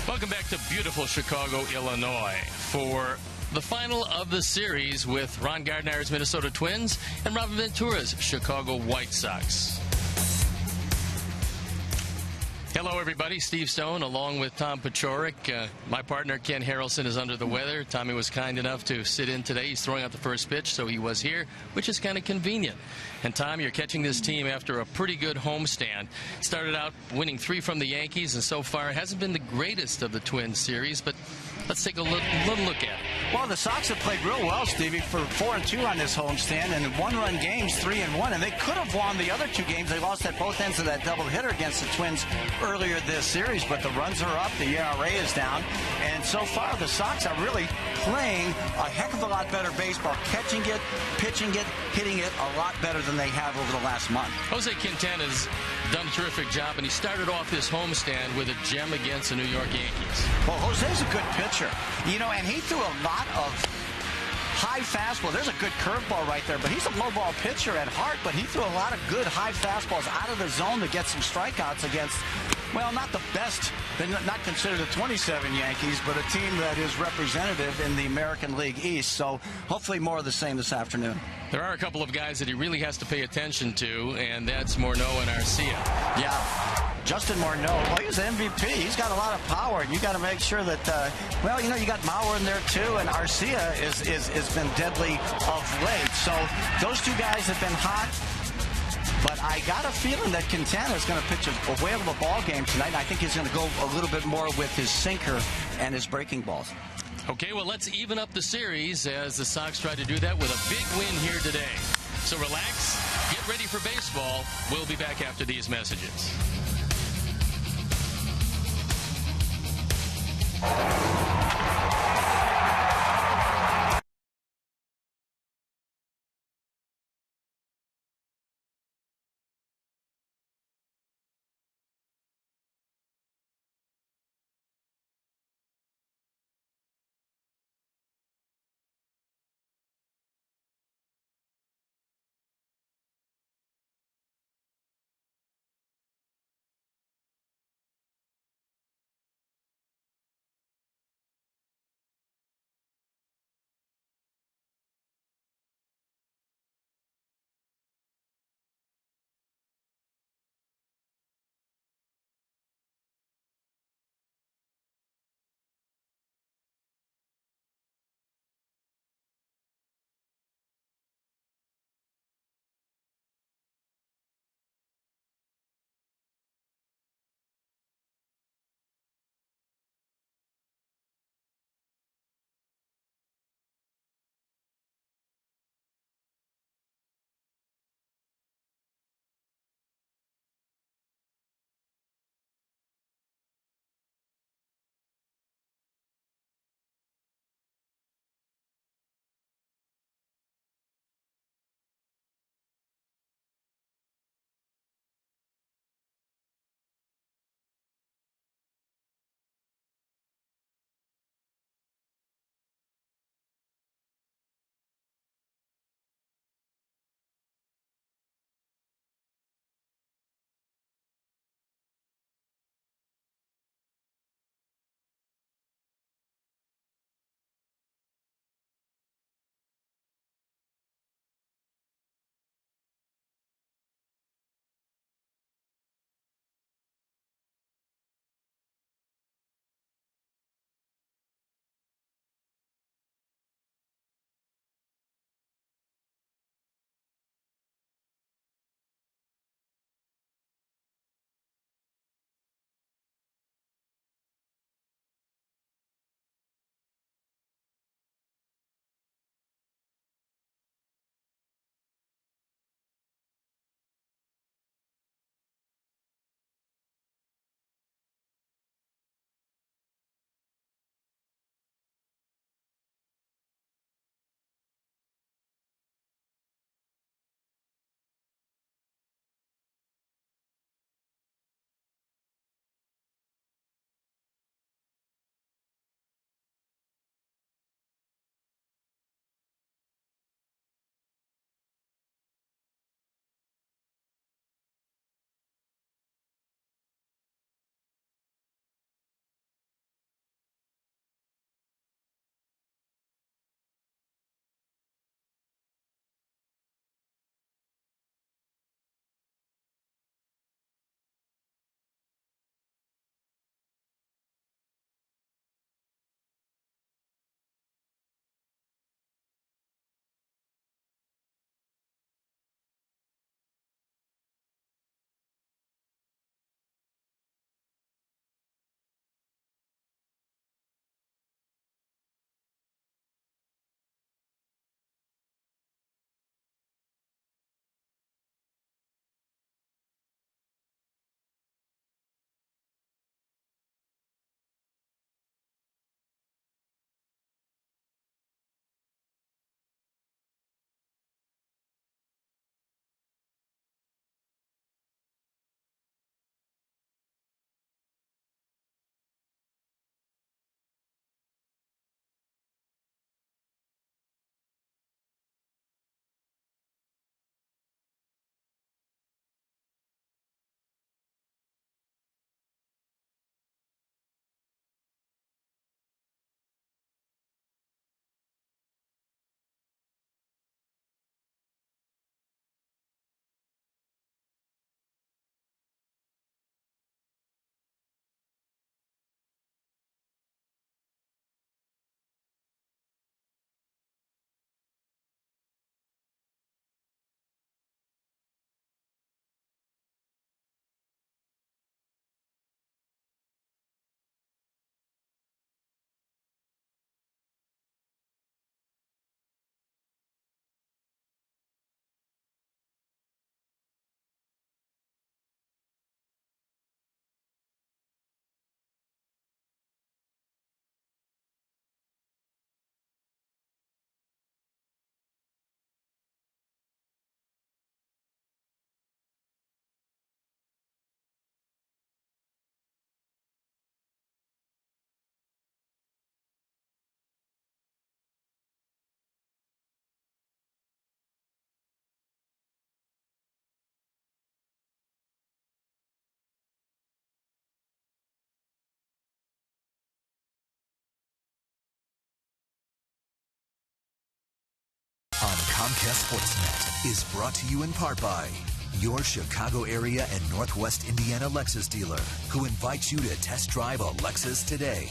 Welcome back to beautiful Chicago, Illinois, for the final of the series with Ron Gardner's Minnesota Twins and Robin Ventura's Chicago White Sox. Hello, everybody. Steve Stone, along with Tom Paciorek. My partner, Ken Harrelson, is under the weather. Tommy was kind enough to sit in today. He's throwing out the first pitch, so he was here, which is kind of convenient. And, Tom, you're catching this team after a pretty good homestand. Started out winning 3 from the Yankees, and so far hasn't been the greatest of the Twins series, but let's take a little look at it. Well, the Sox have played real well, Stevie, for 4-2 on this homestand, and in one-run games, 3-1, and they could have won the other 2 games. They lost at both ends of that doubleheader against the Twins earlier this series, but the runs are up, the ERA is down, and so far the Sox are really playing a heck of a lot better baseball, catching it, pitching it, hitting it a lot better than they have over the last month. Jose Quintana's done a terrific job, and he started off this homestand with a gem against the New York Yankees. Well, Jose's a good pitcher, and he threw a lot of high fastball. There's a good curveball right there, but he's a low ball pitcher at heart, but he threw a lot of good high fastballs out of the zone to get some strikeouts against, well, not the best. They're not considered the 27 Yankees, but a team that is representative in the American League East. So hopefully more of the same this afternoon. There are a couple of guys that he really has to pay attention to, and that's Morneau and Arcia. Yeah. Justin Morneau, well, he's MVP. He's got a lot of power. You got to make sure that, you got Mauer in there too, and Arcia has been deadly of late. So those 2 guys have been hot. But I got a feeling that Quintana is going to pitch a whale of a ball game tonight. I think he's going to go a little bit more with his sinker and his breaking balls. Okay, well, let's even up the series as the Sox try to do that with a big win here today. So relax, get ready for baseball. We'll be back after these messages. Comcast Sportsnet is brought to you in part by your Chicago area and Northwest Indiana Lexus dealer, who invites you to test drive a Lexus today.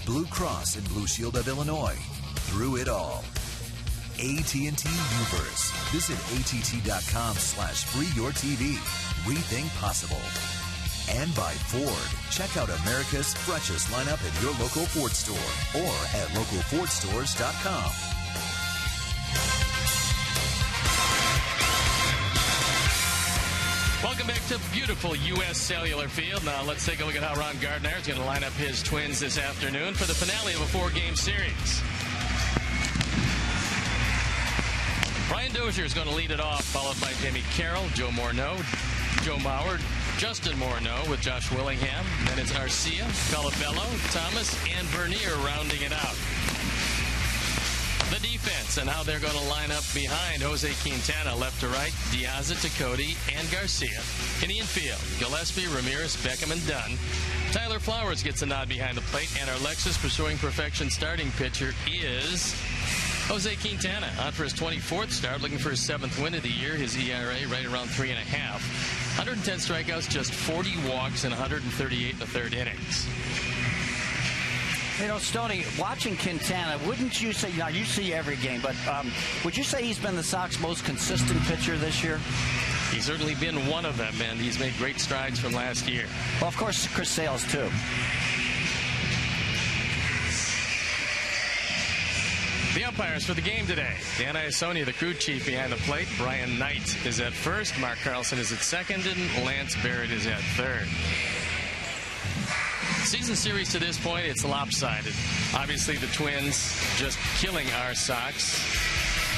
Blue Cross and Blue Shield of Illinois, through it all. AT&T Uverse. Visit att.com/freeyourtv. Rethink possible. And by Ford. Check out America's freshest lineup at your local Ford store or at localfordstores.com. Welcome back to beautiful U.S. Cellular Field. Now let's take a look at how Ron Gardner is going to line up his Twins this afternoon for the finale of a 4-game series. Brian Dozier is going to lead it off, followed by Jamie Carroll, Joe Morneau, Joe Mauer, Justin Morneau with Josh Willingham. Then it's Arcia, Colabello, Thomas, and Bernier rounding it out. The defense and how they're going to line up behind Jose Quintana, left to right, Diaz to Cody, and Garcia. In the infield, Gillespie, Ramirez, Beckham, and Dunn. Tyler Flowers gets a nod behind the plate, and our Lexus Pursuing Perfection starting pitcher is Jose Quintana, on for his 24th start, looking for his 7th win of the year. His ERA right around 3.5. 110 strikeouts, just 40 walks, and 138 in the third innings. You know, Stoney, watching Quintana, wouldn't you say, now you see every game, but would you say he's been the Sox most consistent pitcher this year? He's certainly been one of them, and he's made great strides from last year. Well, of course, Chris Sales, too. The umpires for the game today: Dan Iasonia, the crew chief, behind the plate. Brian Knight is at first. Mark Carlson is at second, and Lance Barrett is at third. Season series to this point, it's lopsided. Obviously, the Twins just killing our Sox,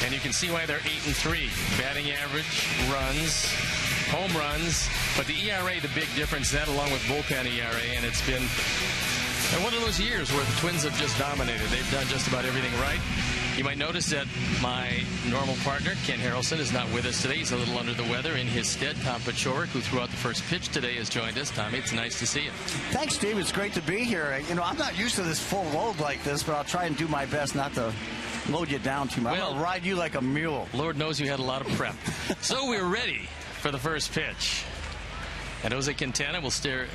and you can see why they're 8-3. Batting average, runs, home runs, but the ERA, the big difference, that along with bullpen ERA, and it's been one of those years where the Twins have just dominated. They've done just about everything right. You might notice that my normal partner, Ken Harrelson, is not with us today. He's a little under the weather. In his stead, Tom Paciorek, who threw out the first pitch today, has joined us. Tommy, it's nice to see you. Thanks, Steve. It's great to be here. You know, I'm not used to this full load like this, but I'll try and do my best not to load you down too much. I'm going to ride you like a mule. Lord knows you had a lot of prep. So we're ready for the first pitch. And Jose Quintana will stare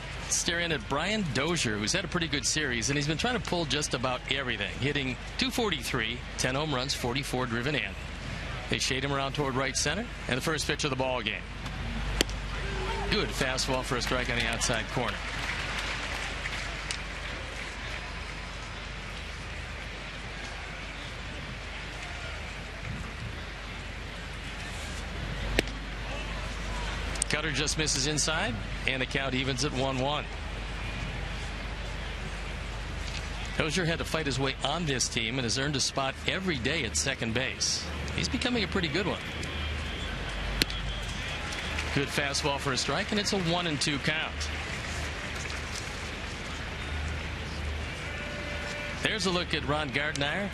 in at Brian Dozier, who's had a pretty good series, and he's been trying to pull just about everything, hitting .243, 10 home runs, 44 driven in. They shade him around toward right center, and the first pitch of the ball game. Good fastball for a strike on the outside corner. Cutter just misses inside, and the count evens at 1-1. Dozier had to fight his way on this team and has earned a spot every day at second base. He's becoming a pretty good one. Good fastball for a strike, and it's a 1-2 count. There's a look at Ron Gardner.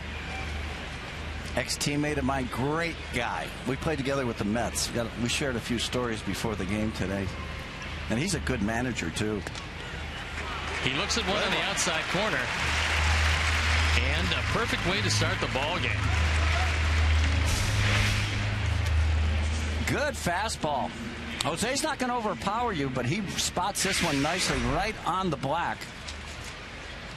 Ex-teammate of mine, great guy. We played together with the Mets. We shared a few stories before the game today. And he's a good manager, too. He looks at one on the outside corner. And a perfect way to start the ball game. Good fastball. Jose's not going to overpower you, but he spots this one nicely right on the black.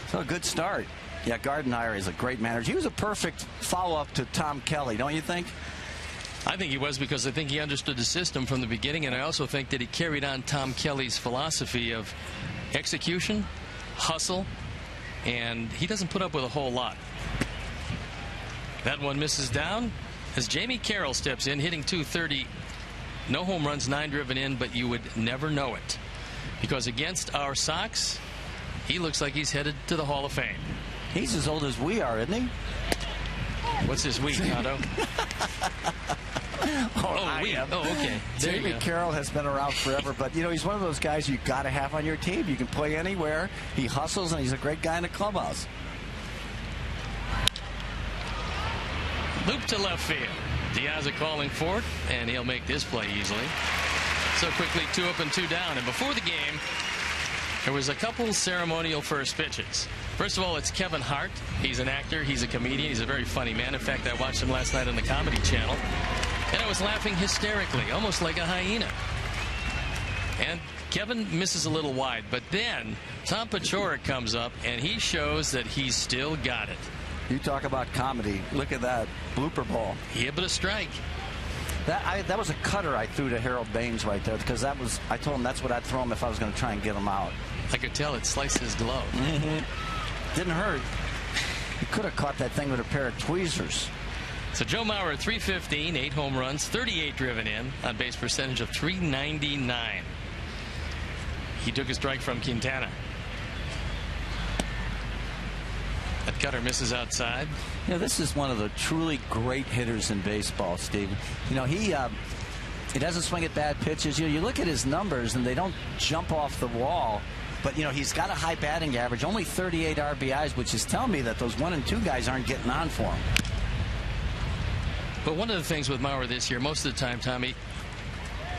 So a good start. Yeah, Gardner is a great manager. He was a perfect follow-up to Tom Kelly, don't you think? I think he was, because I think he understood the system from the beginning, and I also think that he carried on Tom Kelly's philosophy of execution, hustle, and he doesn't put up with a whole lot. That one misses down as Jamie Carroll steps in, hitting .230. No home runs, 9 driven in, but you would never know it, because against our Sox, he looks like he's headed to the Hall of Fame. He's as old as we are, isn't he? What's this week, Otto? Okay. Jamie Carroll has been around forever, but you know, he's one of those guys you got to have on your team. You can play anywhere. He hustles, and he's a great guy in the clubhouse. Loop to left field. Diaz calling for it, and he'll make this play easily. So quickly, 2 up and 2 down. And before the game, there was a couple ceremonial first pitches. First of all, it's Kevin Hart. He's an actor. He's a comedian. He's a very funny man. In fact, I watched him last night on the Comedy Channel, and I was laughing hysterically, almost like a hyena. And Kevin misses a little wide, but then Tom Paciorek comes up, and he shows that he's still got it. You talk about comedy. Look at that blooper ball. He hit but a strike. That was a cutter I threw to Harold Baines right there, because I told him that's what I'd throw him if I was going to try and get him out. I could tell it sliced his glove. Didn't hurt. He could have caught that thing with a pair of tweezers. So Joe Mauer, 315, 8 home runs, 38 driven in, on base percentage of .399. He took a strike from Quintana. That cutter misses outside. You know, this is one of the truly great hitters in baseball, Steve. You know, he doesn't swing at bad pitches. You know, you look at his numbers, and they don't jump off the wall. But, you know, he's got a high batting average, only 38 RBIs, which is telling me that those 1 and 2 guys aren't getting on for him. But one of the things with Mauer this year, most of the time, Tommy,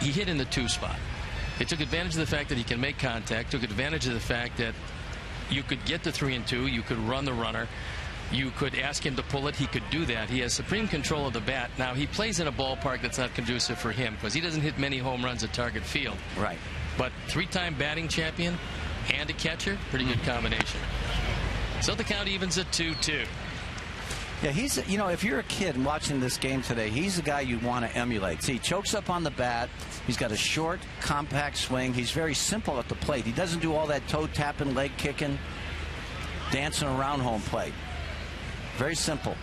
he hit in the 2 spot. They took advantage of the fact that he can make contact, took advantage of the fact that you could get the 3 and 2, you could run the runner, you could ask him to pull it, he could do that. He has supreme control of the bat. Now, he plays in a ballpark that's not conducive for him, because he doesn't hit many home runs at Target Field. Right. But 3-time batting champion and a catcher, pretty good combination. So the count evens at 2-2. Yeah, you know, if you're a kid and watching this game today, he's the guy you want to emulate. See, he chokes up on the bat. He's got a short, compact swing. He's very simple at the plate. He doesn't do all that toe tapping, leg kicking, dancing around home plate. Very simple.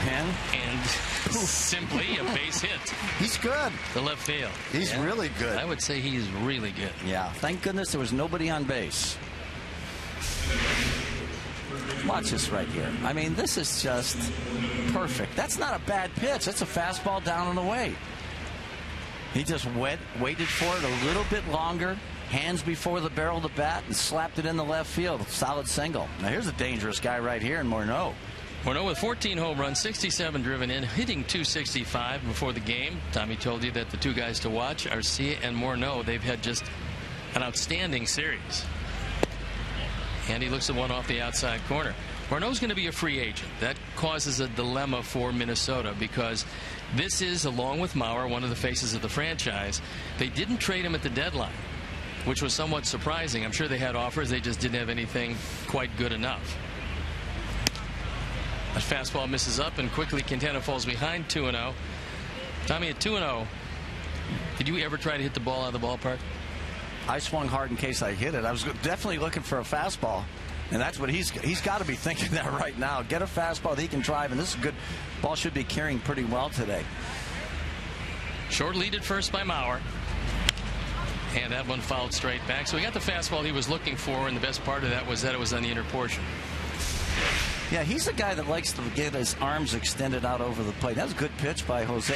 And simply a base hit. He's good. The left field. He's really good. I would say he's really good. Yeah. Thank goodness there was nobody on base. Watch this right here. I mean, this is just perfect. That's not a bad pitch. That's a fastball down and away. He just waited for it a little bit longer, hands before the barrel of the bat, and slapped it in the left field. Solid single. Now here's a dangerous guy right here in Morneau. Morneau with 14 home runs, 67 driven in, hitting .265 before the game. Tommy told you that the 2 guys to watch, Arcia and Morneau, they've had just an outstanding series. And he looks at one off the outside corner. Morneau's going to be a free agent. That causes a dilemma for Minnesota, because this is, along with Mauer, one of the faces of the franchise. They didn't trade him at the deadline, which was somewhat surprising. I'm sure they had offers. They just didn't have anything quite good enough. A fastball misses up, and quickly Quintana falls behind 2-0. Tommy, at 2-0, did you ever try to hit the ball out of the ballpark? I swung hard in case I hit it. I was definitely looking for a fastball, and that's what he's got to be thinking that right now. Get a fastball that he can drive, and this is good. Ball should be carrying pretty well today. Short lead at first by Mauer. And that one fouled straight back. So he got the fastball he was looking for, and the best part of that was that it was on the inner portion. Yeah, he's a guy that likes to get his arms extended out over the plate. That was a good pitch by Jose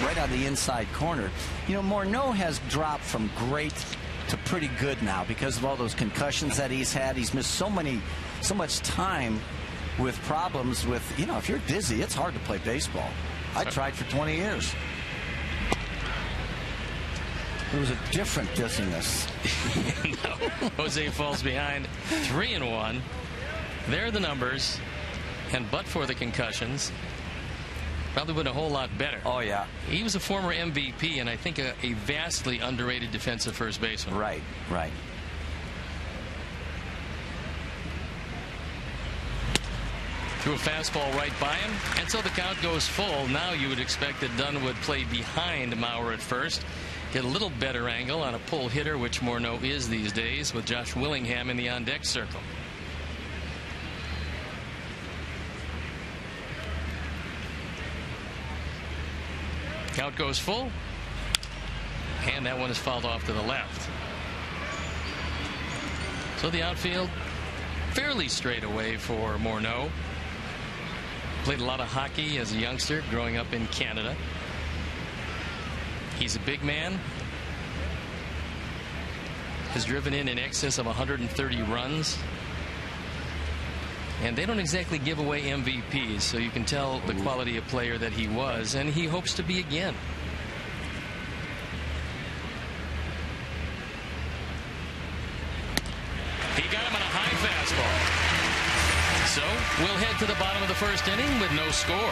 right on the inside corner. You know, Morneau has dropped from great to pretty good now because of all those concussions that he's had. He's missed so much time with problems with, you know, if you're dizzy, it's hard to play baseball. I tried for 20 years. It was a different dizziness. No. Jose falls behind 3-1. There are the numbers, and but for the concussions, probably been a whole lot better. Oh, yeah. He was a former MVP, and I think a vastly underrated defensive first baseman. Right, right. Threw a fastball right by him, and so the count goes full. Now you would expect that Dunn would play behind Mauer at first, get a little better angle on a pull hitter, which Morneau is these days, with Josh Willingham in the on-deck circle. Count goes full, and that one is fouled off to the left. So the outfield fairly straight away for Morneau. Played a lot of hockey as a youngster growing up in Canada. He's a big man. Has driven in excess of 130 runs. And they don't exactly give away MVPs, so you can tell the quality of player that he was, and he hopes to be again. So we'll head to the bottom of the first inning with no score.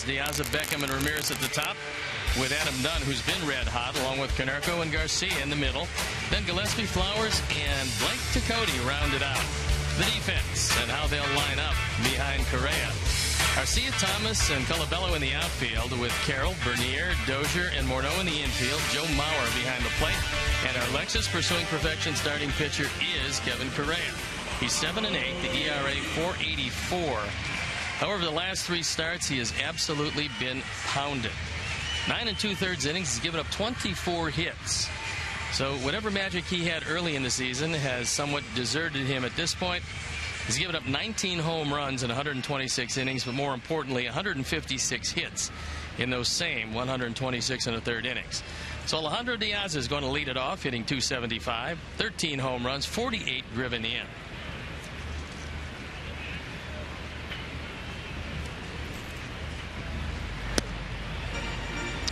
Diaz, Beckham, and Ramirez at the top, with Adam Dunn, who's been red hot, along with Konerko and Garcia in the middle. Then Gillespie, Flowers, and Blake Tecote rounded out the defense and how they'll line up behind Correa. Garcia, Thomas, and Colabello in the outfield, with Carroll, Bernier, Dozier, and Morneau in the infield. Joe Mauer behind the plate. And our Lexus pursuing perfection starting pitcher is Kevin Correa. He's 7-8, the ERA 4.84. However, the last 3 starts, he has absolutely been pounded. 9 2/3 innings, he's given up 24 hits. So whatever magic he had early in the season has somewhat deserted him at this point. He's given up 19 home runs in 126 innings, but more importantly, 156 hits in those same 126 1/3 innings. So Alejandro Diaz is going to lead it off, hitting .275, 13 home runs, 48 driven in.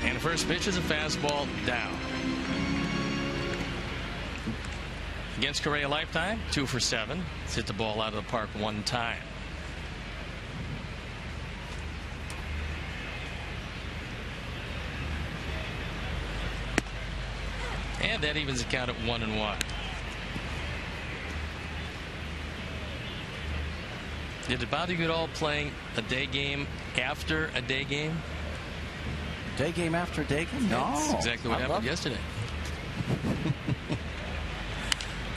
And the first pitch is a fastball down. Against Correa lifetime, 2 for 7. He's hit the ball out of the park 1 time. And that evens the count at 1-1. Did it bother you at all playing a day game after a day game? Day game after day game? No. That's exactly what happened yesterday.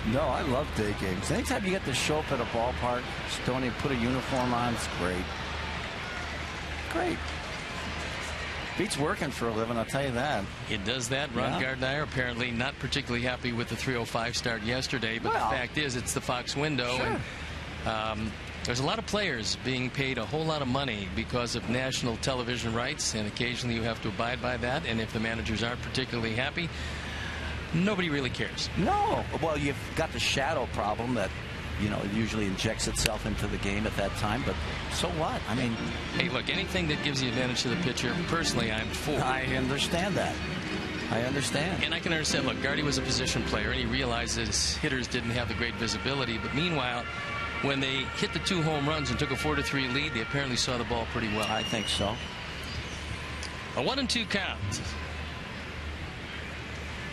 No, I love day games. Anytime you get to show up at a ballpark, Stoney, put a uniform on, it's great. Great. Beats working for a living, I'll tell you that. It does that. Ron Gardner apparently not particularly happy with the 3:05 start yesterday, but the fact is it's the Fox window. Sure. And there's a lot of players being paid a whole lot of money because of national television rights, and occasionally you have to abide by that. And if the managers aren't particularly happy, nobody really cares. No. Well, you've got the shadow problem that, you know, usually injects itself into the game at that time, but so what? I mean, hey, look, anything that gives the advantage to the pitcher, personally, I'm for. I understand that. I understand. And I can understand, look, Gardy was a position player, and he realizes hitters didn't have the great visibility, but meanwhile, when they hit the 2 home runs and took a 4-3 lead, they apparently saw the ball pretty well. I think so. A 1-2 count.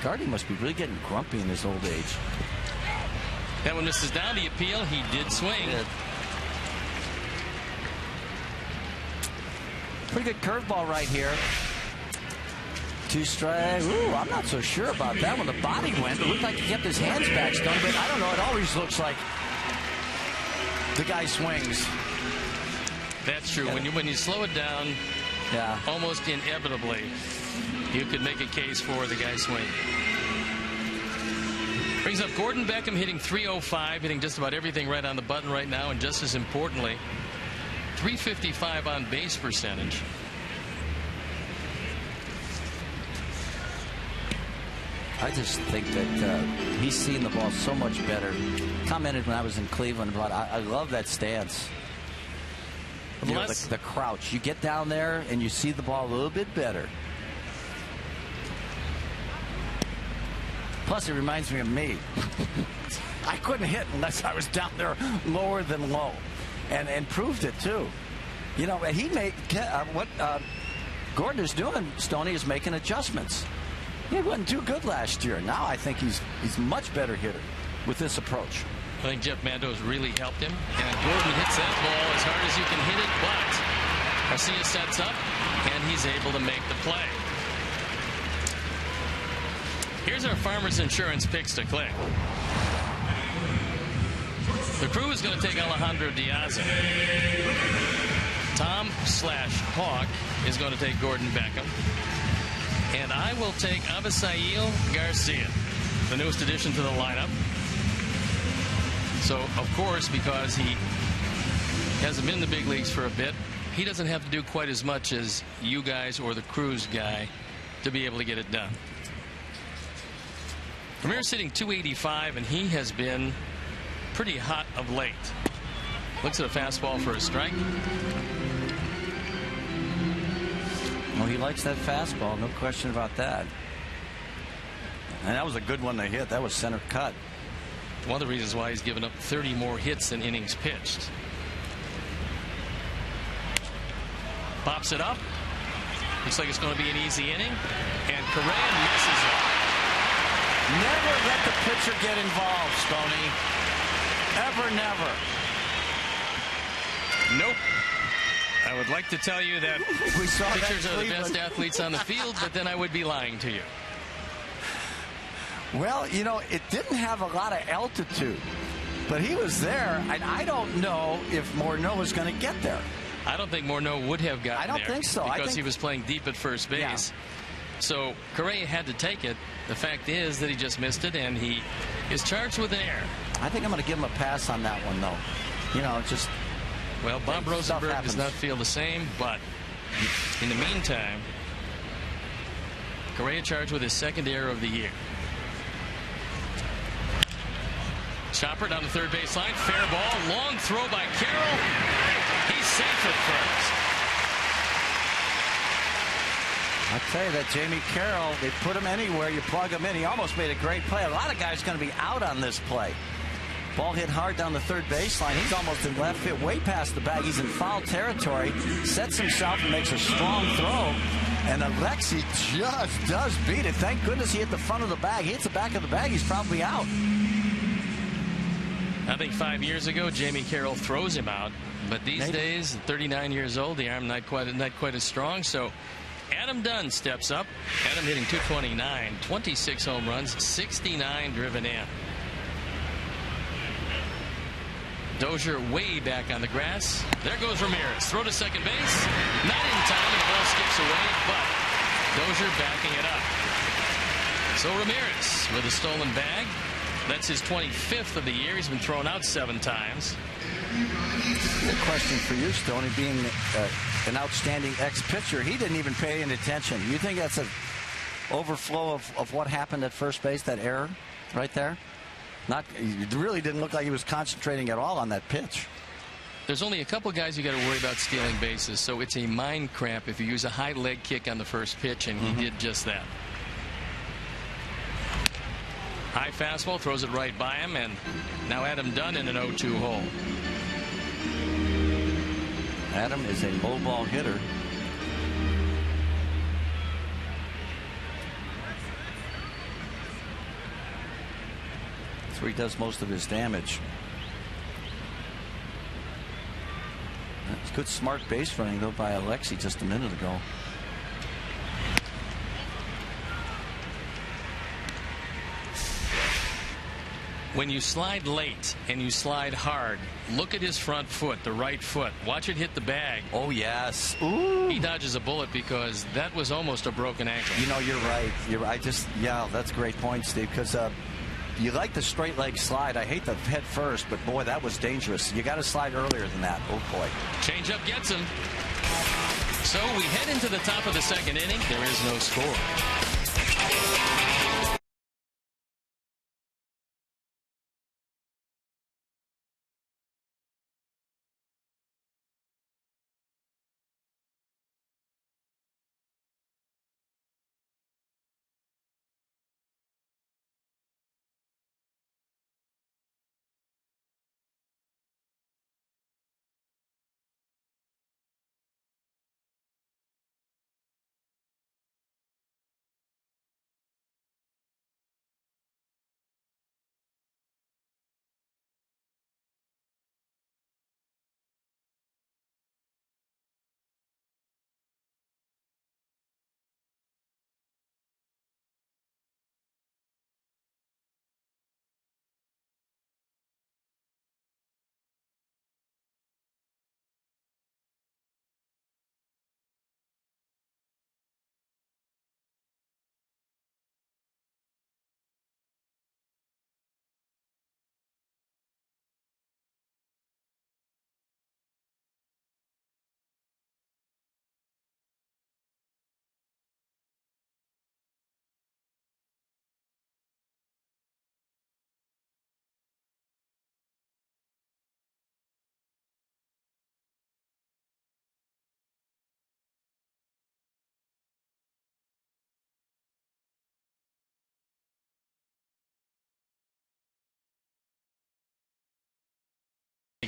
Gardy must be really getting grumpy in his old age. That one misses down the appeal. He did swing. Pretty good curveball right here. 2 strikes. Ooh, I'm not so sure about that when the body went. It looked like he kept his hands back, Stone, but I don't know. It always looks like the guy swings. That's true. Yeah. When you slow it down, almost inevitably, you could make a case for the guy swing. Brings up Gordon Beckham, hitting .305, hitting just about everything right on the button right now, and just as importantly, .355 on base percentage. I just think that he's seen the ball so much better. Commented when I was in Cleveland about I love that stance. You know, the crouch. You get down there and you see the ball a little bit better. Plus, it reminds me of me. I couldn't hit unless I was down there lower than low, and proved it too. You know, he made what Gordon is doing. Stoney is making adjustments. He wasn't too good last year. Now I think he's much better hitter with this approach. I think Jeff Mando's really helped him, and Gordon hits that ball as hard as you can hit it, but Garcia sets up, and he's able to make the play. Here's our Farmers Insurance picks to click. The Crew is going to take Alejandro Diaz. Tom/Hawk is going to take Gordon Beckham. And I will take Avisail Garcia, the newest addition to the lineup. So, of course, because he hasn't been in the big leagues for a bit, he doesn't have to do quite as much as you guys or the Crew's guy to be able to get it done. Ramirez sitting 285, and he has been pretty hot of late. Looks at a fastball for a strike. Well, he likes that fastball, no question about that. And that was a good one to hit. That was center cut. One of the reasons why he's given up 30 more hits than innings pitched. Pops it up. Looks like it's going to be an easy inning. And Correa misses it. Never let the pitcher get involved, Stoney. Ever, never. Nope. I would like to tell you that pitchers are the best athletes on the field, but then I would be lying to you. Well, you know, it didn't have a lot of altitude, but he was there, and I don't know if Morneau was going to get there. I don't think Morneau would have gotten there. I don't think so. Because he was playing deep at first base. Yeah. So Correa had to take it. The fact is that he just missed it, and he is charged with an error. I think I'm going to give him a pass on that one, though. You know, just... Well, Bob Rosenberg does not feel the same, but in the meantime, Correa charged with his second error of the year. Chopper down the third base line. Fair ball. Long throw by Carroll. He's safe at first. I tell you that Jamie Carroll, they put him anywhere, you plug him in. He almost made a great play. A lot of guys going to be out on this play. Ball hit hard down the third baseline. He's almost in left field, way past the bag. He's in foul territory. Sets himself and makes a strong throw. And Alexi just does beat it. Thank goodness he hit the front of the bag. He hits the back of the bag. He's probably out. I think 5 years ago, Jamie Carroll throws him out. But these days, 39 years old, the arm not quite as strong. So Adam Dunn steps up. Adam hitting .229, 26 home runs, 69 driven in. Dozier way back on the grass. There goes Ramirez. Throw to second base. Not in time, and the ball skips away, but Dozier backing it up. So Ramirez with a stolen bag. That's his 25th of the year. He's been thrown out 7 times. Good question for you, Stoney, being an outstanding ex-pitcher. He didn't even pay any attention. You think that's an overflow of what happened at first base, that error right there? It really didn't look like he was concentrating at all on that pitch. There's only a couple guys you got to worry about stealing bases, so it's a mind cramp if you use a high leg kick on the first pitch, and he did just that. High fastball, throws it right by him, and now Adam Dunn in an 0-2 hole. Adam is a low ball hitter. That's where he does most of his damage. That's good smart base running though by Alexi just a minute ago. When you slide late and you slide hard, look at his front foot, the right foot. Watch it hit the bag. Oh, yes. Ooh. He dodges a bullet because that was almost a broken ankle. You know, you're right. Yeah, that's a great point, Steve, because you like the straight leg slide. I hate the head first, but boy, that was dangerous. You got to slide earlier than that. Oh, boy. Changeup gets him. So we head into the top of the second inning. There is no score.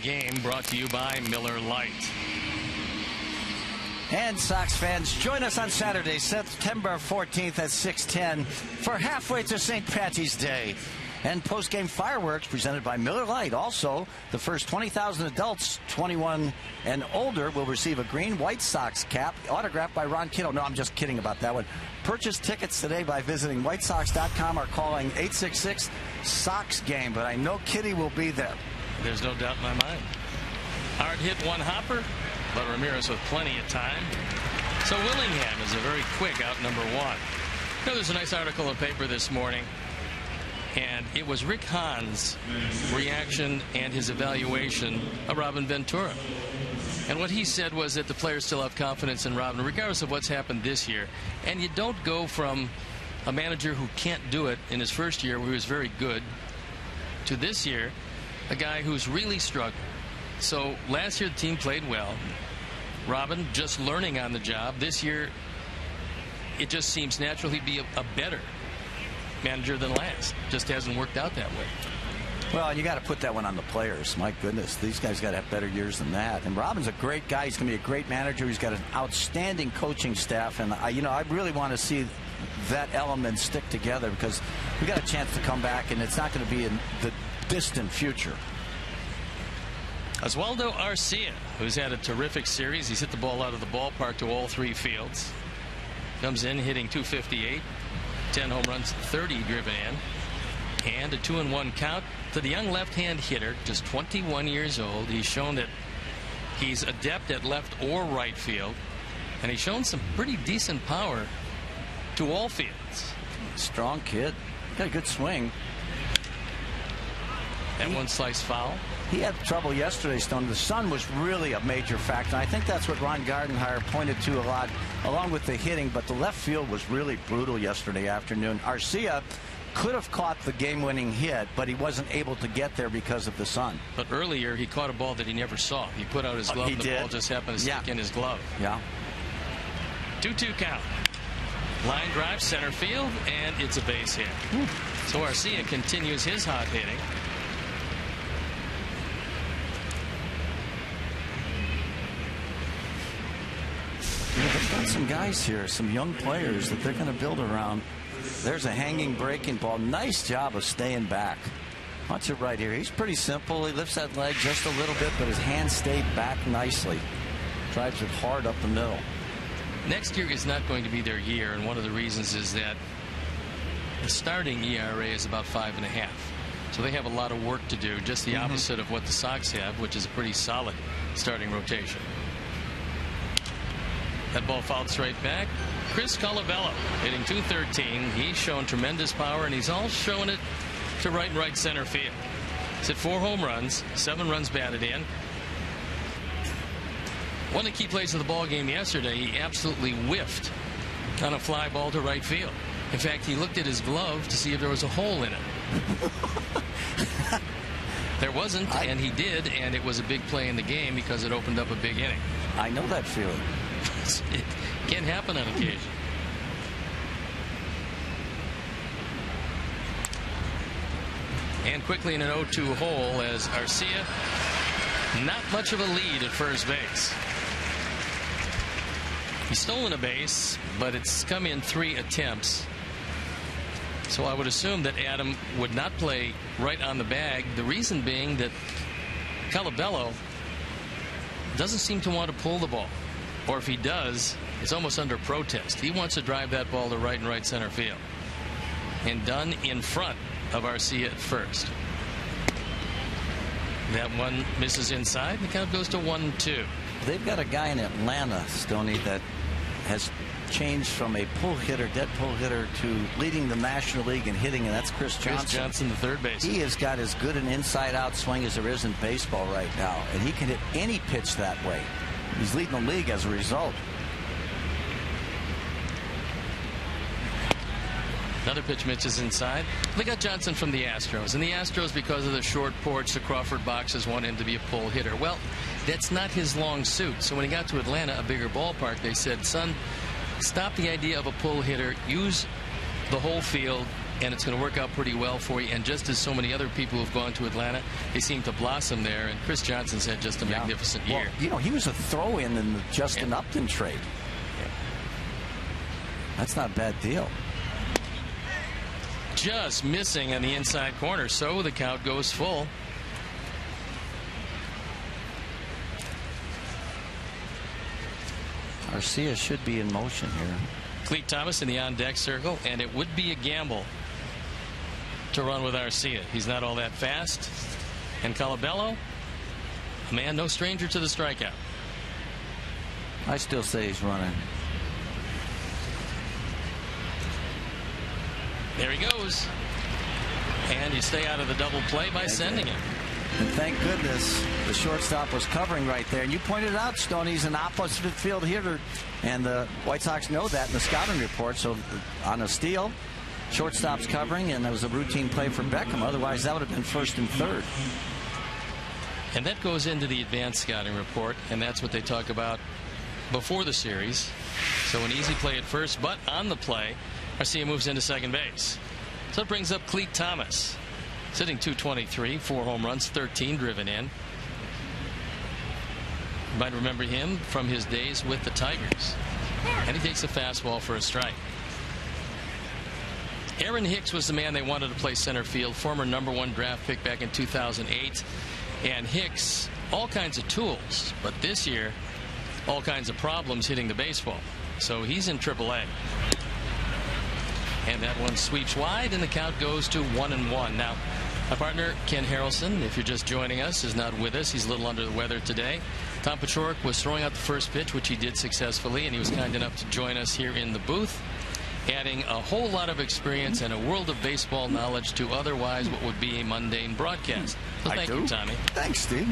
game brought to you by Miller Lite. And Sox fans, join us on Saturday, September 14th at 6:10 for Halfway to St. Patty's Day and post-game fireworks presented by Miller Lite. Also, the first 20,000 adults 21 and older will receive a green White Sox cap autographed by Ron Kittle. No, I'm just kidding about that one. Purchase tickets today by visiting whitesox.com or calling 866-SOX-GAME. But I know Kitty will be there. There's no doubt in my mind. Hard hit one hopper, but Ramirez with plenty of time. So Willingham is a very quick out number one. You know, there's a nice article in the paper this morning, and it was Rick Hahn's reaction and his evaluation of Robin Ventura. And what he said was that the players still have confidence in Robin, regardless of what's happened this year. And you don't go from a manager who can't do it in his first year, where he was very good, to this year, a guy who's really struggling. So last year the team played well. Robin just learning on the job. This year it just seems natural he'd be a better manager than last. Just hasn't worked out that way. Well, you got to put that one on the players. My goodness, these guys got to have better years than that. And Robin's a great guy. He's going to be a great manager. He's got an outstanding coaching staff. And, I really want to see that element stick together because we got a chance to come back, and it's not going to be in the distant future. Oswaldo Arcia, who's had a terrific series. He's hit the ball out of the ballpark to all three fields. Comes in hitting .258, 10 home runs, 30 driven in. And a 2-1 count to the young left-hand hitter, just 21 years old. He's shown that he's adept at left or right field, and he's shown some pretty decent power to all fields. Strong kid. Got a good swing. That one sliced foul. He had trouble yesterday, Stone. The sun was really a major factor. I think that's what Ron Gardenhire pointed to a lot, along with the hitting. But the left field was really brutal yesterday afternoon. Arcia could have caught the game-winning hit, but he wasn't able to get there because of the sun. But earlier, he caught a ball that he never saw. He put out his glove, and the ball just happened to stick in his glove. Yeah. 2-2 count. Line drive, center field, and it's a base hit. So Arcia continues his hot hitting. They've got some guys here, some young players that they're going to build around. There's a hanging breaking ball. Nice job of staying back. Watch it right here. He's pretty simple. He lifts that leg just a little bit, but his hand stayed back nicely. Drives it hard up the middle. Next year is not going to be their year, and one of the reasons is that the starting ERA is about 5.5. So they have a lot of work to do, just the opposite of what the Sox have, which is a pretty solid starting rotation. That ball fouled straight back. Chris Colabello hitting .213. He's shown tremendous power, and he's all showing it to right center field. He's hit 4 home runs, 7 runs batted in. One of the key plays of the ball game yesterday, he absolutely whiffed on a fly ball to right field. In fact, he looked at his glove to see if there was a hole in it. There wasn't, and he did, and it was a big play in the game because it opened up a big inning. I know that feeling. It can happen on occasion. And quickly in an 0-2 hole as Arcia, not much of a lead at first base. He's stolen a base, but it's come in 3 attempts. So I would assume that Adam would not play right on the bag. The reason being that Colabello doesn't seem to want to pull the ball. Or if he does, it's almost under protest. He wants to drive that ball to right center field. And done in front of Arcia at first. That one misses inside. The count goes to 1-2. They've got a guy in Atlanta, Stoney, that has changed from a pull hitter, dead pull hitter, to leading the National League in hitting, and that's Chris Johnson. Chris Johnson, the third baseman. He has got as good an inside-out swing as there is in baseball right now, and he can hit any pitch that way. He's leading the league as a result. Another pitch misses inside. They got Johnson from the Astros, and the Astros, because of the short porch, the Crawford boxes, want him to be a pull hitter. Well, that's not his long suit. So when he got to Atlanta, a bigger ballpark, they said, son, stop the idea of a pull hitter. Use the whole field. and it's going to work out pretty well for you. And just as so many other people who've gone to Atlanta, they seem to blossom there. And Chris Johnson's had just a magnificent year. Well, he was a throw-in the Justin Upton trade. That's not a bad deal. Just missing on the inside corner, so the count goes full. Arcia should be in motion here. Cleet Thomas in the on-deck circle, and it would be a gamble to run with Arcia. He's not all that fast. And Colabello, a man no stranger to the strikeout. I still say he's running. There he goes. And you stay out of the double play by sending him. And thank goodness the shortstop was covering right there. And you pointed out, Stone, he's an opposite field hitter. And the White Sox know that in the scouting report. So on a steal, shortstop's covering, and that was a routine play for Beckham. Otherwise, that would have been first and third. And that goes into the advanced scouting report, and that's what they talk about before the series. So an easy play at first, but on the play, Arcia moves into second base. So it brings up Cleet Thomas, sitting 223, 4 home runs, 13 driven in. You might remember him from his days with the Tigers. And he takes a fastball for a strike. Aaron Hicks was the man they wanted to play center field, former #1 draft pick back in 2008. And Hicks, all kinds of tools, but this year, all kinds of problems hitting the baseball. So he's in AAA. And that one sweeps wide, and the count goes to 1-1. Now, my partner, Ken Harrelson, if you're just joining us, is not with us. He's a little under the weather today. Tom Paciorek was throwing out the first pitch, which he did successfully, and he was kind enough to join us here in the booth, adding a whole lot of experience and a world of baseball knowledge to otherwise what would be a mundane broadcast. So thank you, Tommy. Thanks, Steve.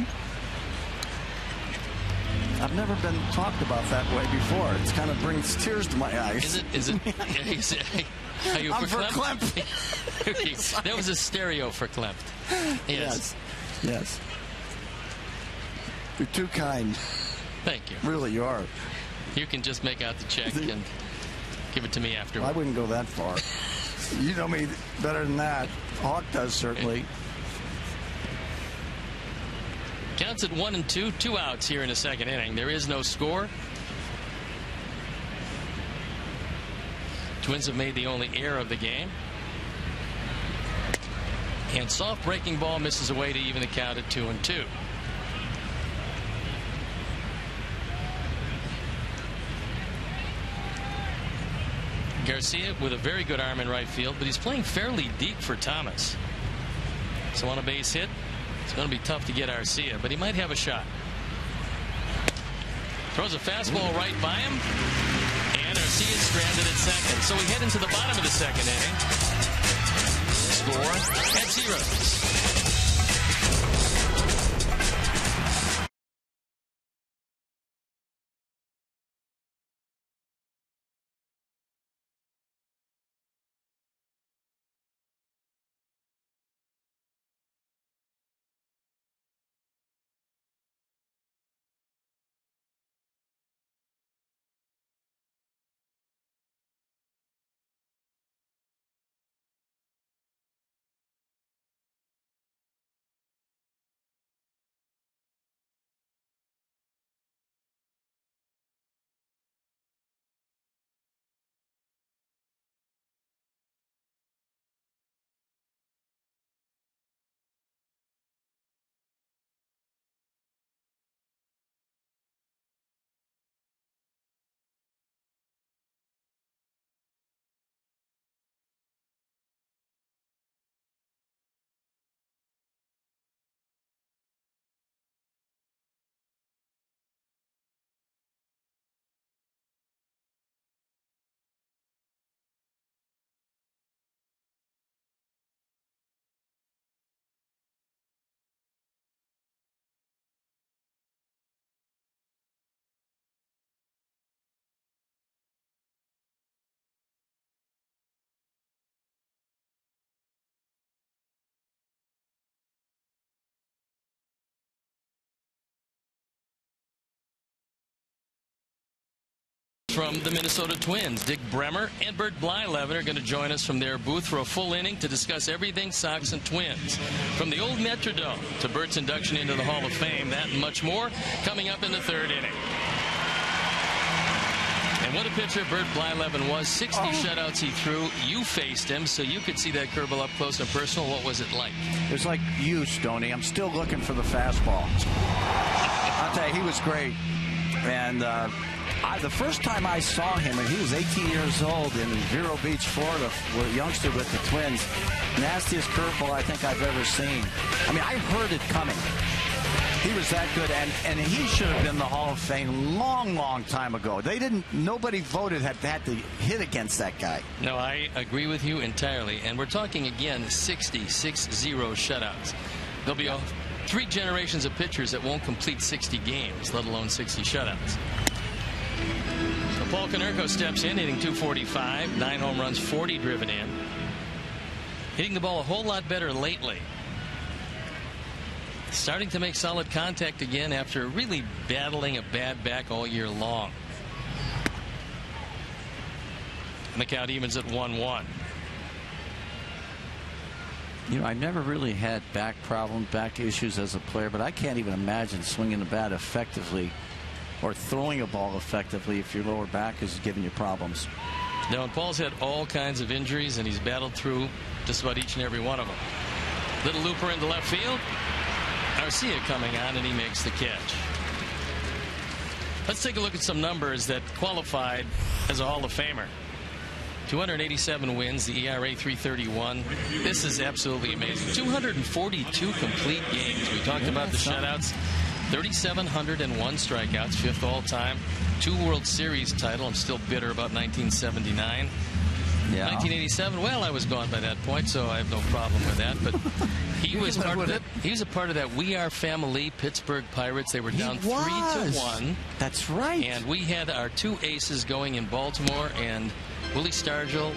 I've never been talked about that way before. It kind of brings tears to my eyes. Is it are you I'm for Klempt? Okay. That was a stereo for Klempt. Yes. Yes. You're too kind. Thank you. Really, you are. You can just make out the check and give it to me afterward. I wouldn't go that far. You know me better than that. Hawk does, certainly. Counts at 1-2, 2 outs here in the second inning. There is no score. Twins have made the only error of the game. And soft breaking ball misses away to even the count at 2-2. Garcia with a very good arm in right field, but he's playing fairly deep for Thomas. So on a base hit, it's going to be tough to get Arcia, but he might have a shot. Throws a fastball right by him, and Arcia is stranded at second. So we head into the bottom of the second inning. Score at 0. from the Minnesota Twins. Dick Bremer and Bert Blyleven are going to join us from their booth for a full inning to discuss everything Sox and Twins. From the old Metrodome to Bert's induction into the Hall of Fame, that and much more coming up in the third inning. And what a pitcher Bert Blyleven was. 60 shutouts he threw. You faced him, so you could see that curveball up close and personal. What was it like? It was like you, Stoney. I'm still looking for the fastball. I'll tell you, he was great. And the first time I saw him, and he was 18 years old in Vero Beach, Florida, with a youngster with the Twins. Nastiest curveball I think I've ever seen. I mean, I heard it coming. He was that good, and he should have been in the Hall of Fame long time ago. Nobody voted had to hit against that guy. No, I agree with you entirely. And we're talking again 60 shutouts. There'll be 3 generations of pitchers that won't complete 60 games, let alone 60 shutouts. So Paul Konerko steps in, hitting .245, 9 home runs, 40 driven in. Hitting the ball a whole lot better lately. Starting to make solid contact again after really battling a bad back all year long. And the count evens at 1-1. You know, I never really had back problems, back issues as a player, but I can't even imagine swinging the bat effectively or throwing a ball effectively if your lower back is giving you problems. No, and Paul's had all kinds of injuries, and he's battled through just about each and every one of them. Little looper into left field. Garcia coming on, and he makes the catch. Let's take a look at some numbers that qualified as a Hall of Famer. 287 wins, the ERA 3.31. This is absolutely amazing. 242 complete games. We talked about the shutouts. 3,701 strikeouts, 5th all-time. 2 World Series title. I'm still bitter about 1979. Yeah. 1987. Well, I was gone by that point, so I have no problem with that. But he was part of that. He was a part of that We Are Family Pittsburgh Pirates. They were down 3-1. That's right. And we had our 2 aces going in Baltimore, and Willie Stargell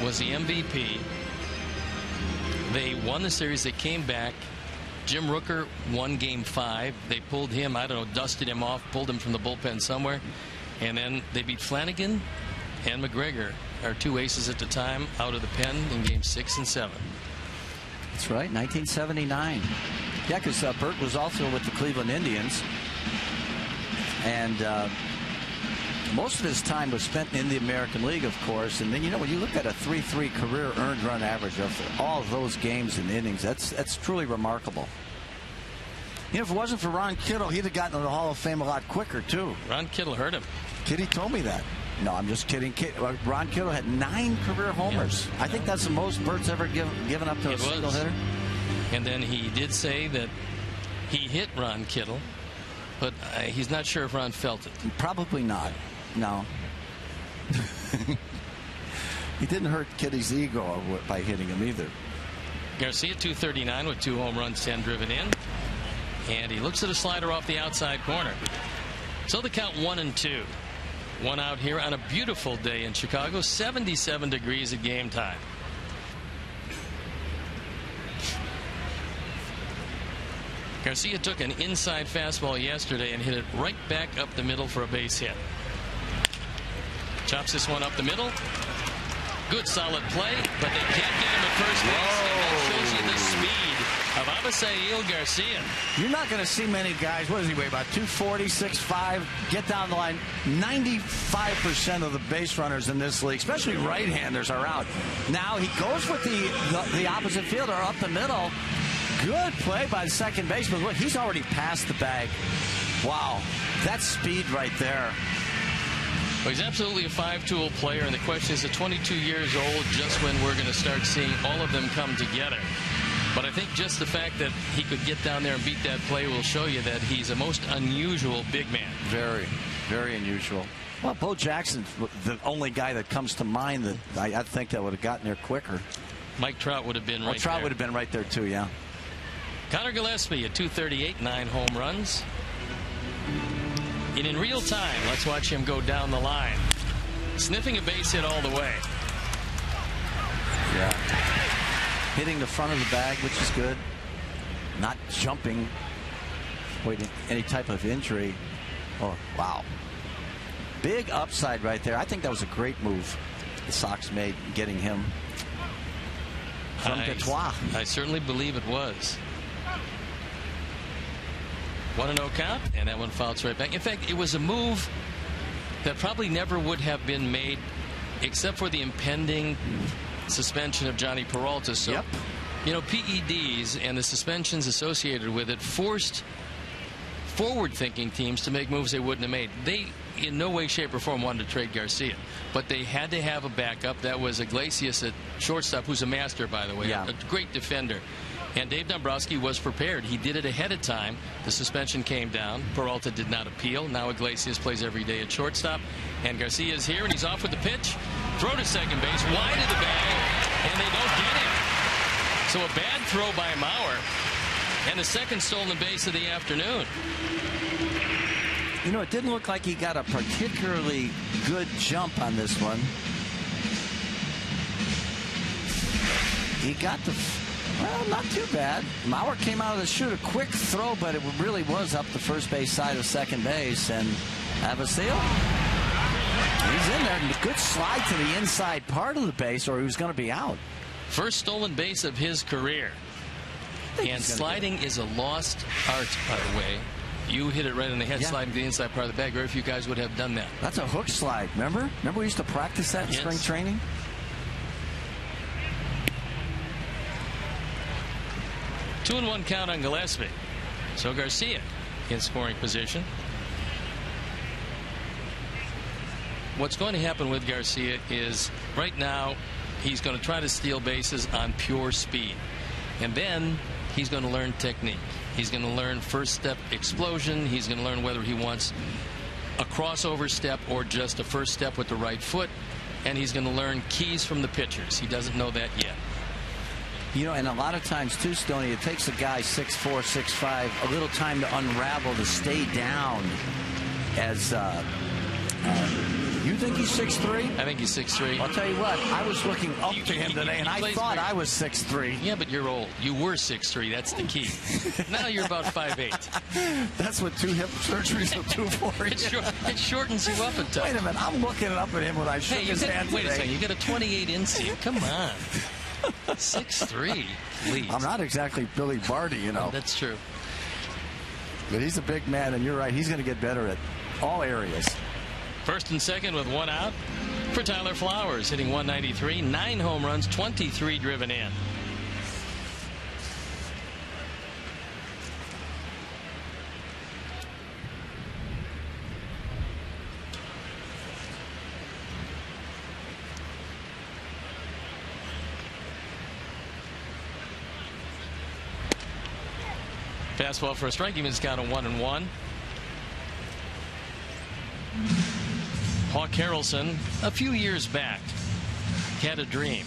was the MVP. They won the series. They came back. Jim Rooker won Game 5. They pulled him, I don't know, dusted him off, pulled him from the bullpen somewhere. And then they beat Flanagan and McGregor, our 2 aces at the time, out of the pen in Game 6 and 7. That's right, 1979. Yeah, because Bert was also with the Cleveland Indians. And most of his time was spent in the American League, of course. And then, you know, when you look at a 3.3 career earned run average of all of those games and innings, that's truly remarkable. You know, if it wasn't for Ron Kittle, he'd have gotten to the Hall of Fame a lot quicker, too. Ron Kittle hurt him. Kitty told me that. No, I'm just kidding. Ron Kittle had 9 career homers. Yeah. I think that's the most Bert's ever given up to a single hitter. And then he did say that he hit Ron Kittle, but he's not sure if Ron felt it. Probably not. No. He didn't hurt Kitty's ego by hitting him either. Garcia, 239 with 2 home runs, 10 driven in. And he looks at a slider off the outside corner. So the count 1-2. 1 out here on a beautiful day in Chicago, 77 degrees at game time. Garcia took an inside fastball yesterday and hit it right back up the middle for a base hit. Chops this one up the middle. Good solid play, but they can't get him at first base. And that shows you the speed of Abisail Garcia. You're not going to see many guys, what does he weigh, about 240, 6'5", get down the line. 95% of the base runners in this league, especially right-handers, are out. Now he goes with the opposite fielder up the middle. Good play by the second baseman. Look, he's already passed the bag. Wow, that's speed right there. Well, he's absolutely a 5-tool player, and the question is, at 22 years old, just when we're going to start seeing all of them come together. But I think just the fact that he could get down there and beat that play will show you that he's a most unusual big man. Very, very unusual. Well, Bo Jackson's the only guy that comes to mind that I think that would have gotten there quicker. Mike Trout would have been right there. Trout would have been right there, too, yeah. Connor Gillespie at 238, 9 home runs. And in real time, let's watch him go down the line. Sniffing a base hit all the way. Yeah. Hitting the front of the bag, which is good. Not jumping. Waiting any type of injury. Oh, wow. Big upside right there. I think that was a great move the Sox made getting him from Detroit. I certainly believe it was. 1-0 count, and that one fouls right back. In fact, it was a move that probably never would have been made except for the impending suspension of Johnny Peralta. So, yep. You know, PEDs and the suspensions associated with it forced forward-thinking teams to make moves they wouldn't have made. They, in no way, shape, or form, wanted to trade Garcia, but they had to have a backup. That was Iglesias at shortstop, who's a master, by the way, yeah. a great defender. And Dave Dombrowski was prepared. He did it ahead of time. The suspension came down. Peralta did not appeal. Now Iglesias plays every day at shortstop. And Garcia is here, and he's off with the pitch. Throw to second base, wide of the bag, and they don't get him. So a bad throw by Mauer, and the second stolen base of the afternoon. You know, it didn't look like he got a particularly good jump on this one. He got the... Well, not too bad. Mauer came out of the chute, a quick throw, but it really was up the first base side of second base. And Avisail, he's in there. Good slide to the inside part of the base, or he was going to be out. First stolen base of his career. And sliding is a lost art, by the way. You hit it right in the head, sliding to the inside part of the bag. Very few guys would have done that. That's a hook slide, remember? Remember we used to practice that in spring training? 2-1 count on Gillespie. So Garcia in scoring position. What's going to happen with Garcia is right now he's going to try to steal bases on pure speed. And then he's going to learn technique. He's going to learn first step explosion. He's going to learn whether he wants a crossover step or just a first step with the right foot. And he's going to learn keys from the pitchers. He doesn't know that yet. You know, and a lot of times, too, Stoney, it takes a guy 6'4", 6'5", a little time to unravel, to stay down. As you think he's 6'3"? I think he's 6'3". I'll tell you what, I was looking up to him today, and I thought I was 6'3". Yeah, but you're old. You were 6'3". That's the key. Now you're about 5'8". That's what 2 hip surgeries will do for you. It shortens you up a touch. Wait a minute, I'm looking up at him when I shook his hand today. Wait a second, you got a 28 inseam. Come on. 6'3", please. I'm not exactly Billy Barty, you know. That's true. But he's a big man, and you're right. He's going to get better at all areas. First and second with one out for Tyler Flowers, hitting 193, 9 home runs, 23 driven in. Fastball for a strike. Even count of 1-1. Hawk Harrelson, a few years back, had a dream.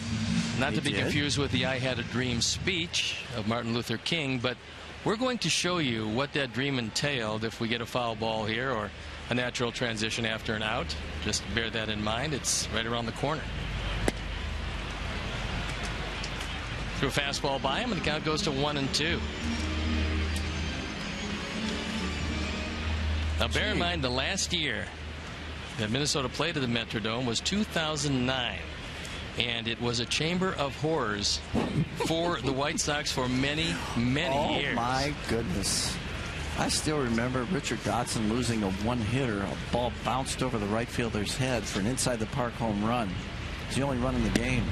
Not to be confused with the "I Had a Dream" speech of Martin Luther King, but we're going to show you what that dream entailed if we get a foul ball here or a natural transition after an out. Just bear that in mind. It's right around the corner. Threw a fastball by him, and the count goes to 1-2. Now, bear in mind, the last year that Minnesota played at the Metrodome was 2009, and it was a chamber of horrors for the White Sox for many, many years. Oh, my goodness. I still remember Richard Dotson losing a one-hitter. A ball bounced over the right fielder's head for an inside-the-park home run. It's the only run in the game.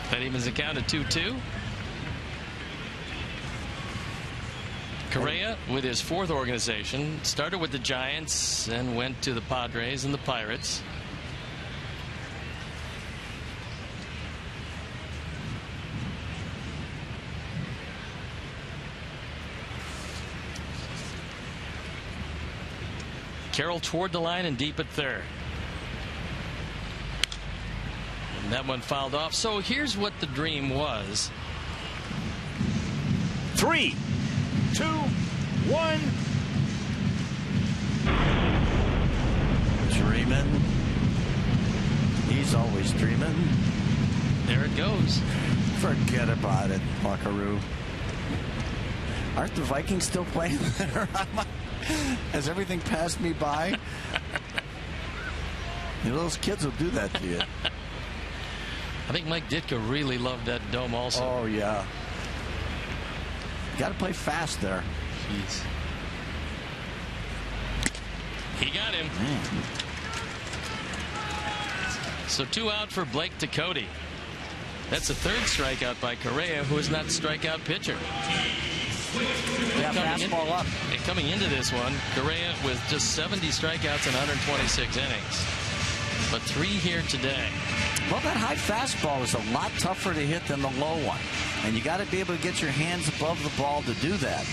That evens the count at 2-2. Correa, with his 4th organization, started with the Giants and went to the Padres and the Pirates. Carroll toward the line and deep at third. And that one fouled off. So here's what the dream was. 3, 2, 1. Dreaming. He's always dreaming. There it goes. Forget about it, Buckaroo. Aren't the Vikings still playing there? Has everything passed me by? You know, those kids will do that to you. I think Mike Ditka really loved that dome also. Oh, yeah. Got to play fast there. Jeez. He got him. So 2 out for Blake Ducote. That's the 3rd strikeout by Correa, who is not a strikeout pitcher. Yeah, fastball up. And coming into this one, Correa with just 70 strikeouts in 126 innings. But 3 here today. Well, that high fastball is a lot tougher to hit than the low one. And you got to be able to get your hands above the ball to do that.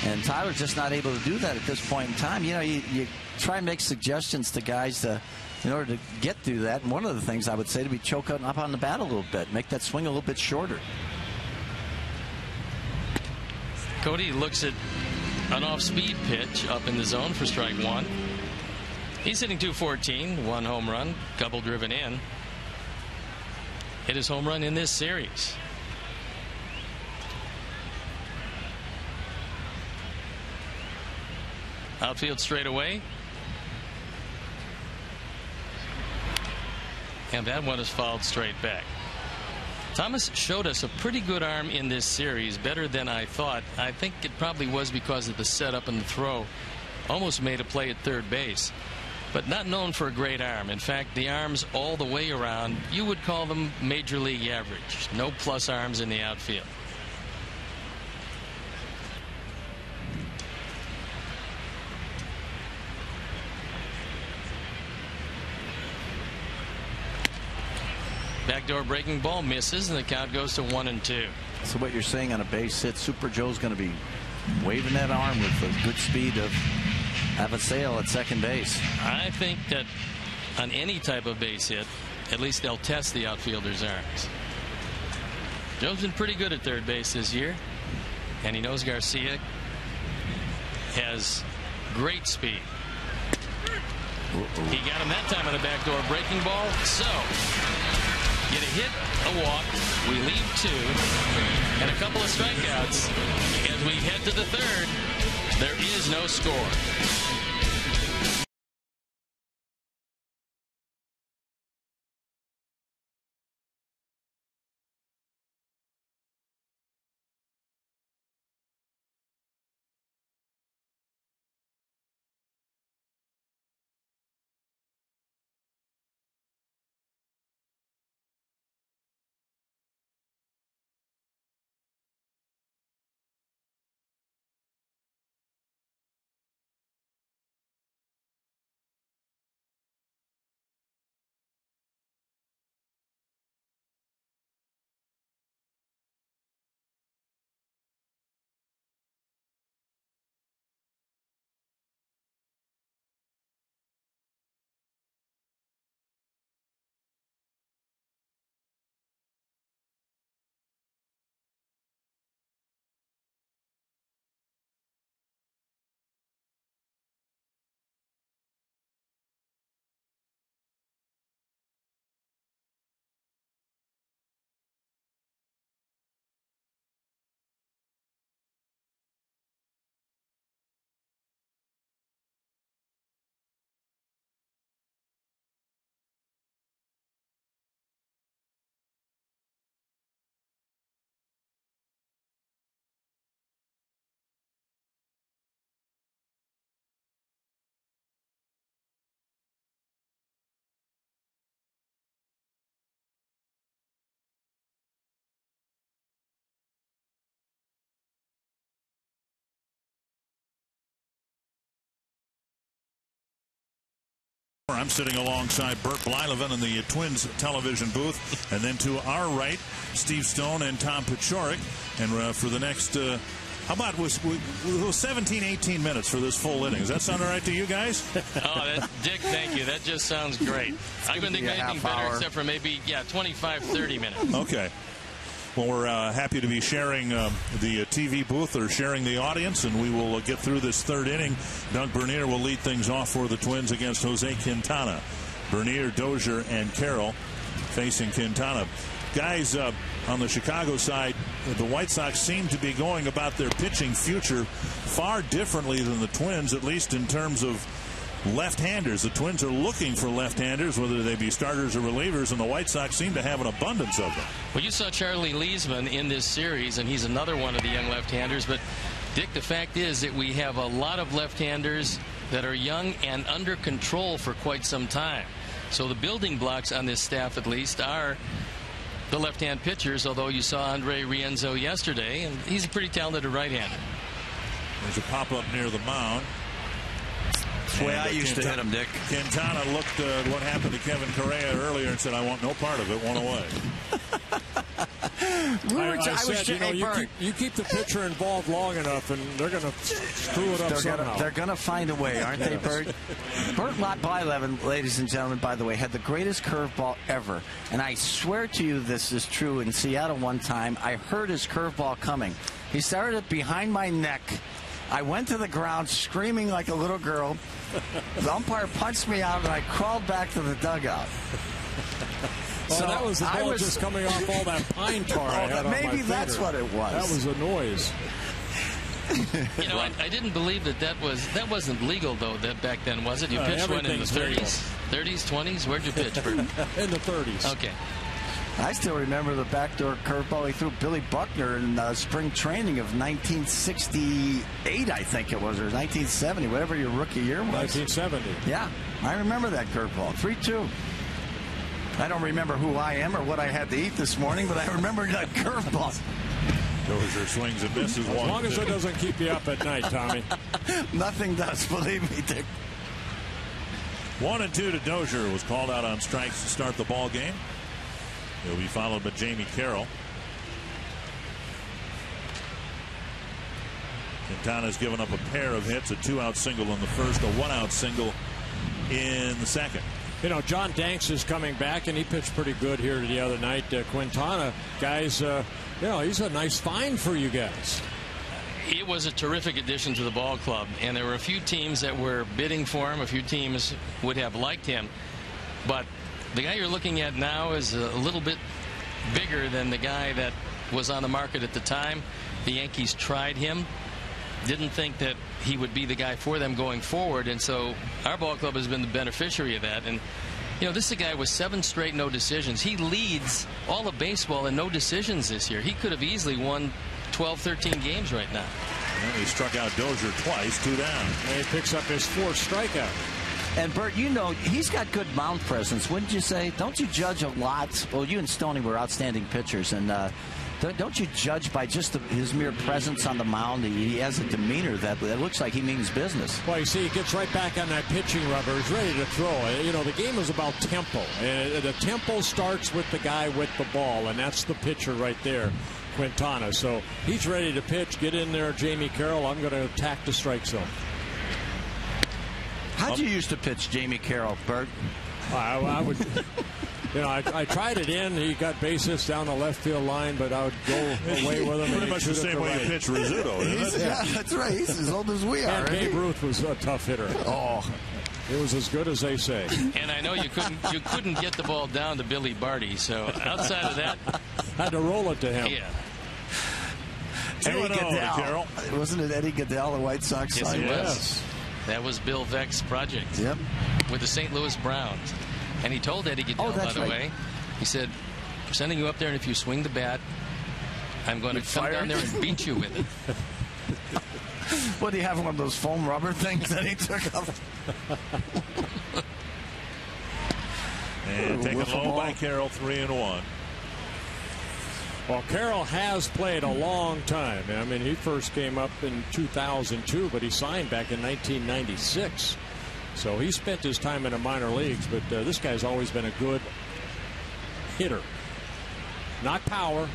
And Tyler's just not able to do that at this point in time. You know, you try and make suggestions to guys in order to get through that. And one of the things I would say to be choking up on the bat a little bit, make that swing a little bit shorter. Cody looks at an off-speed pitch up in the zone for strike 1. He's hitting .214, 1 home run, couple driven in. Hit his home run in this series. Outfield straight away. And that one is fouled straight back. Thomas showed us a pretty good arm in this series, better than I thought. I think it probably was because of the setup and the throw. Almost made a play at third base, but not known for a great arm. In fact, the arms all the way around, you would call them major league average. No plus arms in the outfield. Backdoor breaking ball misses, and the count goes to 1-2. So what you're saying on a base hit, Super Joe's going to be waving that arm with the good speed of Avisail at second base. I think that on any type of base hit, at least they'll test the outfielder's arms. Joe's been pretty good at third base this year, and he knows Garcia has great speed. He got him that time on a backdoor breaking ball. So get a hit, a walk, we leave 2, and a couple of strikeouts. As we head to the 3rd, there is no score. I'm sitting alongside Bert Blyleven in the Twins television booth, and then to our right, Steve Stone and Tom Paciorek. And for the next, how about 17, 18 minutes for this full inning? Does that sound all right to you guys? Dick, thank you. That just sounds great. I couldn't think of anything better except for maybe, 25, 30 minutes. Okay. Well, we're happy to be sharing the TV booth, or sharing the audience, and we will get through this 3rd inning. Doug Bernier will lead things off for the Twins against Jose Quintana. Bernier, Dozier, and Carroll facing Quintana. Guys, on the Chicago side, the White Sox seem to be going about their pitching future far differently than the Twins, at least in terms of left-handers. The Twins are looking for left-handers, whether they be starters or relievers, and the White Sox seem to have an abundance of them. Well, you saw Charlie Leesman in this series, and he's another one of the young left-handers. But, Dick, the fact is that we have a lot of left-handers that are young and under control for quite some time. So the building blocks on this staff, at least, are the left-hand pitchers, although you saw Andre Rienzo yesterday, and he's a pretty talented right-hander. There's a pop-up near the mound. That's the way I used to hit him, Dick. Quintana looked at what happened to Kevin Correa earlier and said, I want no part of it, one away. I said, you keep the pitcher involved long enough, and they're going to screw it up somehow. They're going to find a way, aren't they, Bert? Bert Blyleven, ladies and gentlemen, by the way, had the greatest curveball ever. And I swear to you this is true. In Seattle one time, I heard his curveball coming. He started it behind my neck. I went to the ground screaming like a little girl. The umpire punched me out, and I crawled back to the dugout. Well, so that was the ball just coming off all that pine tar I had on my maybe that's finger. what it was. That was a noise. You know, I didn't believe that wasn't legal, though, that back then, was it? You pitched one in the 30s, 20s? Where'd you pitch, Bert? In the 30s. Okay. I still remember the backdoor curveball he threw Billy Buckner in spring training of 1968, I think it was, or 1970, whatever your rookie year was. 1970. Yeah, I remember that curveball. 3-2. I don't remember who I am or what I had to eat this morning, but I remember that curveball. Dozier swings and misses. As long as it doesn't keep you up at night, Tommy. Nothing does, believe me, Dick. 1-2 to Dozier, was called out on strikes to start the ball game. He'll be followed by Jamie Carroll. Quintana's given up a pair of hits, a 2-out single in the first, a 1-out single in the second. You know, John Danks is coming back, and he pitched pretty good here the other night. Quintana, guys, he's a nice find for you guys. It was a terrific addition to the ball club, and there were a few teams that were bidding for him. A few teams would have liked him, but the guy you're looking at now is a little bit bigger than the guy that was on the market at the time. The Yankees tried him, didn't think that he would be the guy for them going forward, and so our ball club has been the beneficiary of that. And you know, this is a guy with 7 straight no decisions. He leads all of baseball in no decisions this year. He could have easily won 12, 13 games right now. And he struck out Dozier twice, 2 down. And he picks up his 4th strikeout. And Bert, you know, he's got good mound presence, wouldn't you say? Don't you judge a lot? Well, you and Stoney were outstanding pitchers, and don't you judge by just his mere presence on the mound? He has a demeanor that looks like he means business. Well, you see, he gets right back on that pitching rubber. He's ready to throw. You know, the game is about tempo. The tempo starts with the guy with the ball, and that's the pitcher right there, Quintana. So he's ready to pitch. Get in there, Jamie Carroll. I'm going to attack the strike zone. How'd you used to pitch Jamie Carroll, Bert? I would, you know, I tried it in. He got bases down the left field line, but I would go away with him. Pretty much the same way you pitch Rizzuto, isn't it? Yeah, that's right. He's as old as we are. And Babe Ruth was a tough hitter. Oh, it was as good as they say. And I know you couldn't get the ball down to Billy Barty. So outside of that, had to roll it to him. Yeah. Eddie Goodell. Wasn't it Eddie Goodell, the White Sox? Yes, side? it was. Yes. That was Bill Veck's project. Yep. With the St. Louis Browns. And he told Eddie Goodell, by the way, he said, I'm sending you up there, and if you swing the bat, I'm going to come down there and beat you with it. What, do you have one of those foam rubber things that he took off? And taken low by Carroll, 3-1. Well, Carroll has played a long time. I mean, he first came up in 2002, but he signed back in 1996. So he spent his time in the minor leagues, but this guy's always been a good hitter. Not power,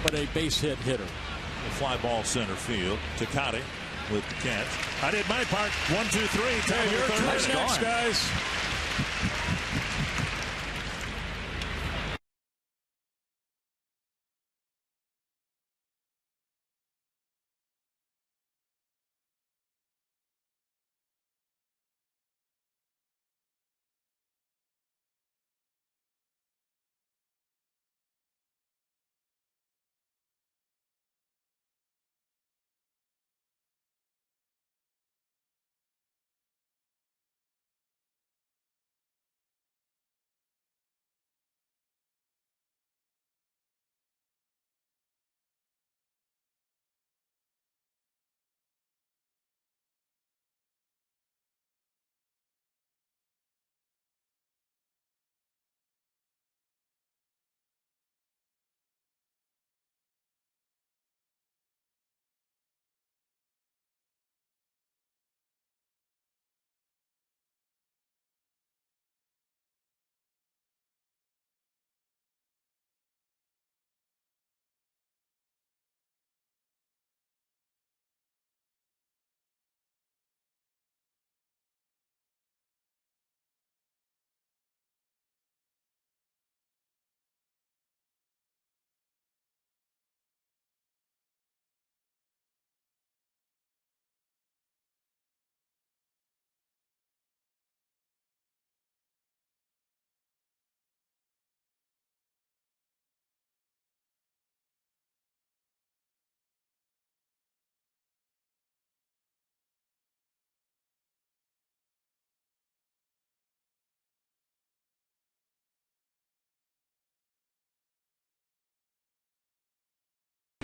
but a base hit hitter. The fly ball center field. Tecate with the catch. I did my part. 1, 2, 3. Hey, your turn next, guys.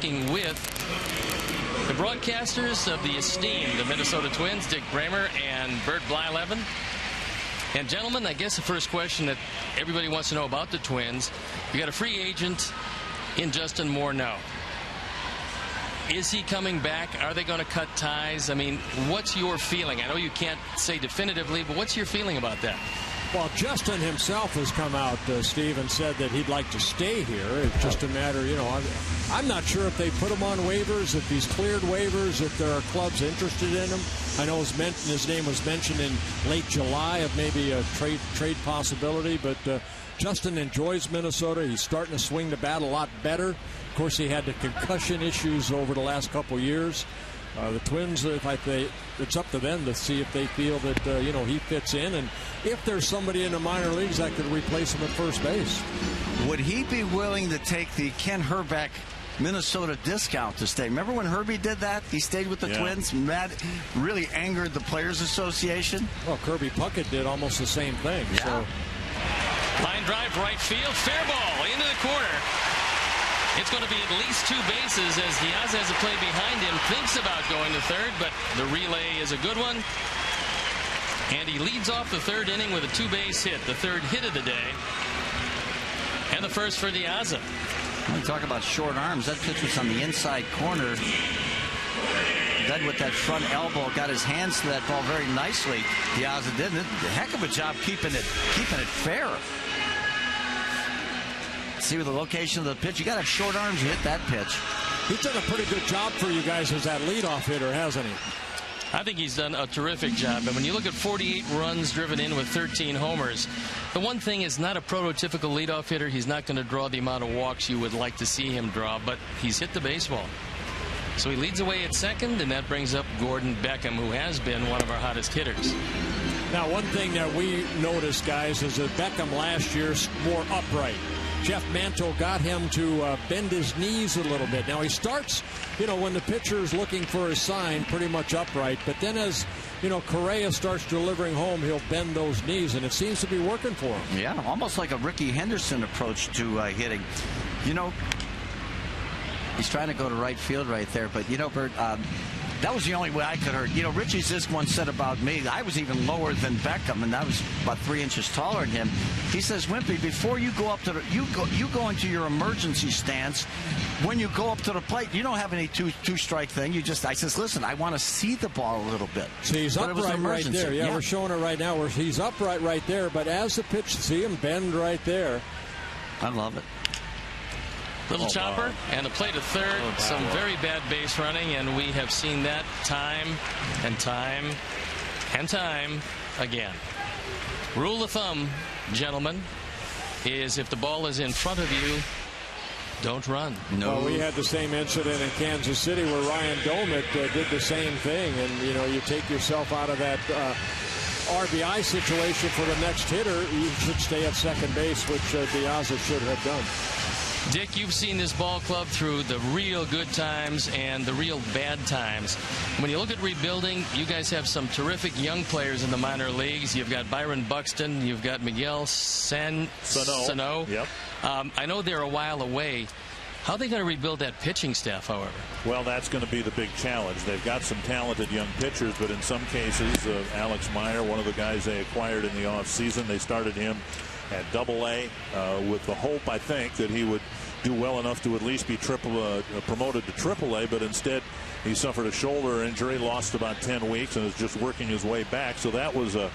talking with the broadcasters of the esteemed Minnesota Twins, Dick Bremer and Bert Blyleven. And gentlemen, I guess the first question that everybody wants to know about the Twins, you got a free agent in Justin Morneau. Is he coming back? Are they going to cut ties? I mean, what's your feeling? I know you can't say definitively, but what's your feeling about that? Well, Justin himself has come out, Steve, and said that he'd like to stay here. It's just a matter, you know, I'm not sure if they put him on waivers, if he's cleared waivers, if there are clubs interested in him. I know his name was mentioned in late July of maybe a trade possibility, but Justin enjoys Minnesota. He's starting to swing the bat a lot better. Of course, he had the concussion issues over the last couple years. The Twins, it's up to them to see if they feel that he fits in, and if there's somebody in the minor leagues that could replace him at first base. Would he be willing to take the Ken Hrbek Minnesota discount to stay? Remember when Herbie did that? He stayed with the Twins. That really angered the Players Association. Well, Kirby Puckett did almost the same thing. Yeah. So. Line drive right field, fair ball into the corner. It's going to be at least 2 bases as Diaz has a play behind him, thinks about going to third, but the relay is a good one. And he leads off the 3rd inning with a 2-base hit, the 3rd hit of the day. And the first for Diaz. When we talk about short arms, that pitch was on the inside corner. Then with that front elbow, got his hands to that ball very nicely. Diaz did a heck of a job keeping it fair. See with the location of the pitch, you got to have short arms to hit that pitch. He's done a pretty good job for you guys as that leadoff hitter, hasn't he? I think he's done a terrific job. And when you look at 48 runs driven in with 13 homers, the one thing is not a prototypical leadoff hitter. He's not going to draw the amount of walks you would like to see him draw, but he's hit the baseball. So he leads away at second, and that brings up Gordon Beckham, who has been one of our hottest hitters. Now, one thing that we noticed, guys, is that Beckham last year's more upright. Jeff Mantle got him to bend his knees a little bit. Now he starts, when the pitcher is looking for a sign, pretty much upright. But then as, Correa starts delivering home, he'll bend those knees, and it seems to be working for him. Yeah, almost like a Ricky Henderson approach to hitting. He's trying to go to right field right there. But, Bert, that was the only way I could hurt. Richie Zisk once said about me, I was even lower than Beckham, and I was about 3 inches taller than him. He says, Wimpy, before you go up to you go into your emergency stance. When you go up to the plate, you don't have any two-strike thing. I says, listen, I want to see the ball a little bit. See, he's upright right there. Yeah, we're showing it right now. Where he's upright right there, but as the pitch, see him bend right there. I love it. Little chopper and a play to third. Some very bad base running, and we have seen that time and time and time again. Rule of thumb, gentlemen, is if the ball is in front of you, don't run. No. Well, we had the same incident in Kansas City where Ryan Domit did the same thing, and you take yourself out of that RBI situation for the next hitter. You should stay at second base, which Diaz should have done. Dick, you've seen this ball club through the real good times and the real bad times. When you look at rebuilding, you guys have some terrific young players in the minor leagues. You've got Byron Buxton. You've got Miguel Sano. Yep. I know they're a while away. How are they going to rebuild that pitching staff, however? Well, that's going to be the big challenge. They've got some talented young pitchers, but in some cases, Alex Meyer, one of the guys they acquired in the offseason, they started him at Double-A with the hope, I think, that he would do well enough to at least be promoted to Triple-A, but instead he suffered a shoulder injury, lost about 10 weeks, and is just working his way back. So that was a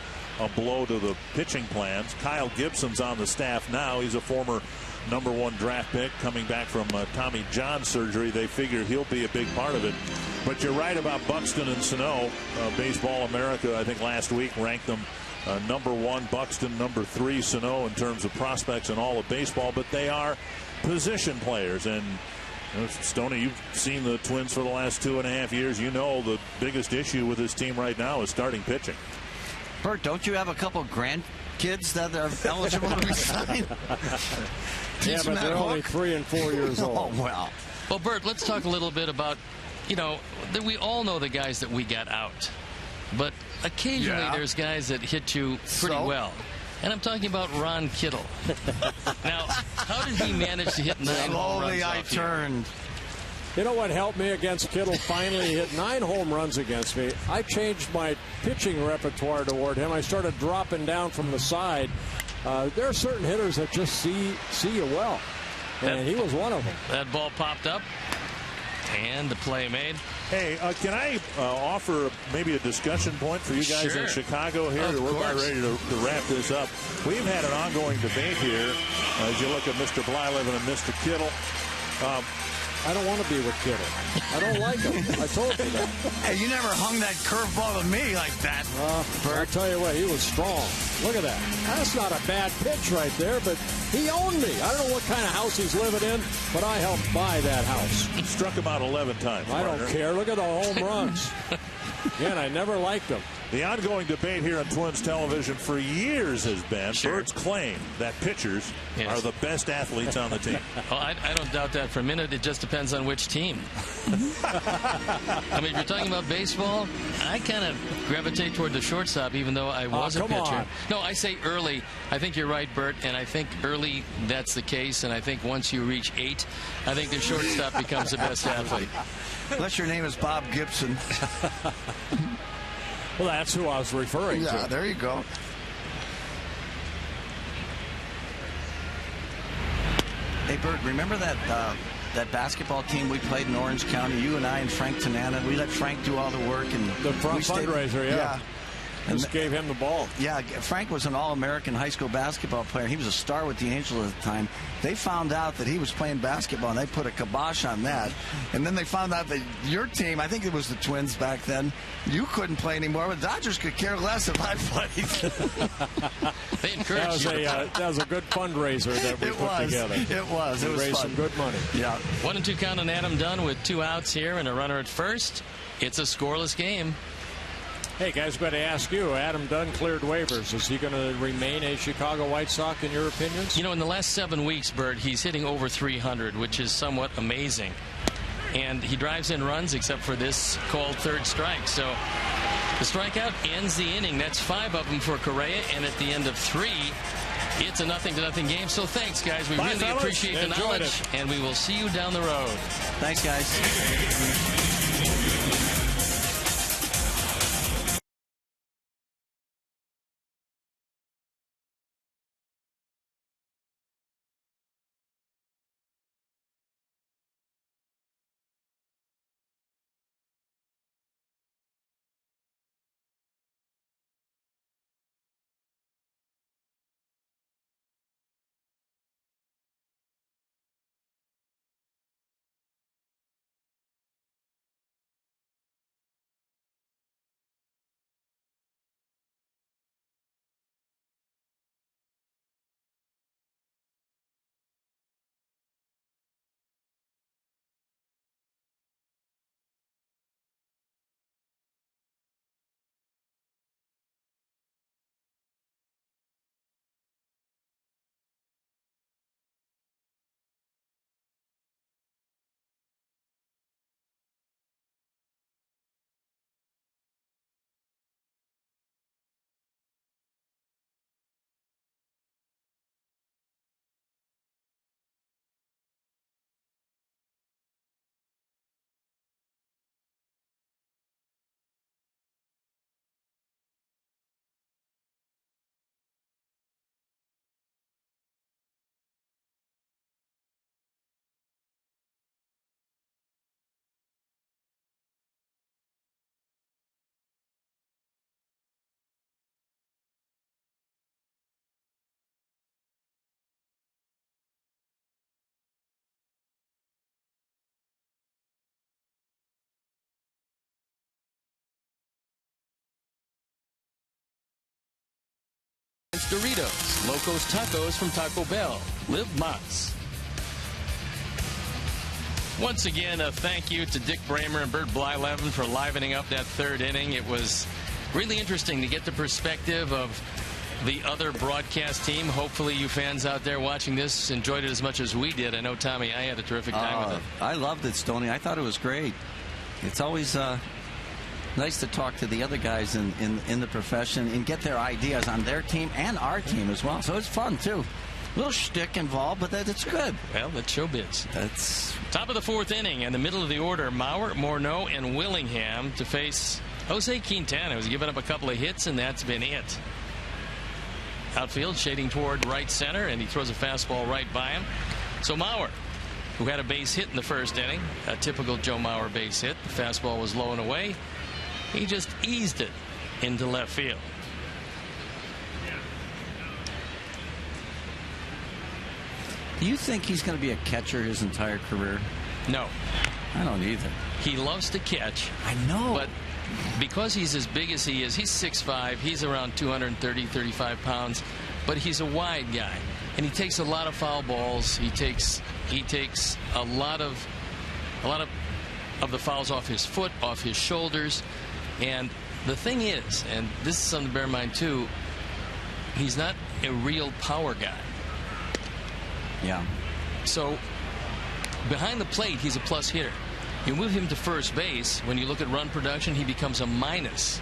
blow to the pitching plans. Kyle Gibson's on the staff now. He's a former #1 draft pick coming back from Tommy John surgery. They figure he'll be a big part of it. But you're right about Buxton and Sano. Baseball America, I think last week, ranked them #1 Buxton, #3 Sano in terms of prospects in all of baseball, but they are position players. And Stoney, you've seen the Twins for the last 2.5 years. You know the biggest issue with this team right now is starting pitching. Bert, don't you have a couple grandkids that are eligible to resign? Yeah, but they're only 3 and 4 years old. Oh, well. Well, Bert, let's talk a little bit about, that we all know the guys that we got out. But occasionally there's guys that hit you pretty well. And I'm talking about Ron Kittle. Now, how did he manage to hit 9 home runs Slowly I turned. You know what helped me against Kittle? Finally, he hit 9 home runs against me. I changed my pitching repertoire toward him. I started dropping down from the side. There are certain hitters that just see you well, and he was one of them. That ball popped up, and the play made. Hey, can I offer maybe a discussion point for you guys in Chicago here? We're about ready to wrap this up. We've had an ongoing debate here as you look at Mr. Blyleven and Mr. Kittle. I don't want to be with Kittle. I don't like him. I told you that. Hey, you never hung that curveball to me like that. I'll tell you what, he was strong. Look at that. That's not a bad pitch right there, but he owned me. I don't know what kind of house he's living in, but I helped buy that house. Struck him out 11 times. I don't care. Look at the home runs. Again, I never liked him. The ongoing debate here on Twins television for years has been Bert's claim that pitchers are the best athletes on the team. Well, I don't doubt that for a minute. It just depends on which team. I mean, if you're talking about baseball, I kind of gravitate toward the shortstop, even though I was a pitcher. On. No, I say early. I think you're right, Bert, and I think early that's the case, and I think once you reach 8, I think the shortstop becomes the best athlete. Unless your name is Bob Gibson. Well, that's who I was referring to. Yeah, there you go. Hey, Bert, remember that basketball team we played in Orange County? You and I and Frank Tanana. We let Frank do all the work. And the fundraiser, yeah. Just gave him the ball. Yeah, Frank was an All-American high school basketball player. He was a star with the Angels at the time. They found out that he was playing basketball, and they put a kibosh on that. And then they found out that your team, I think it was the Twins back then, you couldn't play anymore. But Dodgers could care less if I played. They encouraged you. That was a good fundraiser that we put together. It was. It was raised fun. some good money. Yeah. 1-2 count on Adam Dunn with 2 outs here and a runner at first. It's a scoreless game. Hey, guys, got to ask you, Adam Dunn cleared waivers. Is he going to remain a Chicago White Sox in your opinions? You know, in the last 7 weeks, Bert, he's hitting over 300, which is somewhat amazing. And he drives in runs except for this called third strike. So the strikeout ends the inning. That's 5 of them for Correa. And at the end of 3, it's a 0-0 game. So thanks, guys. We really appreciate the knowledge. And we will see you down the road. Thanks, guys. Doritos, Locos Tacos from Taco Bell. Live Mas. Once again, a thank you to Dick Bramer and Bert Blyleven for livening up that 3rd inning. It was really interesting to get the perspective of the other broadcast team. Hopefully you fans out there watching this enjoyed it as much as we did. I know, Tommy, I had a terrific time with it. I loved it, Stoney. I thought it was great. It's always nice to talk to the other guys in the profession and get their ideas on their team and our team as well. So it's fun, too. little shtick involved, but that's good. Well, that's showbiz. That's Top of the 4th inning, in the middle of the order, Mauer, Morneau, and Willingham to face Jose Quintana, who's given up a couple of hits, and that's been it. Outfield shading toward right center, and he throws a fastball right by him. So Mauer, who had a base hit in the first inning, a typical Joe Mauer base hit. The fastball was low and away. He just eased it into left field. Do you think he's going to be a catcher his entire career? No. I don't either. He loves to catch. I know. But because he's as big as he is, he's 6'5", he's around 230, 35 pounds, but he's a wide guy. And he takes a lot of foul balls. He takes a lot of the fouls off his foot, off his shoulders. And the thing is, and this is something to bear in mind too, he's not a real power guy. Yeah. So behind the plate, he's a plus hitter. You move him to first base, when you look at run production, he becomes a minus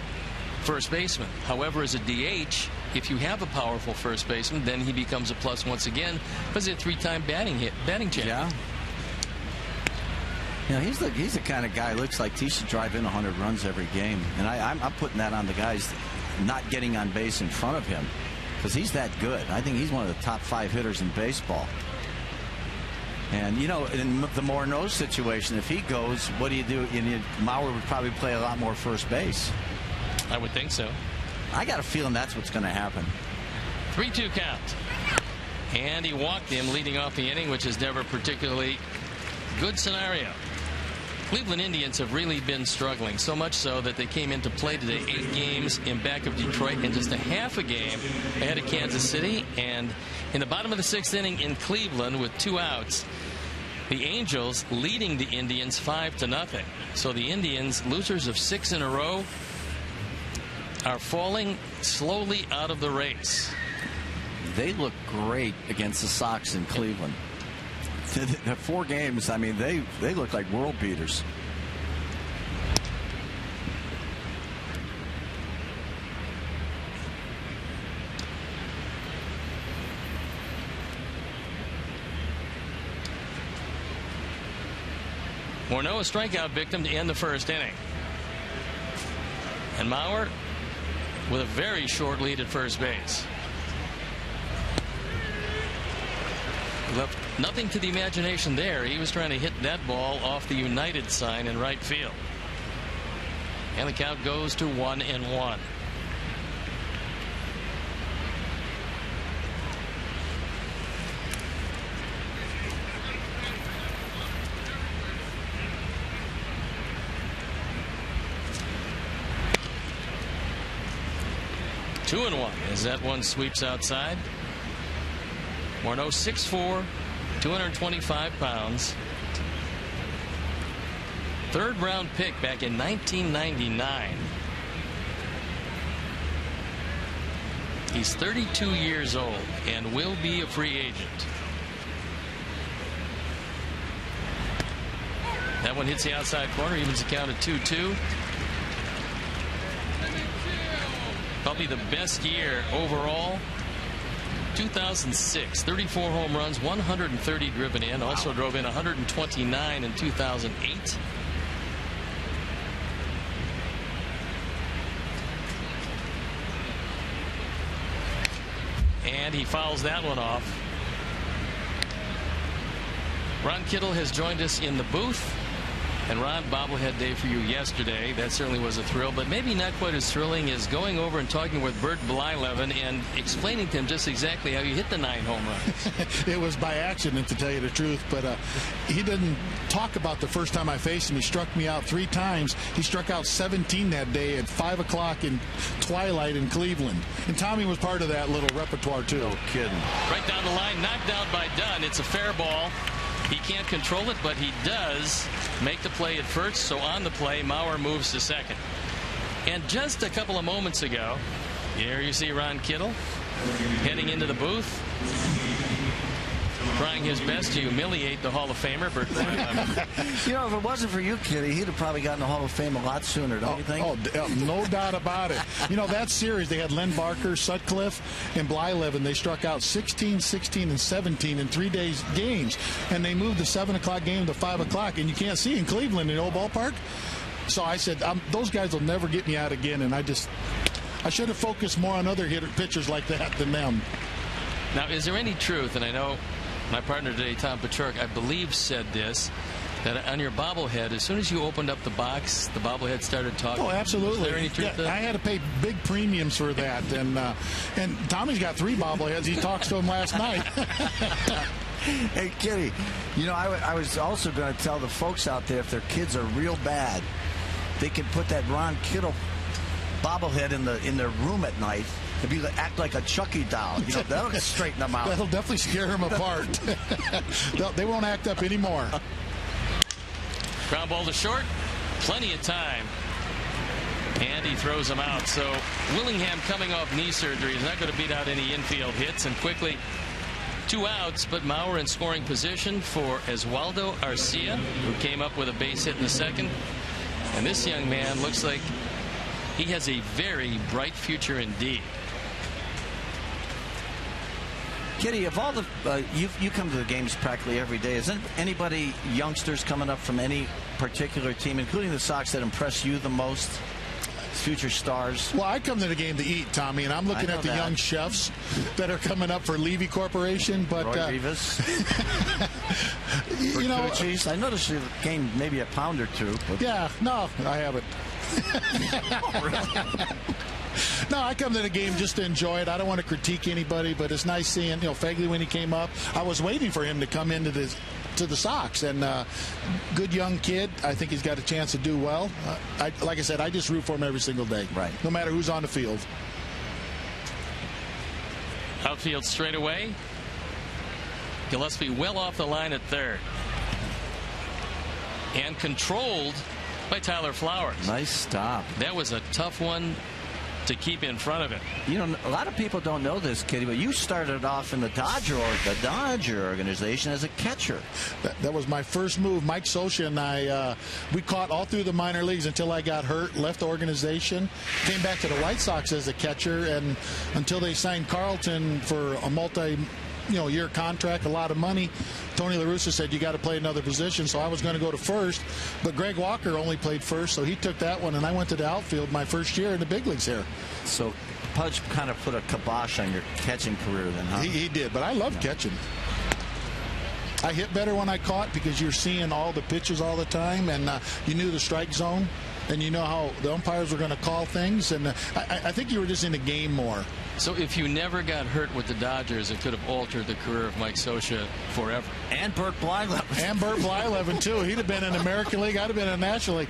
first baseman. However, as a DH, if you have a powerful first baseman, then he becomes a plus once again because he's a 3-time batting champion. Yeah. Yeah, he's the kind of guy who looks like he should drive in 100 runs every game. And I'm putting that on the guys not getting on base in front of him because he's that good. I think he's one of the top 5 hitters in baseball. And, you know, in the Morneau situation, if he goes, what do you do? Mauer would probably play a lot more first base. I would think so. I got a feeling that's what's going to happen. 3-2 count. And he walked him leading off the inning, which is never a particularly good scenario. Cleveland Indians have really been struggling, so much so that they came into play today 8 games in back of Detroit and just a half a game ahead of Kansas City. And in the bottom of the 6th inning in Cleveland with 2 outs, the Angels leading the Indians 5-0. So the Indians, losers of 6 in a row, are falling slowly out of the race. They look great against the Sox in Cleveland. The 4 games, I mean, they look like world beaters. Morneau, a strikeout victim to end the first inning. And Mauer with a very short lead at first base. Left nothing to the imagination there. He was trying to hit that ball off the United sign in right field. And the count goes to 1-1. Two and 1 as that one sweeps outside. Morneau 6'4", 225 pounds. 3rd round pick back in 1999. He's 32 years old and will be a free agent. That one hits the outside corner, evens the count at 2-2. Probably the best year overall. 2006, 34 home runs, 130 driven in. Also drove in 129 in 2008. And he fouls that one off. Ron Kittle has joined us in the booth. And Ron, bobblehead day for you yesterday. That certainly was a thrill, but maybe not quite as thrilling as going over and talking with Bert Blyleven and explaining to him just exactly how you hit the 9 home runs. It was by accident, to tell you the truth, but he didn't talk about the first time I faced him. He struck me out 3 times. He struck out 17 that day at 5 o'clock in twilight in Cleveland. And Tommy was part of that little repertoire, too. No kidding. Right down the line, knocked down by Dunn. It's a fair ball. He can't control it, but he does make the play at first. So on the play, Mauer moves to second. And just a couple of moments ago, here you see Ron Kittle heading into the booth. trying his best to humiliate the Hall of Famer, Bert Blyleven. You know, if it wasn't for you, Kitty, he'd have probably gotten the Hall of Fame a lot sooner, don't you think? No doubt about it. You know, that series, they had Len Barker, Sutcliffe, and Blyleven. They struck out 16, 16, and 17 in 3 days games. And they moved the 7 o'clock game to 5 o'clock. And you can't see in Cleveland, in the old ballpark. So I said, those guys will never get me out again. And I should have focused more on other pitchers like that than them. Now, is there any truth, and I know my partner today, Tom Paciorek, I believe said this, that on your bobblehead, as soon as you opened up the box, the bobblehead started talking? Oh, absolutely. Is there any truth to that? I had to pay big premiums for that. And Tommy's got 3 bobbleheads. He talks to them last night. Hey, Kitty, you know, I was also going to tell the folks out there, if their kids are real bad, they can put that Ron Kittle bobblehead in their room at night. If you act like a Chucky doll, you know, that'll straighten them out. That'll definitely scare them apart. They won't act up anymore. Ground ball to short. Plenty of time. And he throws him out. So Willingham, coming off knee surgery, is not going to beat out any infield hits. And quickly, 2 outs, but Mauer in scoring position for Oswaldo Arcia, who came up with a base hit in the second. And this young man looks like he has a very bright future indeed. Kitty, of all the you come to the games practically every day. Is anybody, youngsters coming up from any particular team, including the Sox, that impress you the most? Future stars? Well, I come to the game to eat, Tommy, and I'm looking at the young chefs that are coming up for Levy Corporation. But Roy Rivas. you know, I noticed you gained maybe a pound or 2. But... Yeah, no, I haven't. No, I come to the game just to enjoy it. I don't want to critique anybody, but it's nice seeing, Fegley when he came up. I was waiting for him to come into the Sox, and good young kid. I think he's got a chance to do well. Like I said, I just root for him every single day, right? No matter who's on the field. Outfield straight away. Gillespie well off the line at third, and controlled by Tyler Flowers. Nice stop. That was a tough one to keep in front of it. You know, a lot of people don't know this, Kitty, but you started off in the Dodger organization as a catcher. That was my first move. Mike Scioscia and I, we caught all through the minor leagues until I got hurt, left the organization, came back to the White Sox as a catcher, and until they signed Carlton for a year contract, a lot of money. Tony La Russa said you got to play another position, so I was going to go to first, but Greg Walker only played first, so he took that one, and I went to the outfield my first year in the big leagues here. So Pudge kind of put a kibosh on your catching career then, huh? He did, but I love catching. I hit better when I caught because you're seeing all the pitches all the time, and you knew the strike zone, and you know how the umpires were going to call things, and I think you were just in the game more. So if you never got hurt with the Dodgers, it could have altered the career of Mike Scioscia forever. And Bert Blyleven. And Bert Blyleven, too. He'd have been in the American League. I'd have been in the National League.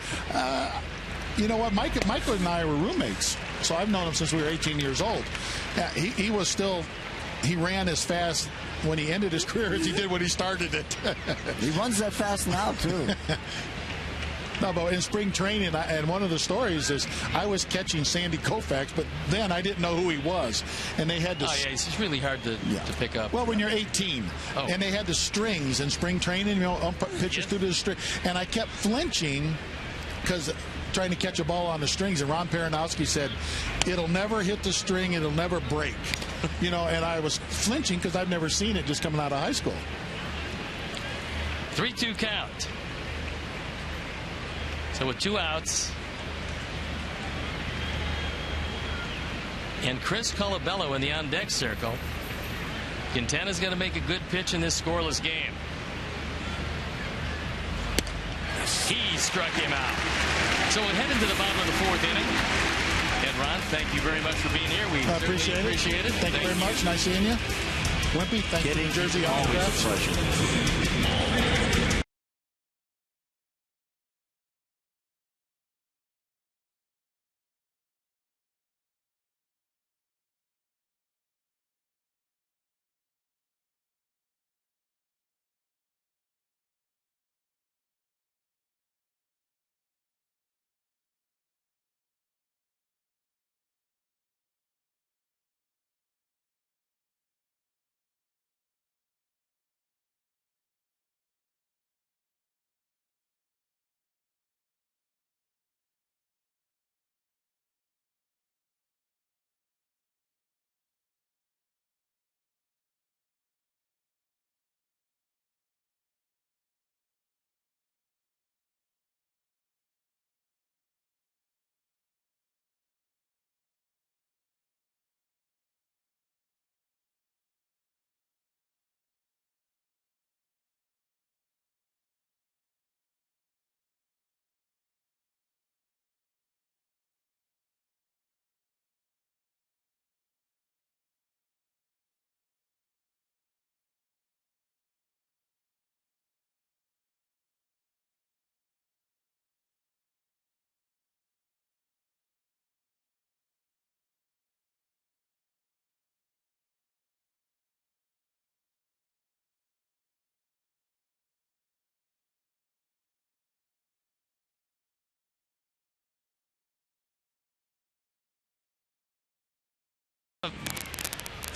You know what? Mike and I were roommates, so I've known him since we were 18 years old. He was still... He ran as fast when he ended his career as he did when he started it. He runs that fast now, too. No, but in spring training, and one of the stories is I was catching Sandy Koufax, but then I didn't know who he was. And they had to... Oh, yeah, it's really hard to pick up. Well, when you're 18. Oh. And they had the strings in spring training, pitchers through the string. And I kept flinching because trying to catch a ball on the strings, and Ron Peronowski said, it'll never hit the string, it'll never break. And I was flinching because I've never seen it just coming out of high school. 3-2 count. So with 2 outs, and Chris Colabello in the on-deck circle, Quintana's going to make a good pitch in this scoreless game. He struck him out. So we'll head into the bottom of the 4th inning. And Ron, thank you very much for being here. We appreciate it. Thank you very much. Nice seeing you. Wimpy, thank you for the jersey autographs. Always a pleasure.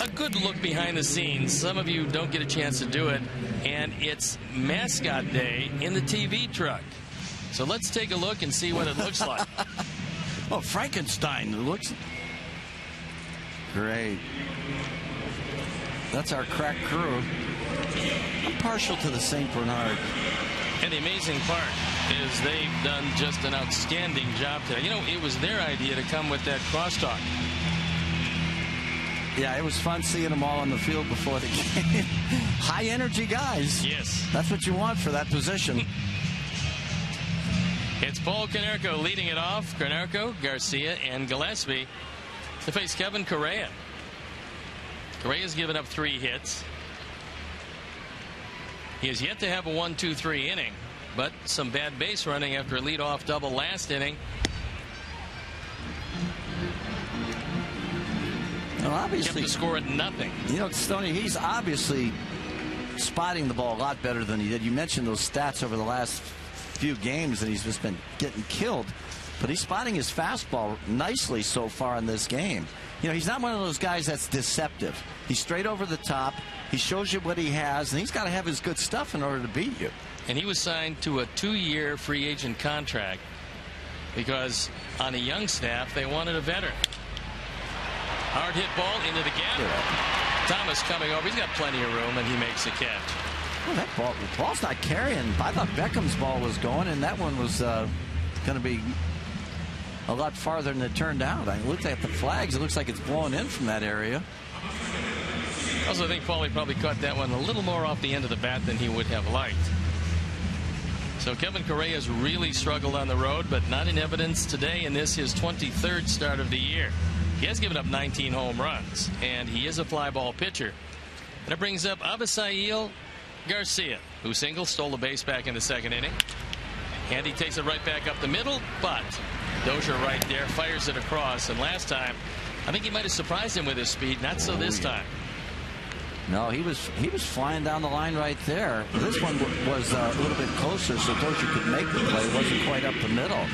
a good look behind the scenes. Some of you don't get a chance to do it, and it's Mascot Day in the TV truck. So let's take a look and see what it looks like. Oh, Frankenstein. It looks great. That's our crack crew. I'm partial to the St. Bernard. And the amazing part is they've done just an outstanding job today. You know, it was their idea to come with that crosstalk. Yeah, it was fun seeing them all on the field before the game. High energy guys. Yes. That's what you want for that position. It's Paul Konerko leading it off. Konerko, Garcia, and Gillespie to face Kevin Correa. Correa's given up 3 hits. He has yet to have a 1-2-3 inning, but some bad base running after a leadoff double last inning. Well, obviously, kept the score at 0. You know, Stoney, he's obviously spotting the ball a lot better than he did. You mentioned those stats over the last few games, and he's just been getting killed. But he's spotting his fastball nicely so far in this game. You know, he's not one of those guys that's deceptive. He's straight over the top. He shows you what he has, and he's got to have his good stuff in order to beat you. And he was signed to a 2-year free agent contract because on a young staff, they wanted a veteran. Hard hit ball into the gap. Yeah. Thomas coming over. He's got plenty of room, and he makes a catch. Well, that ball's not carrying. I thought Beckham's ball was going, and that one was going to be a lot farther than it turned out. I looked at the flags. It looks like it's blowing in from that area. Also, I think Paulie probably caught that one a little more off the end of the bat than he would have liked. So Kevin Correa has really struggled on the road, but not in evidence today in this, his 23rd start of the year. He has given up 19 home runs, and he is a fly ball pitcher. And it brings up Abisail Garcia, who single, stole the base back in the 2nd inning. And he takes it right back up the middle, but Dozier right there fires it across. And last time, I think he might have surprised him with his speed. Not so this time. No, he was flying down the line right there. This one was a little bit closer, so Dozier could make the play. It wasn't quite up the middle.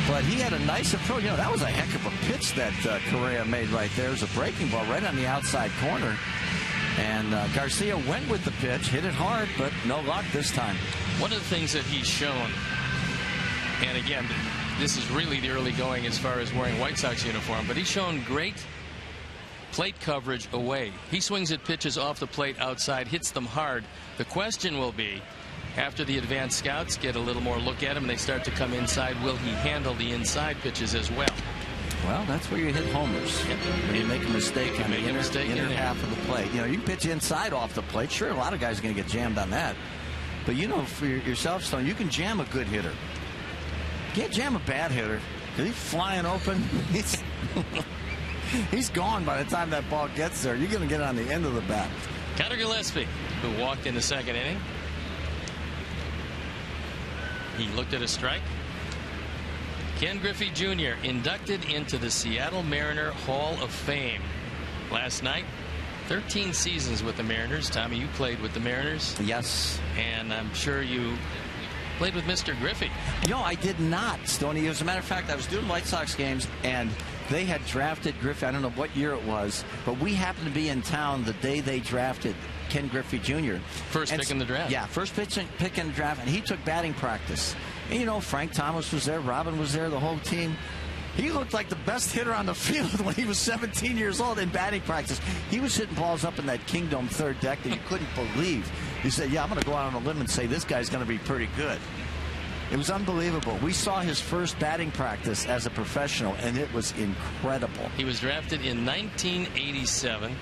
But he had a nice approach. You know, that was a heck of a pitch that Correa made right there. It was a breaking ball right on the outside corner. And Garcia went with the pitch, hit it hard, but no luck this time. One of the things that he's shown, and again, this is really the early going as far as wearing White Sox uniform, but he's shown great plate coverage away. He swings at pitches off the plate outside, hits them hard. The question will be, after the advanced scouts get a little more look at him and they start to come inside, will he handle the inside pitches as well? Well, that's where you hit homers. Yep. When you make a mistake on the inner in half of the plate. You know, you pitch inside off the plate. Sure, a lot of guys are going to get jammed on that. But you know, for yourself, Stone, you can jam a good hitter. You can't jam a bad hitter. Because he's flying open. He's gone by the time that ball gets there. You're going to get on the end of the bat. Conor Gillespie, who walked in the 2nd inning. He looked at a strike. Ken Griffey Jr. inducted into the Seattle Mariner Hall of Fame last night. 13 seasons with the Mariners. Tommy, you played with the Mariners. Yes. And I'm sure you played with Mr. Griffey. No, I did not, Stoney. As a matter of fact, I was doing White Sox games, and they had drafted Griffey. I don't know what year it was, but we happened to be in town the day they drafted Ken Griffey Jr. First pick in the draft. Yeah, first pick in the draft, and he took batting practice. And, you know, Frank Thomas was there, Robin was there, the whole team. He looked like the best hitter on the field when he was 17 years old in batting practice. He was hitting balls up in that Kingdom third deck that you couldn't believe. He said, yeah, I'm going to go out on a limb and say this guy's going to be pretty good. It was unbelievable. We saw his first batting practice as a professional, and it was incredible. He was drafted in 1987.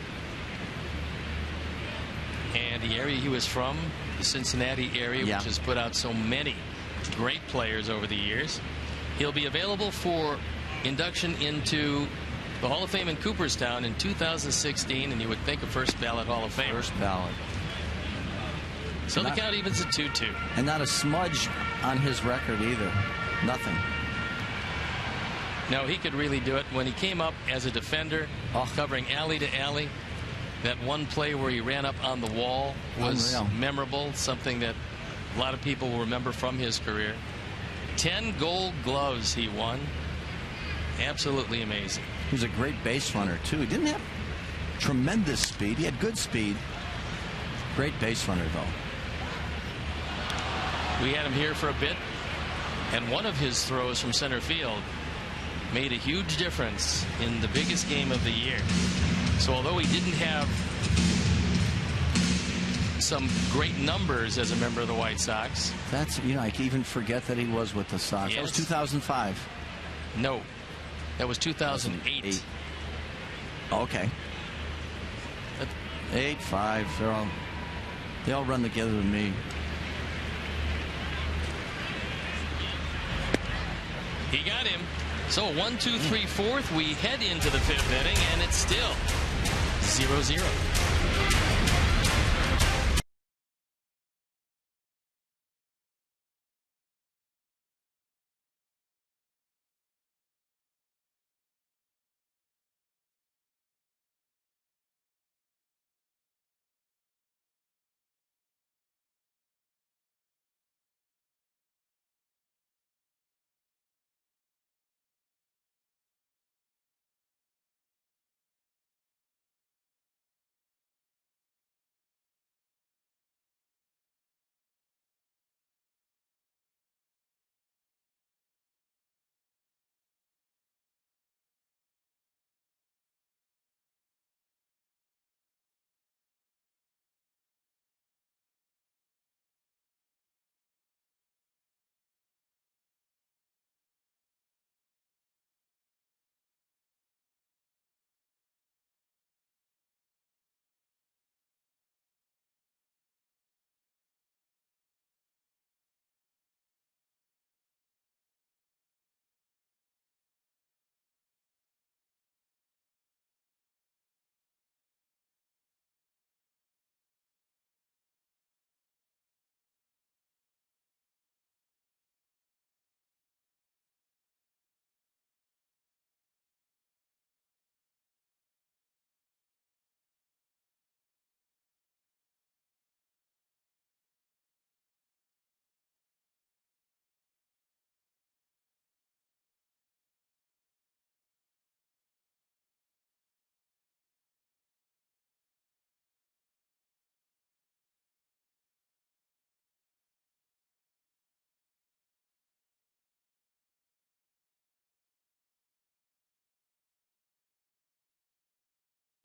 And the area he was from, the Cincinnati area, which has put out so many great players over the years. He'll be available for induction into the Hall of Fame in Cooperstown in 2016, and you would think a first ballot Hall of Fame. First ballot. So the count evens at 2-2. And not a smudge on his record either. Nothing. No, he could really do it. When he came up as a defender, covering alley to alley, that one play where he ran up on the wall was memorable, something that a lot of people will remember from his career. 10 gold gloves he won. Absolutely amazing. He was a great base runner, too. He didn't have tremendous speed. He had good speed. Great base runner, though. We had him here for a bit, and one of his throws from center field made a huge difference in the biggest game of the year. So although he didn't have some great numbers as a member of the White Sox. That's, I can even forget that he was with the Sox. Yes. That was 2005. No, that was 2008. Okay. 8-5. They all run together with me. He got him. So 1, 2, 3, 4th. We head into the 5th inning, and it's still 0-0.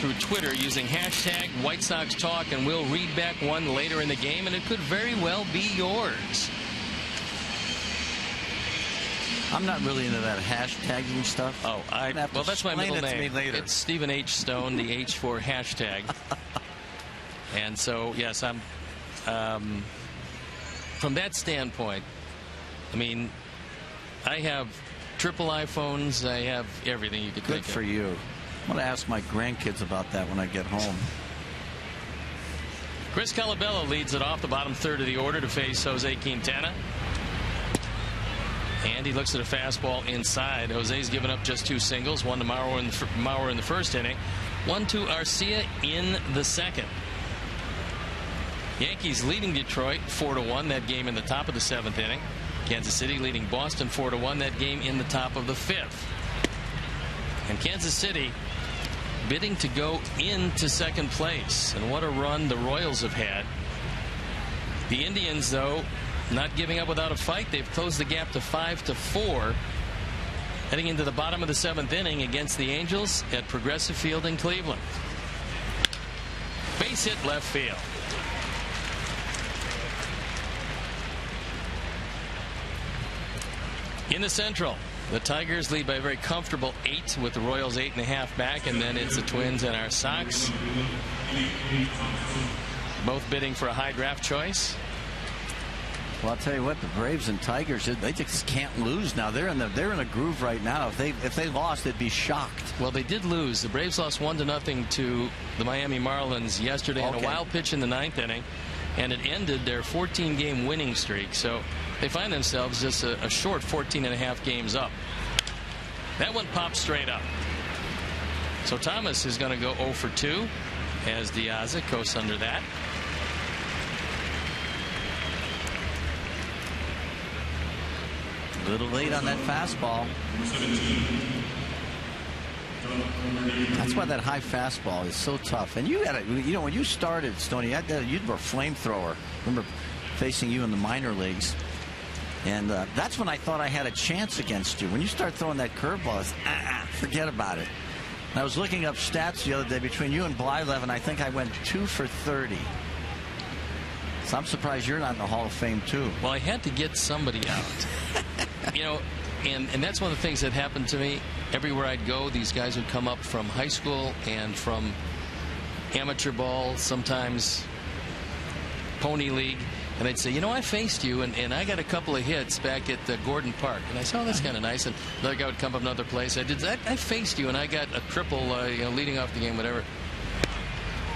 Through Twitter using hashtag White Sox Talk, and we'll read back one later in the game, and it could very well be yours. I'm not really into that hashtagging stuff. Oh, well, that's my middle name. Later. It's Stephen H. Stone, the H for hashtag. And so, yes, I'm from that standpoint, I mean, I have triple iPhones. I have everything you could think of. Good for you. I'm going to ask my grandkids about that when I get home. Chris Colabello leads it off the bottom third of the order to face Jose Quintana. And he looks at a fastball inside. Jose's given up just 2 singles, one to Maurer in the first inning, one to Arcia in the second. Yankees leading Detroit 4-1 that game in the top of the 7th inning. Kansas City leading Boston 4-1 that game in the top of the 5th. And Kansas City bidding to go into second place. And what a run the Royals have had. The Indians, though, not giving up without a fight. They've closed the gap to 5-4, heading into the bottom of the 7th inning against the Angels at Progressive Field in Cleveland. Base hit left field. In the Central, the Tigers lead by a very comfortable 8 with the Royals 8.5 back, and then it's the Twins and our Sox, both bidding for a high draft choice. Well, I'll tell you what, the Braves and Tigers, they just can't lose now. They're in a groove right now. If they lost, they'd be shocked. Well, they did lose. The Braves lost 1-0 to the Miami Marlins yesterday in a wild pitch in the 9th inning, and it ended their 14-game winning streak. So they find themselves just a short 14.5 games up. That one popped straight up. So Thomas is going to go 0 for 2 as Diaz coasts under that. A little late on that fastball. That's why that high fastball is so tough. And you had when you started, Stoney, you were a flamethrower. Remember facing you in the minor leagues. And that's when I thought I had a chance against you. When you start throwing that curveball, forget about it. And I was looking up stats the other day between you and Blyleven. I think I went 2 for 30. So I'm surprised you're not in the Hall of Fame, too. Well, I had to get somebody out. And that's one of the things that happened to me. Everywhere I'd go, these guys would come up from high school and from amateur ball, sometimes Pony League, and they'd say, I faced you, and I got a couple of hits back at Gordon Park. And I said, that's kind of nice. And another guy would come up another place. I faced you, and I got a triple, leading off the game, whatever.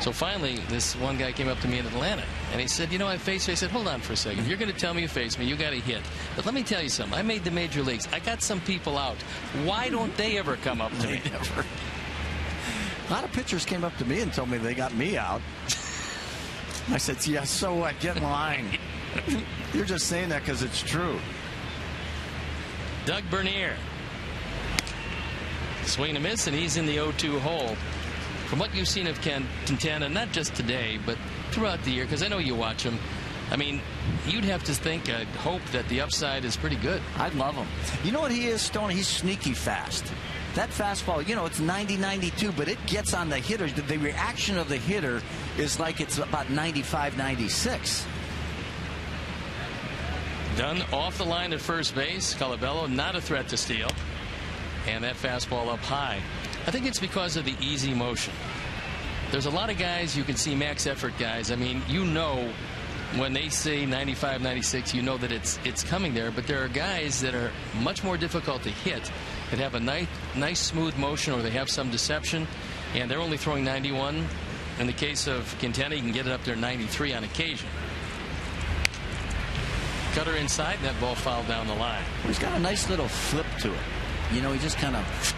So finally, this one guy came up to me in Atlanta, and he said, I faced you. I said, hold on for a second. You're going to tell me you faced me. You got a hit. But let me tell you something. I made the major leagues. I got some people out. Why don't they ever come up to me? Never. A lot of pitchers came up to me and told me they got me out. I said, yeah, so what? Get in line. You're just saying that because it's true. Doug Bernier. Swing and a miss, and he's in the 0-2 hole. From what you've seen of Quintana, not just today, but throughout the year, because I know you watch him, I mean, you'd have to think, I'd hope that the upside is pretty good. I'd love him. You know what he is, Stoney? He's sneaky fast. That fastball, it's 90-92, but it gets on the hitter. The reaction of the hitter is like it's about 95-96. Done off the line at first base. Colabello not a threat to steal. And that fastball up high. I think it's because of the easy motion. There's a lot of guys, you can see max effort guys. I mean, when they say 95-96, that it's coming there. But there are guys that are much more difficult to hit that have a nice smooth motion, or they have some deception, and they're only throwing 91. In the case of Quintana, you can get it up there 93 on occasion. Cutter inside, and that ball fouled down the line. He's got a nice little flip to it. He just kind of,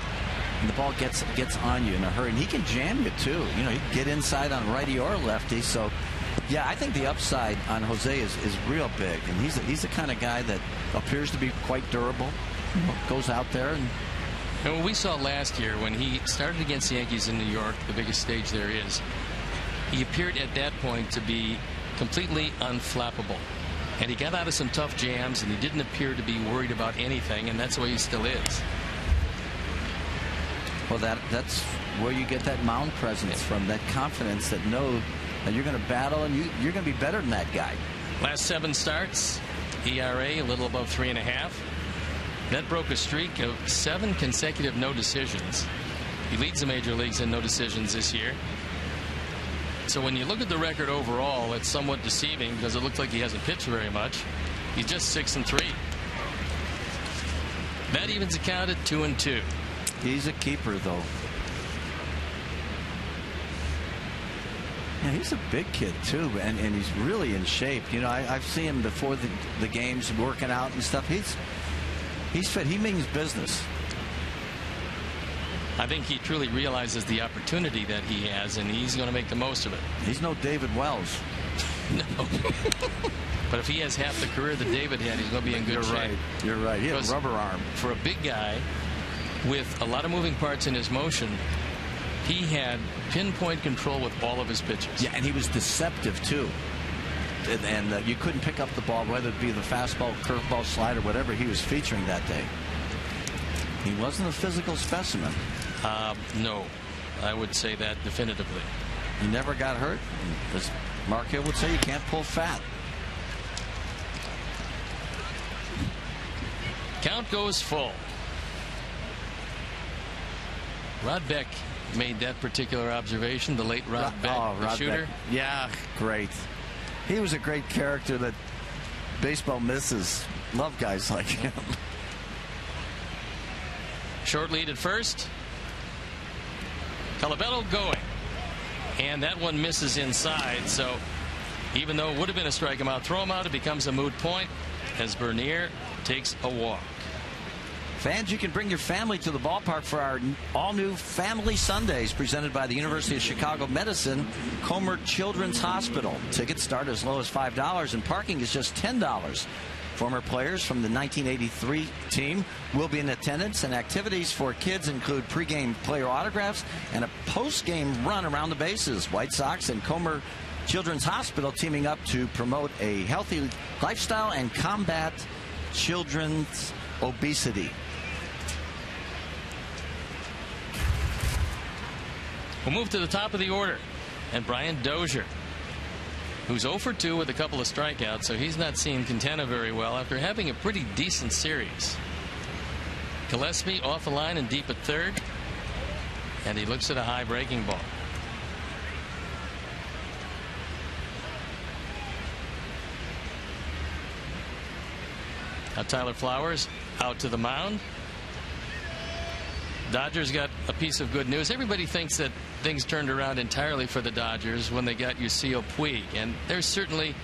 the ball gets on you in a hurry, and he can jam you too. He can get inside on righty or lefty. So, yeah, I think the upside on Jose is real big, and he's the kind of guy that appears to be quite durable. Goes out there and what we saw last year when he started against the Yankees in New York, the biggest stage there is, he appeared at that point to be completely unflappable. And he got out of some tough jams, and he didn't appear to be worried about anything, and that's the way he still is. Well, that's where you get that mound presence from, that confidence that that you're going to battle, and you're going to be better than that guy. Last 7 starts, ERA a little above 3.5. That broke a streak of 7 consecutive no decisions. He leads the major leagues in no decisions this year. So when you look at the record overall, it's somewhat deceiving because it looks like he hasn't pitched very much. He's just 6-3. That evens the count at 2-2. He's a keeper, though. Yeah, he's a big kid too, and he's really in shape. I've seen him before the games working out and stuff. He's fit. He means business. I think he truly realizes the opportunity that he has, and he's going to make the most of it. He's no David Wells. No. But if he has half the career that David had, he's going to be in good shape. You're right. He has a rubber arm. For a big guy with a lot of moving parts in his motion, he had pinpoint control with all of his pitches. Yeah, and he was deceptive, too. And you couldn't pick up the ball, whether it be the fastball, curveball, slider, whatever he was featuring that day. He wasn't a physical specimen. No, I would say that definitively. He never got hurt. As Mark Hill would say, you can't pull fat. Count goes full. Rod Beck made that particular observation, the late Rod Beck, the shooter. Beck. Yeah, great. He was a great character that baseball misses. Love guys like him. Short lead at first. Colabello going. And that one misses inside. So even though it would have been a strike him out, throw him out, it becomes a moot point as Bernier takes a walk. Fans, you can bring your family to the ballpark for our all-new Family Sundays presented by the University of Chicago Medicine, Comer Children's Hospital. Tickets start as low as $5 and parking is just $10. Former players from the 1983 team will be in attendance, and activities for kids include pregame player autographs and a postgame run around the bases. White Sox and Comer Children's Hospital teaming up to promote a healthy lifestyle and combat children's obesity. We'll move to the top of the order, and Brian Dozier, who's 0 for 2 with a couple of strikeouts, so he's not seeing Quintana very well after having a pretty decent series. Gillespie off the line and deep at third, and he looks at a high breaking ball. Now Tyler Flowers out to the mound. Dodgers got a piece of good news. Everybody thinks that things turned around entirely for the Dodgers when they got Yasiel Puig, and there's certainly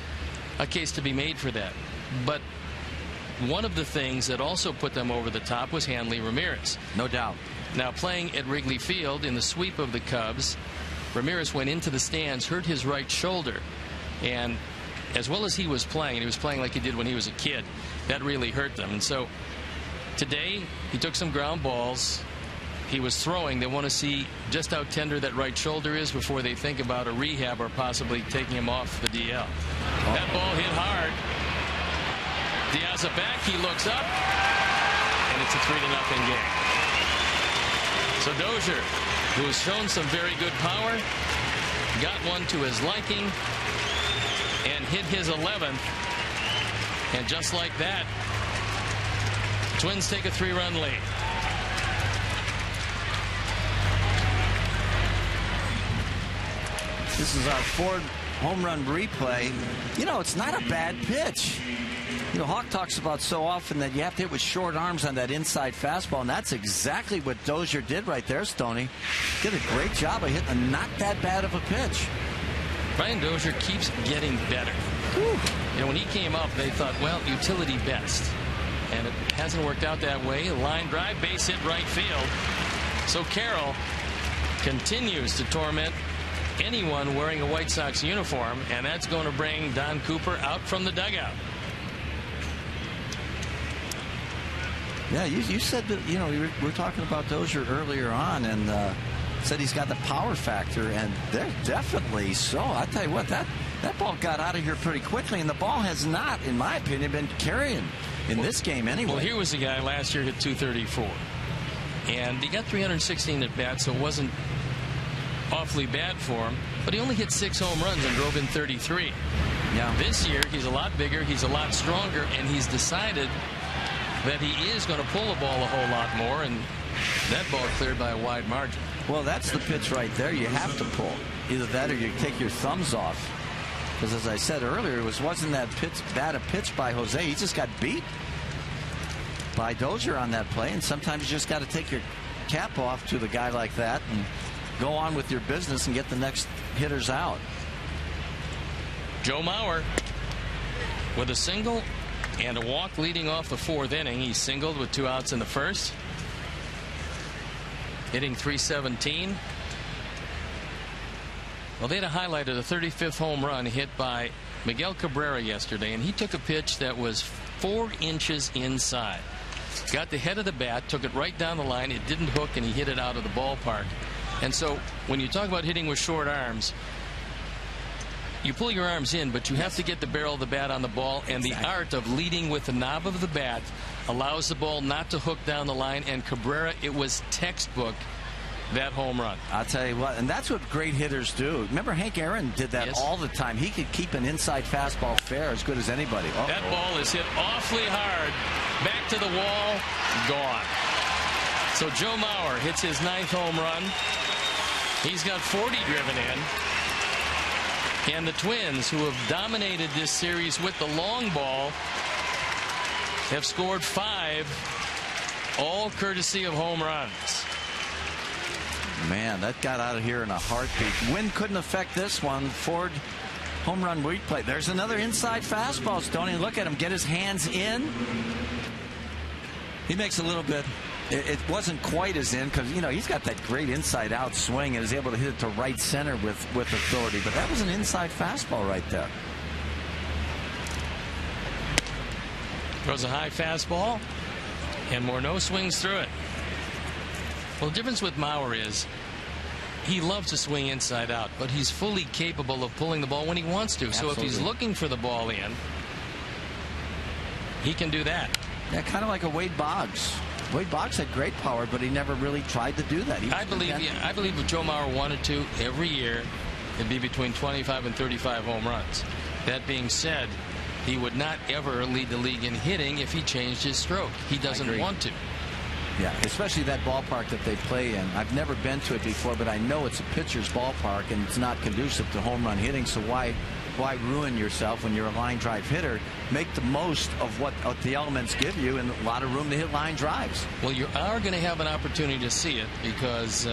a case to be made for that. But one of the things that also put them over the top was Hanley Ramirez. No doubt. Now, playing at Wrigley Field in the sweep of the Cubs, Ramirez went into the stands, hurt his right shoulder, and as well as he was playing, and he was playing like he did when he was a kid, that really hurt them. And so today he took some ground balls. He was throwing. They want to see just how tender that right shoulder is before they think about a rehab or possibly taking him off the DL. That ball hit hard. Diaz back. He looks up, and it's a 3-0 game. So Dozier, who has shown some very good power, got one to his liking and hit his 11th. And just like that, Twins take a 3-run lead. This is our Ford home run replay. You know, it's not a bad pitch. You know, Hawk talks about so often that you have to hit with short arms on that inside fastball, and that's exactly what Dozier did right there, Stoney. Did a great job of hitting a not that bad of a pitch. Brian Dozier keeps getting better. Whew. You know, when he came up, they thought, well, utility best. And it hasn't worked out that way. Line drive, base hit right field. So Carroll continues to torment anyone wearing a White Sox uniform, and that's going to bring Don Cooper out from the dugout. Yeah, you said that, you know, we were talking about Dozier earlier on, and said he's got the power factor, and they're definitely so. I tell you what, that ball got out of here pretty quickly, and the ball has not, in my opinion, been carrying in this game anyway. Well, here was a guy last year hit 234, and he got 316 at bats, so it wasn't awfully bad for him, but he only hit 6 home runs and drove in 33. Yeah. This year, he's a lot bigger, he's a lot stronger, and he's decided that he is going to pull the ball a whole lot more, and that ball cleared by a wide margin. Well, that's the pitch right there. You have to pull. Either that or you take your thumbs off. Because as I said earlier, it wasn't that bad a pitch by Jose. He just got beat by Dozier on that play, and sometimes you just got to take your cap off to the guy like that and go on with your business and get the next hitters out. Joe Mauer with a single and a walk leading off the 4th inning. He singled with 2 outs in the first, hitting .317. Well, they had a highlight of the 35th home run hit by Miguel Cabrera yesterday, and he took a pitch that was 4 inches inside. Got the head of the bat, took it right down the line. It didn't hook, and he hit it out of the ballpark. And so when you talk about hitting with short arms, you pull your arms in, but you have to get the barrel of the bat on the ball, and the art of leading with the knob of the bat allows the ball not to hook down the line. And Cabrera, it was textbook, that home run. I'll tell you what, and that's what great hitters do. Remember Hank Aaron did that all the time. He could keep an inside fastball fair as good as anybody. That ball is hit awfully hard, back to the wall, gone. So Joe Mauer hits his 9th home run. He's got 40 driven in. And the Twins, who have dominated this series with the long ball, have scored 5, all courtesy of home runs. Man, that got out of here in a heartbeat. Wind couldn't affect this one. Ford home run replay. There's another inside fastball, Stoney. Look at him get his hands in. He makes a little bit. It wasn't quite as in because, you know, he's got that great inside out swing and is able to hit it to right center with authority. But that was an inside fastball right there. Throws a high fastball, and Morneau swings through it. Well, the difference with Mauer is he loves to swing inside out, but he's fully capable of pulling the ball when he wants to. Absolutely. So if he's looking for the ball in, he can do that. Yeah, kind of like a Wade Boggs. Wade Boggs had great power, but he never really tried to do that. I believe if Joe Mauer wanted to, every year, it'd be between 25 and 35 home runs. That being said, he would not ever lead the league in hitting if he changed his stroke. He doesn't want to. Yeah, especially that ballpark that they play in. I've never been to it before, but I know it's a pitcher's ballpark, and it's not conducive to home run hitting, so why ruin yourself when you're a line drive hitter? Make the most of what the elements give you, and a lot of room to hit line drives. Well, you are going to have an opportunity to see it because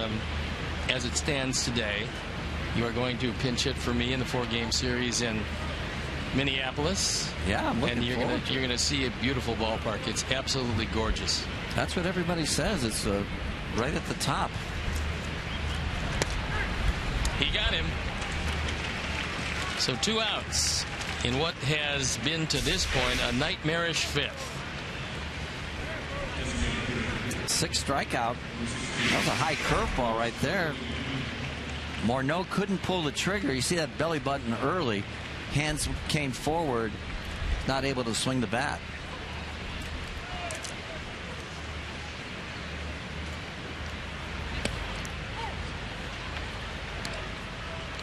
as it stands today, you are going to pinch hit for me in the 4-game series in Minneapolis. Yeah, I'm looking forward to it. You're going to see a beautiful ballpark. It's absolutely gorgeous. That's what everybody says. It's right at the top. He got him. So 2 outs in what has been to this point a nightmarish 5th. 6 strikeout. That was a high curveball right there. Morneau couldn't pull the trigger. You see that belly button early. Hands came forward, not able to swing the bat.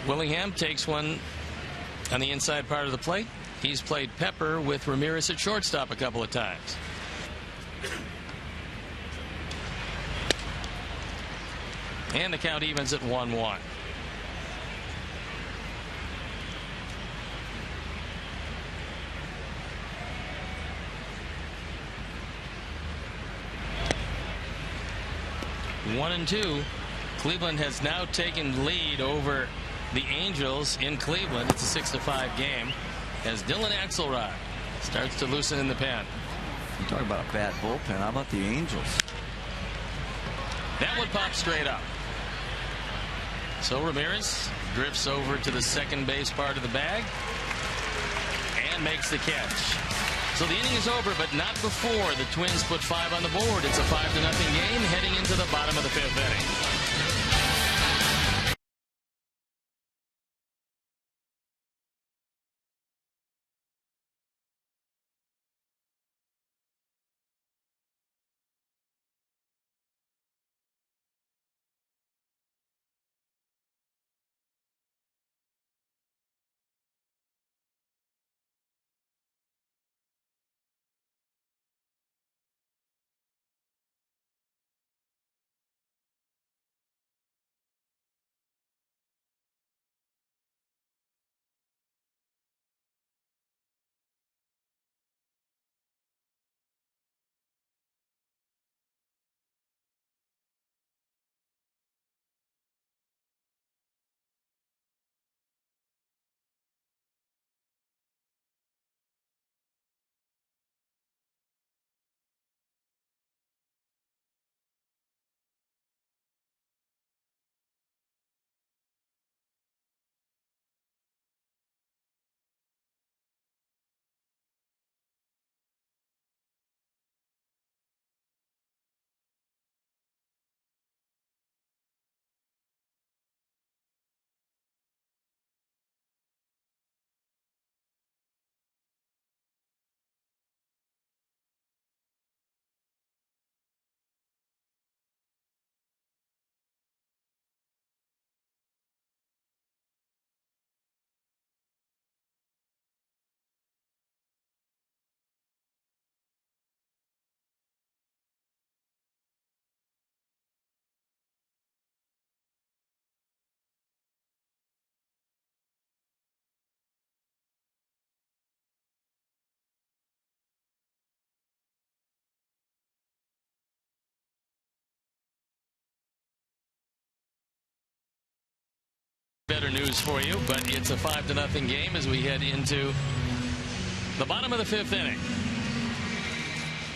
Willingham takes one on the inside part of the plate. He's played pepper with Ramirez at shortstop a couple of times. And the count evens at 1-1. One and 2. Cleveland has now taken lead over the Angels in Cleveland. It's a 6-5 game as Dylan Axelrod starts to loosen in the pen. You talk about a bad bullpen. How about the Angels? That one pops straight up. So Ramirez drifts over to the second base part of the bag and makes the catch. So the inning is over, but not before the Twins put 5 on the board. It's a 5-0 game heading into the bottom of the 5th inning. Better news for you, but it's a 5-0 game as we head into the bottom of the 5th inning.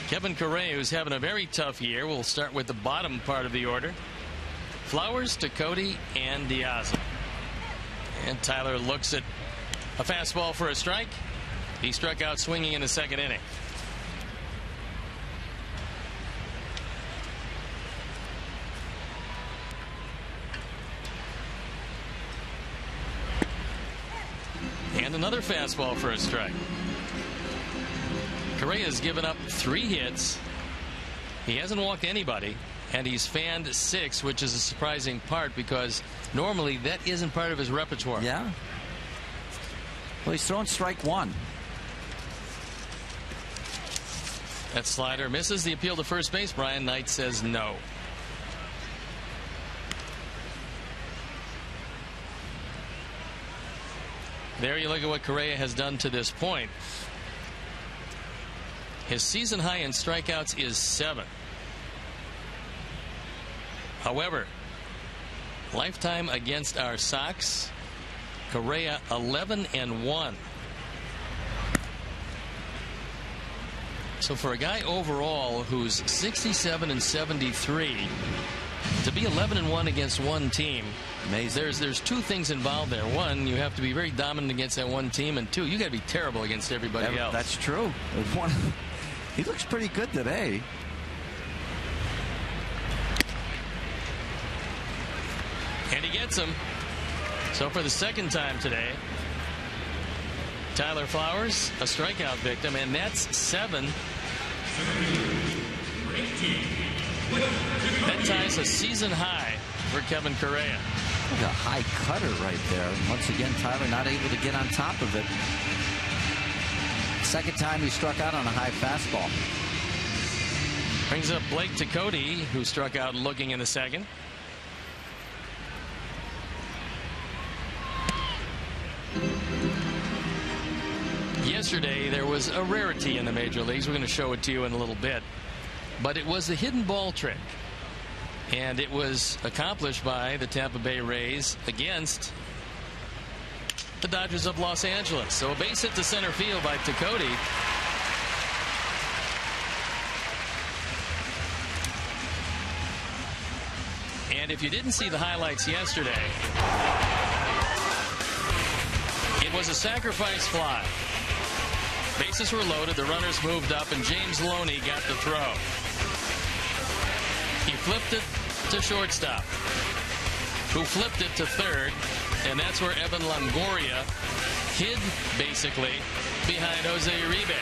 Kevin Correa, who's having a very tough year. We'll start with the bottom part of the order. Flowers, Ducote, and Diaz. And Tyler looks at a fastball for a strike. He struck out swinging in the 2nd inning. And another fastball for a strike. Correa's given up 3 hits. He hasn't walked anybody, and he's fanned 6, which is a surprising part because normally that isn't part of his repertoire. Yeah. Well, he's throwing strike 1. That slider misses. The appeal to first base. Brian Knight says no. There you look at what Correa has done to this point. His season high in strikeouts is 7. However, lifetime against our Sox, Correa 11-1. So for a guy overall who's 67 and 73, to be 11-1 against one team, amazing. There's 2 things involved there. 1, you have to be very dominant against that one team, and 2, you got to be terrible against everybody else. That's true. He looks pretty good today. And he gets him. So for the second time today, Tyler Flowers, a strikeout victim, and that's 7. That ties a season high for Kevin Correa. Look, a high cutter right there. Once again, Tyler not able to get on top of it. Second time he struck out on a high fastball. Brings up Blake Tecote, who struck out looking in the second. Yesterday there was a rarity in the major leagues. We're going to show it to you in a little bit. But it was the hidden ball trick. And it was accomplished by the Tampa Bay Rays against the Dodgers of Los Angeles. So a base hit to center field by Tecote. And if you didn't see the highlights yesterday, it was a sacrifice fly. Bases were loaded, the runners moved up, and James Loney got the throw. He flipped it to shortstop, who flipped it to third, and that's where Evan Longoria hid, basically, behind Jose Uribe.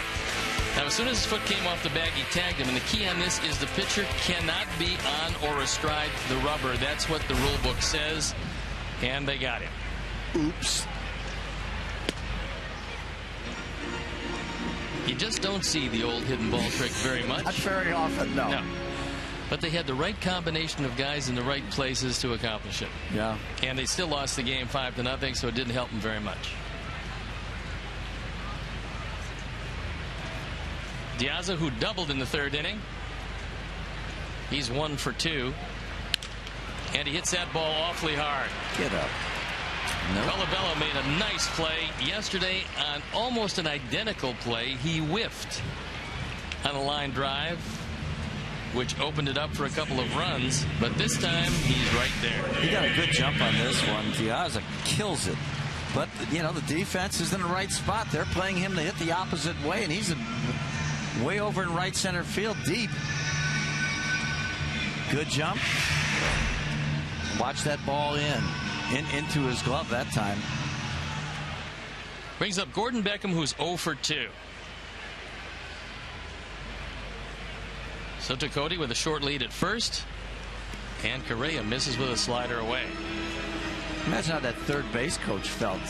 Now, as soon as his foot came off the bag, he tagged him, and the key on this is the pitcher cannot be on or astride the rubber. That's what the rule book says, and they got him. Oops. You just don't see the old hidden ball trick very much. Not very often, no. But they had the right combination of guys in the right places to accomplish it. Yeah. And they still lost the game 5-0, so it didn't help them very much. Diaz, who doubled in the third inning. He's 1 for 2. And he hits that ball awfully hard. Get up. Nope. Colabello made a nice play yesterday on almost an identical play. He whiffed on a line drive, which opened it up for a couple of runs, but this time he's right there. He got a good jump on this one. Diaz kills it, but you know the defense is in the right spot. They're playing him to hit the opposite way, and he's way over in right center field, deep. Good jump. Watch that ball into his glove that time. Brings up Gordon Beckham, who's 0 for 2. So Tecote with a short lead at first, and Correa misses with a slider away. Imagine how that third base coach felt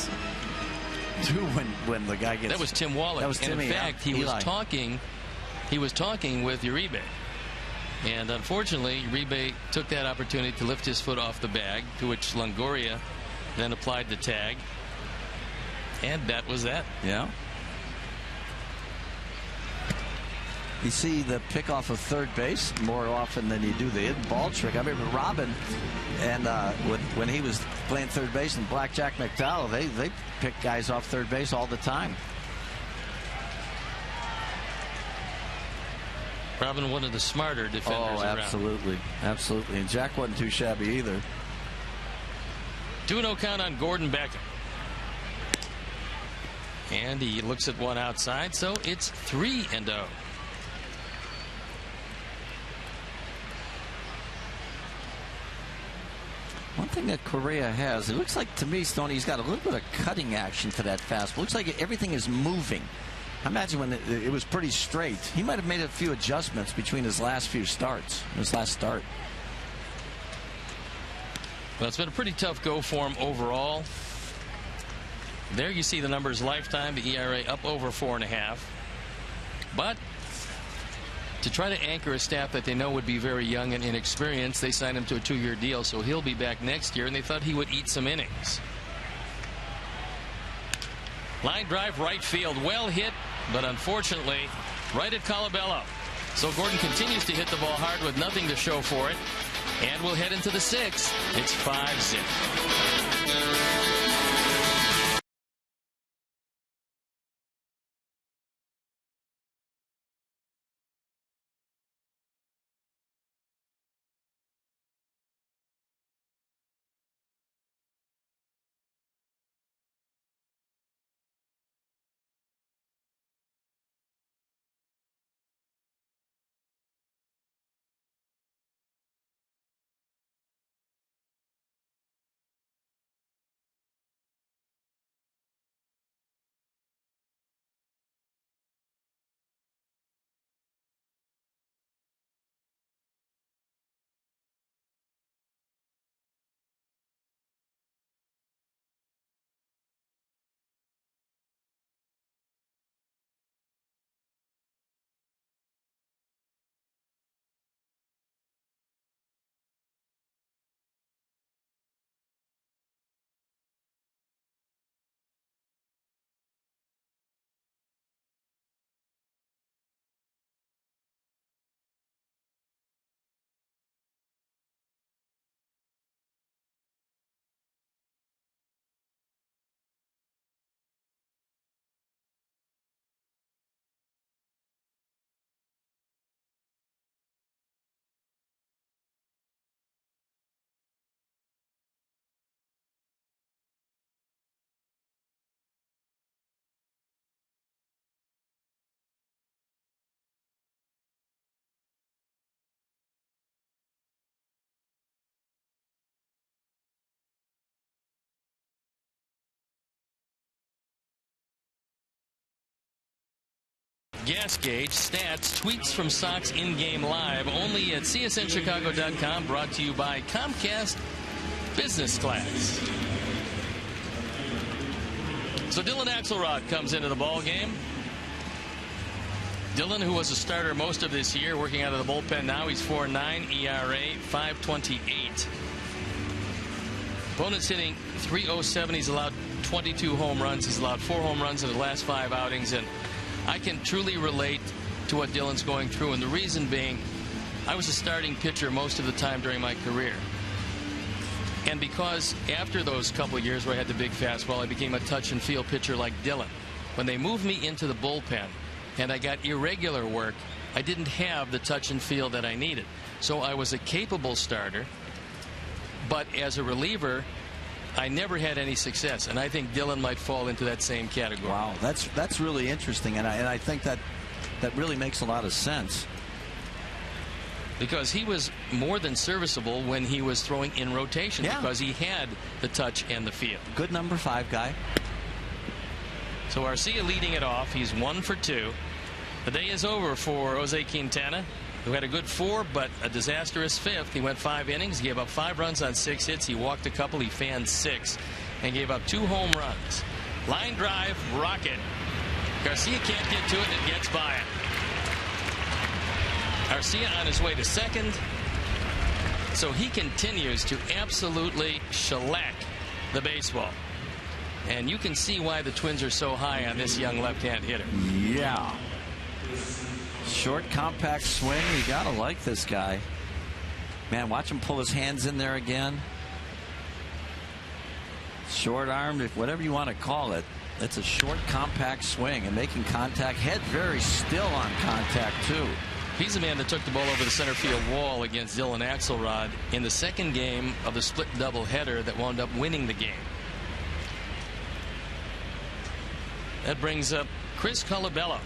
too when the guy gets. That was Tim Wallach. That was and Timmy, in fact, he was talking with Uribe. And unfortunately, Uribe took that opportunity to lift his foot off the bag, to which Longoria then applied the tag. And that was that. Yeah. You see the pick off of third base more often than you do the hidden ball trick. I remember Robin, and when he was playing third base, and Blackjack McDowell, they picked guys off third base all the time. Robin, one of the smarter defenders around. Absolutely. Absolutely. And Jack wasn't too shabby either. 2-0 count on Gordon Beckham. And he looks at one outside, so it's 3-0. One thing thing that Correa has, it looks like to me, Stoney, he's got a little bit of cutting action to that fastball. Looks like everything is moving. I imagine when it was pretty straight. He might have made a few adjustments between his last few starts, his last start. Well, it's been a pretty tough go for him overall. There you see the numbers lifetime, the ERA up over 4.5. But to try to anchor a staff that they know would be very young and inexperienced, they signed him to a 2-year deal, so he'll be back next year, and they thought he would eat some innings. Line drive right field, well hit, but unfortunately right at Colabello. So Gordon continues to hit the ball hard with nothing to show for it, and we'll head into the 6th. It's 5-zip. Gas gauge, stats, tweets from Sox in-game live, only at csnchicago.com, brought to you by Comcast Business Class. So Dylan Axelrod comes into the ball game. Dylan, who was a starter most of this year, working out of the bullpen now. He's 4.9 ERA, 5.28. Opponent's hitting .307. He's allowed 22 home runs. He's allowed 4 home runs in the last 5 outings, and I can truly relate to what Dylan's going through, and the reason being, I was a starting pitcher most of the time during my career. And because after those couple of years where I had the big fastball, I became a touch and feel pitcher like Dylan. When they moved me into the bullpen and I got irregular work, I didn't have the touch and feel that I needed. So I was a capable starter, but as a reliever, I never had any success, and I think Dylan might fall into that same category. Wow, that's really interesting, and I think that really makes a lot of sense. Because he was more than serviceable when he was throwing in rotation, because he had the touch and the feel. Good number 5 guy. So Arcia leading it off. He's 1 for 2. The day is over for Jose Quintana, who had a good 4 but a disastrous 5th. He went 5 innings, gave up 5 runs on 6 hits. He walked a couple, he fanned 6, and gave up 2 home runs. Line drive, rocket. Garcia can't get to it, and it gets by it. Arcia on his way to second. So he continues to absolutely shellac the baseball. And you can see why the Twins are so high on this young left-hand hitter. Yeah. Short, compact swing. You gotta like this guy. Man, watch him pull his hands in there again. Short-armed, whatever you want to call it. It's a short, compact swing and making contact. Head very still on contact, too. He's the man that took the ball over the center field wall against Dylan Axelrod in the second game of the split doubleheader that wound up winning the game. That brings up Chris Colabello.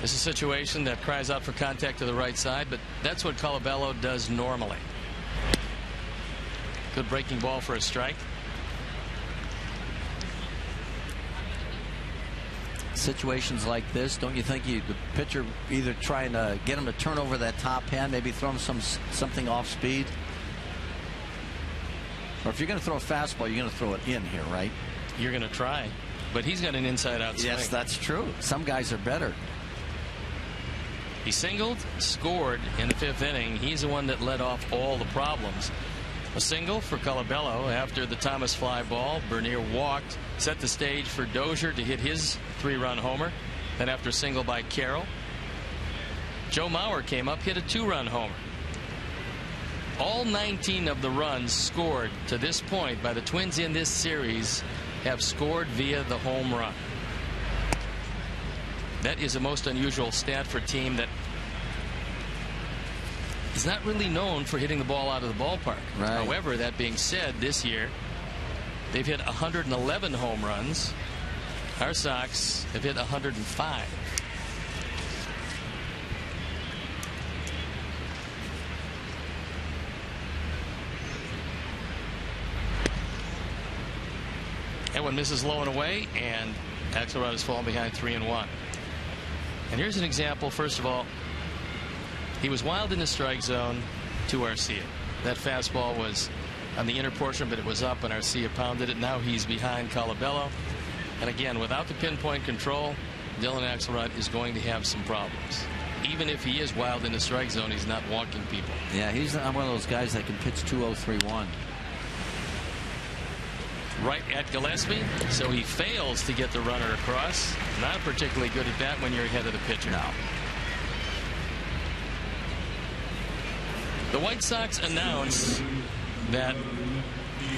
This is a situation that cries out for contact to the right side, but that's what Colabello does normally. Good breaking ball for a strike. Situations like this, don't you think the pitcher either trying to get him to turn over that top hand, maybe throw him something off speed? Or if you're going to throw a fastball, you're going to throw it in here, right? You're going to try. But he's got an inside-out swing. Yes, that's true. Some guys are better. He singled, scored in the 5th inning. He's the one that led off all the problems. A single for Colabello after the Thomas fly ball. Bernier walked, set the stage for Dozier to hit his 3-run homer. Then after a single by Carroll, Joe Mauer came up, hit a 2-run homer. All 19 of the runs scored to this point by the Twins in this series have scored via the home run. That is a most unusual stat for a team that is not really known for hitting the ball out of the ballpark. Right. However, that being said, this year they've hit 111 home runs. Our Sox have hit 105. That one misses low and away, and Axelrod has fallen behind 3-1. And here's an example. First of all, he was wild in the strike zone to Arcia. That fastball was on the inner portion, but it was up, and Arcia pounded it. Now he's behind Colabello. And again, without the pinpoint control, Dylan Axelrod is going to have some problems. Even if he is wild in the strike zone, he's not walking people. Yeah, he's not one of those guys that can pitch 2-0-3-1. Right at Gillespie, so he fails to get the runner across. Not particularly good at that when you're ahead of the pitcher. No. The White Sox announce that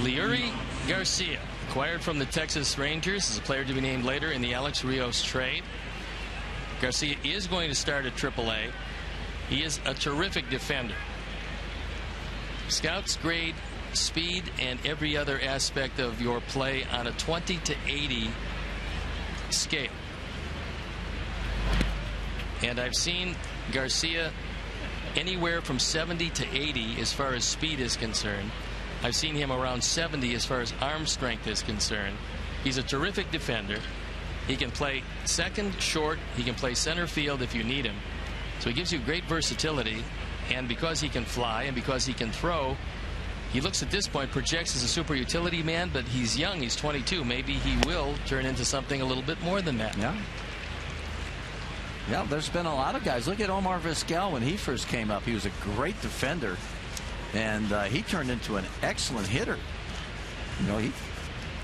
Leury Garcia, acquired from the Texas Rangers, is a player to be named later in the Alex Rios trade. Garcia is going to start at AAA. He is a terrific defender. Scouts grade speed and every other aspect of your play on a 20-80 scale. And I've seen Garcia anywhere from 70 to 80 as far as speed is concerned. I've seen him around 70 as far as arm strength is concerned. He's a terrific defender. He can play second, short. He can play center field if you need him. So he gives you great versatility. And because he can fly and because he can throw, he looks at this point, projects as a super utility man, but he's young. He's 22. Maybe he will turn into something a little bit more than that. Yeah. Yeah, there's been a lot of guys. Look at Omar Vizquel when he first came up. He was a great defender, and he turned into an excellent hitter. You know, he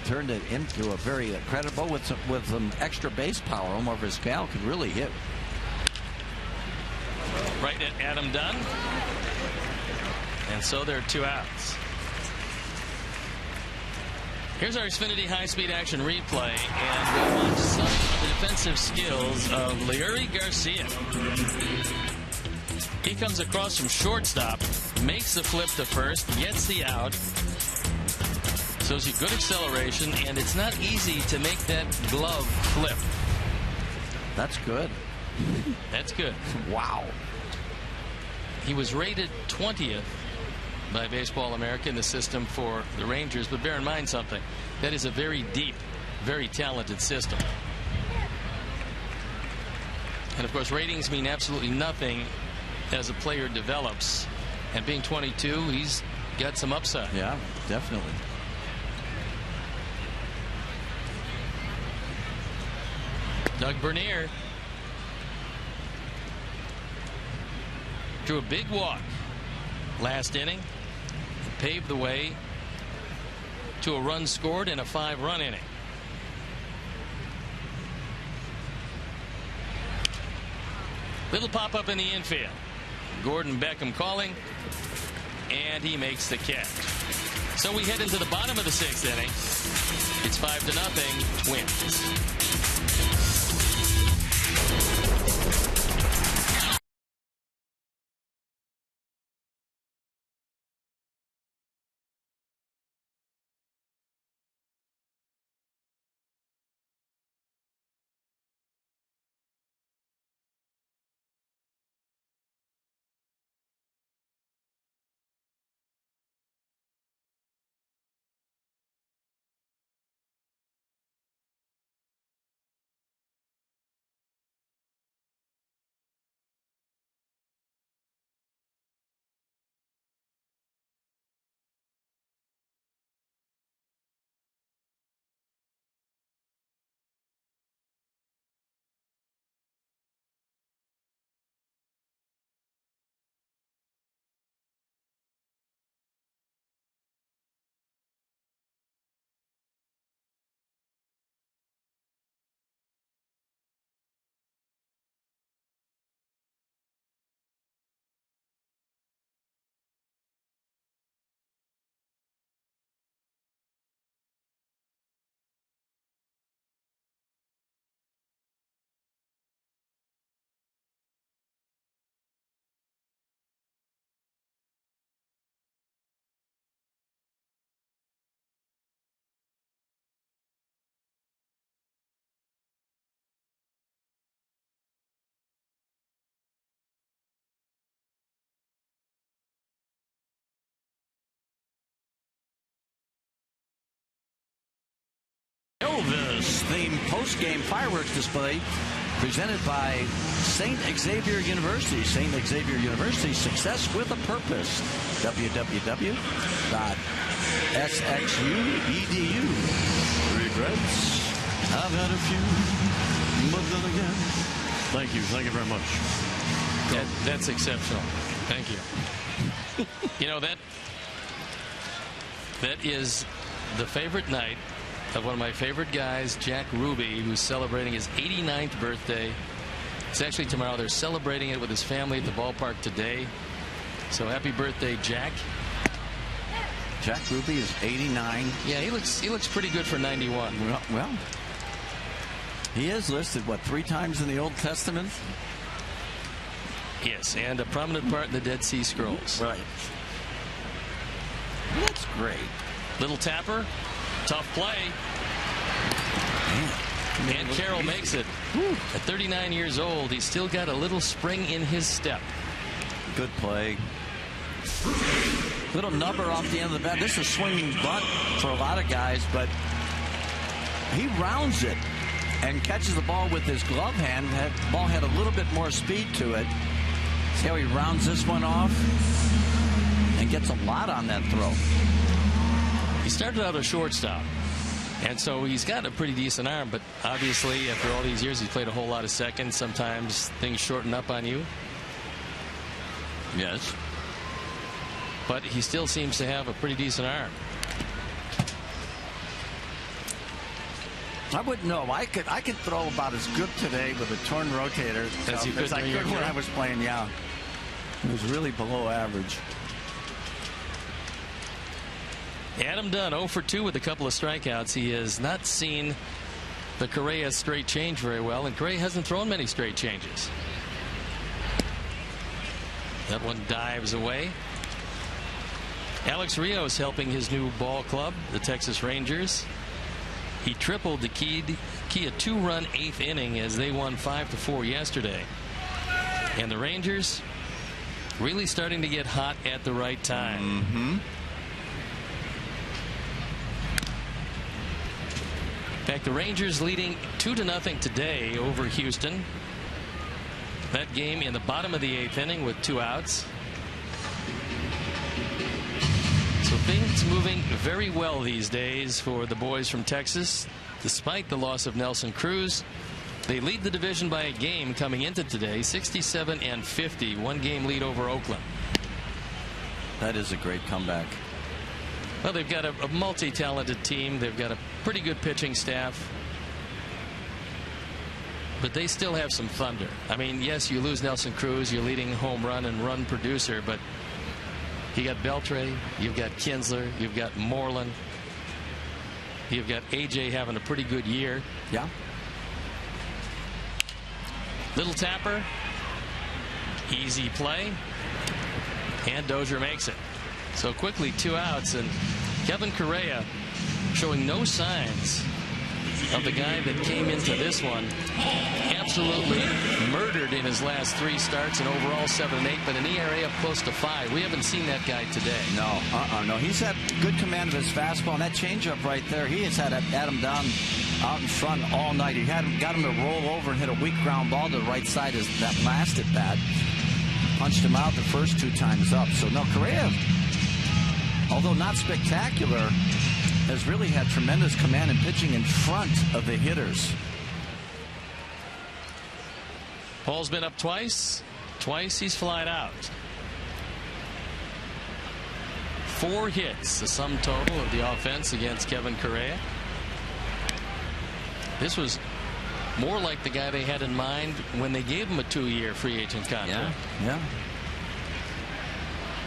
turned it into a very credible with some extra base power. Omar Vizquel could really hit. Right at Adam Dunn. And so there are 2 outs. Here's our Xfinity high-speed action replay, and we'll watch some of the defensive skills of Leury Garcia. He comes across from shortstop, makes the flip to first, gets the out. Shows you good acceleration, and it's not easy to make that glove flip. That's good. That's good. Wow. He was rated 20th by Baseball America in the system for the Rangers, but bear in mind something. That is a very deep, very talented system. And of course, ratings mean absolutely nothing as a player develops. And being 22, he's got some upside. Yeah, definitely. Doug Bernier drew a big walk last inning, paved the way to a run scored in a 5-run inning. Little pop up in the infield. Gordon Beckham calling, and he makes the catch. So we head into the bottom of the 6th inning. It's 5-0 Twins. post-game fireworks display presented by St. Xavier University. St. Xavier University, success with a purpose. www.sxu.edu. Regrets? I've had a few, but then again. Thank you very much. That's exceptional. Thank you. You know, that is the favorite night of one of my favorite guys, Jack Ruby, who's celebrating his 89th birthday. It's actually tomorrow. They're celebrating it with his family at the ballpark today. So happy birthday, Jack. Jack Ruby is 89. Yeah, he looks pretty good for 91. Well, he is listed, what, 3 times in the Old Testament? Yes, and a prominent part in the Dead Sea Scrolls. Right. That's great. Little tapper, tough play. Man. And Carroll makes it. At 39 years old, he's still got a little spring in his step. Good play. Little number off the end of the bat. This is a swinging bunt for a lot of guys, but he rounds it and catches the ball with his glove hand. The ball had a little bit more speed to it. See how he rounds this one off and gets a lot on that throw. He started out a shortstop, and so he's got a pretty decent arm, but obviously after all these years he's played a whole lot of seconds. Sometimes things shorten up on you. Yes. But he still seems to have a pretty decent arm. I wouldn't know. I could throw about as good today with a torn rotator as you could I could when I was playing. Yeah, it was really below average. Adam Dunn 0 for 2 with a couple of strikeouts. He has not seen the Correa straight change very well, and Correa hasn't thrown many straight changes. That one dives away. Alex Rios helping his new ball club, the Texas Rangers. He tripled the key a 2-run 8th inning as they won 5-4 yesterday. And the Rangers really starting to get hot at the right time. In fact, the Rangers leading 2-0 today over Houston. That game in the bottom of the 8th inning with 2 outs. So things moving very well these days for the boys from Texas. Despite the loss of Nelson Cruz, they lead the division by a game coming into today, 67-50, 1-game lead over Oakland. That is a great comeback. Well, they've got a multi-talented team. They've got a pretty good pitching staff. But they still have some thunder. I mean, yes, you lose Nelson Cruz, your leading home run and run producer, but you got Beltre, you've got Kinsler, you've got Moreland, you've got AJ having a pretty good year. Yeah. Little tapper, easy play, and Dozier makes it. So quickly 2 outs, and Kevin Correa showing no signs of the guy that came into this one absolutely murdered in his last 3 starts, and overall 7-8, but an ERA up close to 5. We haven't seen that guy today. No, he's had good command of his fastball, and that changeup right there. He has had Adam Dunn out in front all night. He got him to roll over and hit a weak ground ball to the right side as that last at bat. Punched him out the first 2 times up. So no, Correa, although not spectacular, has really had tremendous command and pitching in front of the hitters. Paul's been up twice. Twice he's flied out. 4 hits, the sum total of the offense against Kevin Correa. This was more like the guy they had in mind when they gave him a 2-year free agent contract. Yeah.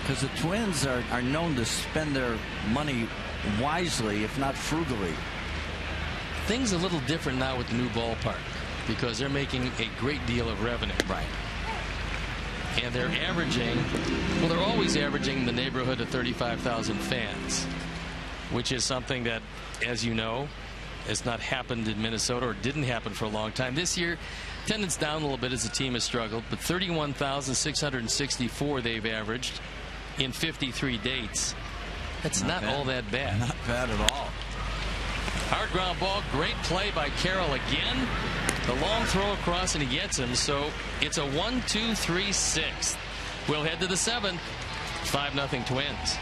Because the Twins are known to spend their money wisely, if not frugally. Things a little different now with the new ballpark because they're making a great deal of revenue. Right. And they're averaging, well, they're always averaging in the neighborhood of 35,000 fans, which is something that, as you know, has not happened in Minnesota, or didn't happen for a long time. This year, attendance down a little bit as the team has struggled, but 31,664 they've averaged in 53 dates. That's not all that bad. Not bad at all. Hard ground ball. Great play by Carroll again. The long throw across, and he gets him. So it's a 1-2-3-6. We'll head to the 7th. 5-0 Twins.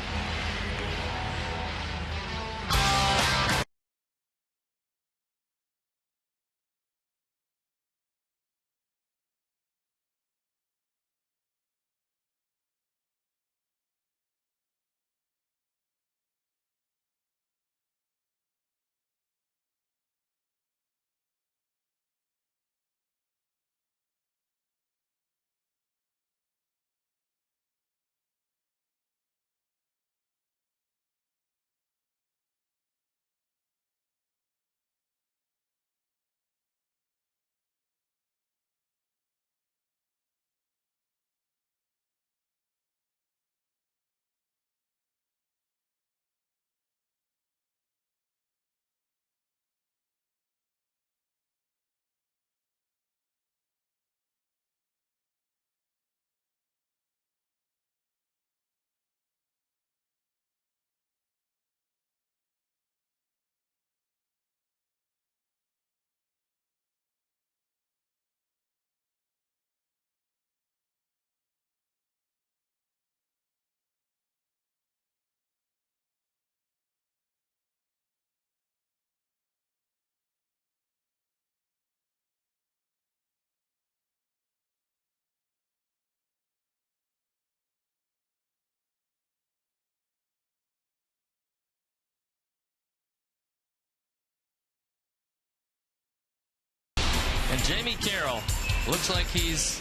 And Jamie Carroll looks like he's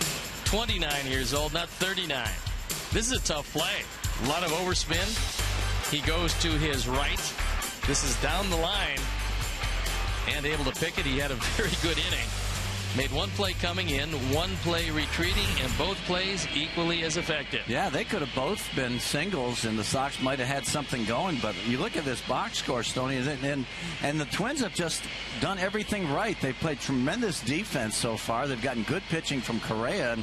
29 years old, not 39. This is a tough play. A lot of overspin. He goes to his right. This is down the line and able to pick it. He had a very good inning. Made one play coming in, one play retreating, and both plays equally as effective. Yeah, they could have both been singles, and the Sox might have had something going. But you look at this box score, Stoney, and the Twins have just done everything right. They've played tremendous defense so far. They've gotten good pitching from Correa,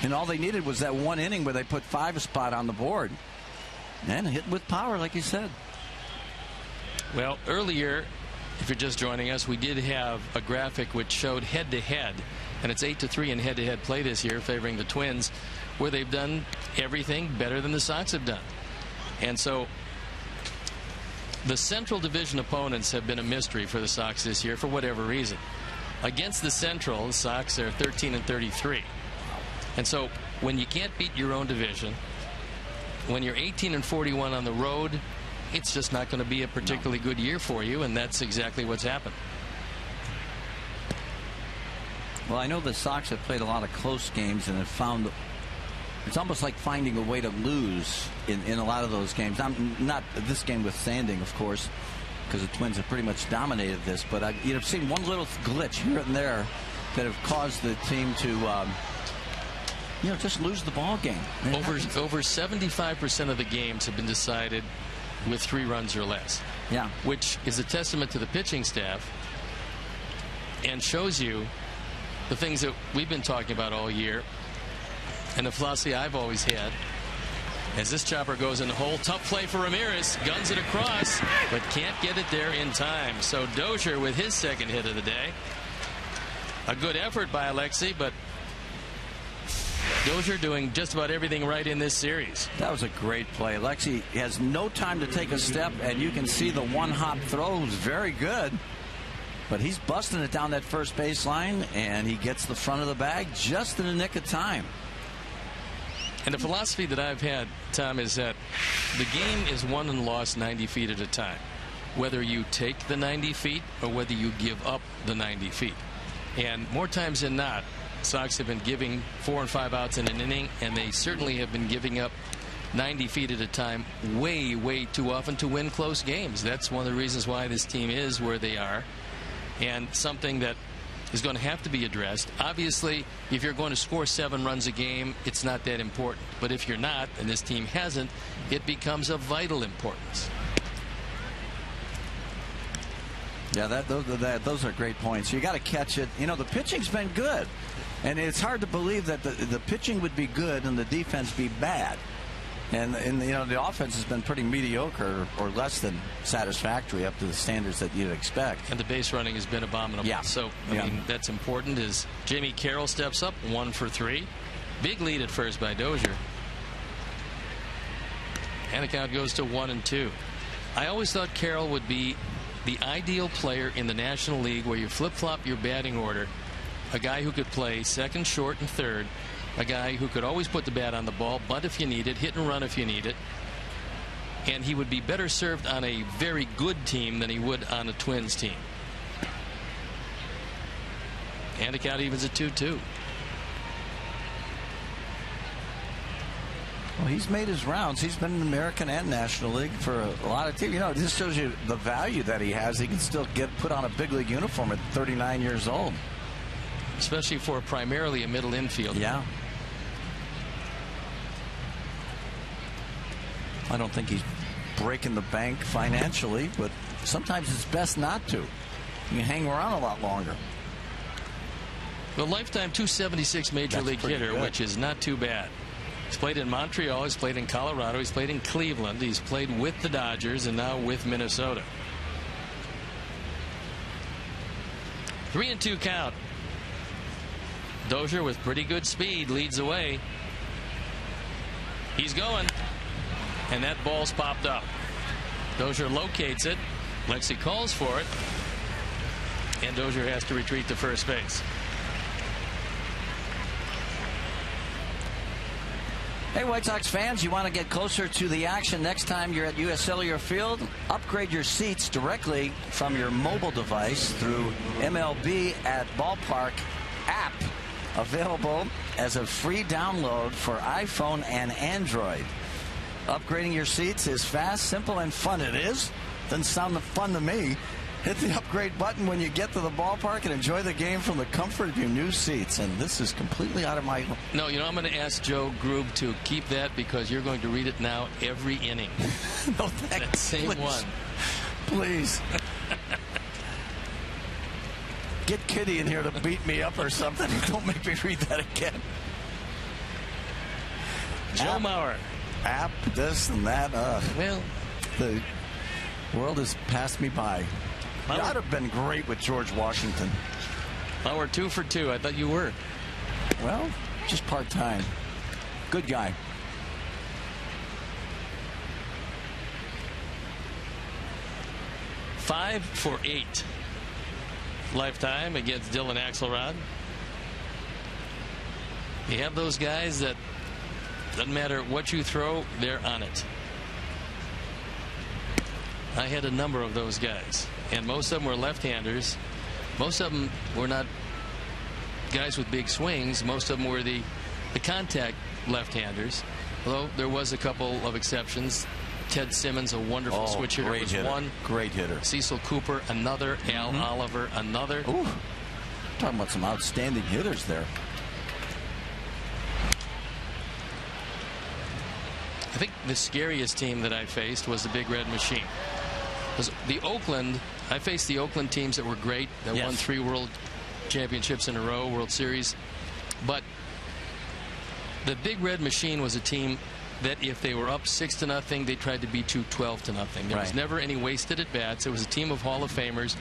and all they needed was that one inning where they put 5 spot on the board. And hit with power, like you said. Well, earlier, if you're just joining us, we did have a graphic which showed head-to-head, and it's 8-3 in head-to-head play this year, favoring the Twins, where they've done everything better than the Sox have done. And so the Central Division opponents have been a mystery for the Sox this year for whatever reason. Against the Central, the Sox are 13-33. And so when you can't beat your own division, when you're 18-41 on the road, it's just not going to be a particularly good year for you, and that's exactly what's happened. Well, I know the Sox have played a lot of close games and have found it's almost like finding a way to lose in a lot of those games. Not this game withstanding, of course, because the Twins have pretty much dominated this, but I've seen one little glitch here and there that have caused the team to just lose the ball game. Over 75% of the games have been decided with 3 runs or less. Yeah. Which is a testament to the pitching staff and shows you the things that we've been talking about all year and the philosophy I've always had. As this chopper goes in the hole, tough play for Ramirez, guns it across, but can't get it there in time. So Dozier with his second hit of the day. A good effort by Alexy, but Dozier doing just about everything right in this series. That was a great play. Alexy has no time to take a step, and you can see the one-hop throw was very good. But he's busting it down that first baseline, and he gets the front of the bag just in the nick of time. And the philosophy that I've had, Tom, is that the game is won and lost 90 feet at a time. Whether you take the 90 feet or whether you give up the 90 feet. And more times than not, Sox have been giving 4 and 5 outs in an inning, and they certainly have been giving up 90 feet at a time way, way too often to win close games. That's one of the reasons why this team is where they are, and something that is going to have to be addressed. Obviously, if you're going to score 7 runs a game, it's not that important. But if you're not, and this team hasn't, it becomes of vital importance. Yeah, those are great points. You got to catch it. The pitching's been good. And it's hard to believe that the pitching would be good and the defense be bad. And the offense has been pretty mediocre or less than satisfactory up to the standards that you'd expect. And the base running has been abominable. Yeah. So, I mean, that's important as Jamie Carroll steps up, 1 for 3. Big lead at first by Dozier. And the count goes to 1-2. I always thought Carroll would be the ideal player in the National League where you flip-flop your batting order. A guy who could play second, short, and third. A guy who could always put the bat on the ball, bunt if you need it, hit and run if you need it. And he would be better served on a very good team than he would on a Twins team. And the count evens at 2-2. Well, he's made his rounds. He's been in the American and National League for a lot of teams. It just shows you the value that he has. He can still put on a big league uniform at 39 years old. Especially for primarily a middle infielder. Yeah. I don't think he's breaking the bank financially, but sometimes it's best not to. You can hang around a lot longer. The lifetime 276 major league hitter, good. which is not too bad. He's played in Montreal, he's played in Colorado, he's played in Cleveland, he's played with the Dodgers, and now with Minnesota. 3-2 count. Dozier with pretty good speed leads away. He's going. And that ball's popped up. Dozier locates it. Lexi calls for it. And Dozier has to retreat to first base. Hey, White Sox fans, you want to get closer to the action next time you're at U.S. Cellular Field? Upgrade your seats directly from your mobile device through MLB at Ballpark app, available as a free download for iPhone and Android. Upgrading your seats is fast, simple, and fun. It is. Doesn't sound fun to me. Hit the upgrade button when you get to the ballpark and enjoy the game from the comfort of your new seats. And this is completely out of my... No, I'm going to ask Joe Grube to keep that because you're going to read it now every inning. No, thanks. That same one. Please. Get Kitty in here to beat me up or something. Don't make me read that again. Joe Mauer. App, this and that. Well, the world has passed me by. I'd have been great with George Washington. We're 2 for 2. I thought you were. Well, just part-time. Good guy. Five for 8. Lifetime against Dylan Axelrod. You have those guys that doesn't matter what you throw, they're on it. I had a number of those guys, and most of them were left-handers. Most of them were not guys with big swings. Most of them were the contact left-handers, although there was a couple of exceptions. Ted Simmons, a wonderful switch hitter, was one. Great hitter. Cecil Cooper, another. Al Oliver, another. Ooh, talking about some outstanding hitters there. I think the scariest team that I faced was the Big Red Machine. Because I faced the Oakland teams that were great, that won 3 World Championships in a row, World Series. But the Big Red Machine was a team that if they were up 6-0, they tried to beat you 12-0. There was never any wasted at bats. It was a team of Hall of Famers,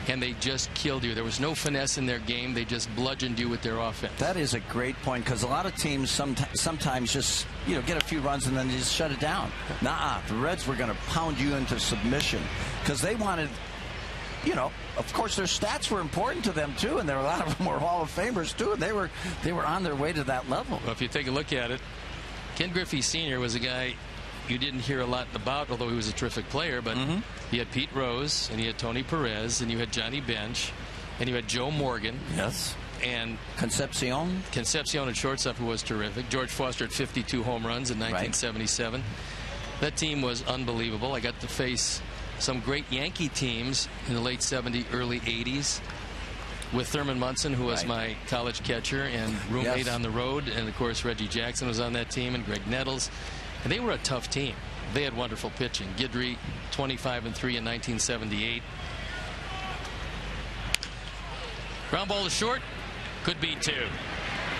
and they just killed you. There was no finesse in their game. They just bludgeoned you with their offense. That is a great point, because a lot of teams sometimes just get a few runs and then just shut it down. Nuh-uh. The Reds were going to pound you into submission because they wanted, of course their stats were important to them too, and there were a lot of them were Hall of Famers too, and they were on their way to that level. Well, if you take a look at it, Ken Griffey Sr. was a guy you didn't hear a lot about, although he was a terrific player, but he had Pete Rose, and he had Tony Perez, and you had Johnny Bench, and you had Joe Morgan. Yes. And Concepcion at shortstop, who was terrific. George Foster had 52 home runs in 1977. That team was unbelievable. I got to face some great Yankee teams in the late 70s, early 80s. With Thurman Munson, who was my college catcher and roommate on the road. And, of course, Reggie Jackson was on that team, and Greg Nettles. And they were a tough team. They had wonderful pitching. Guidry, 25-3 in 1978. Ground ball to short. Could be 2.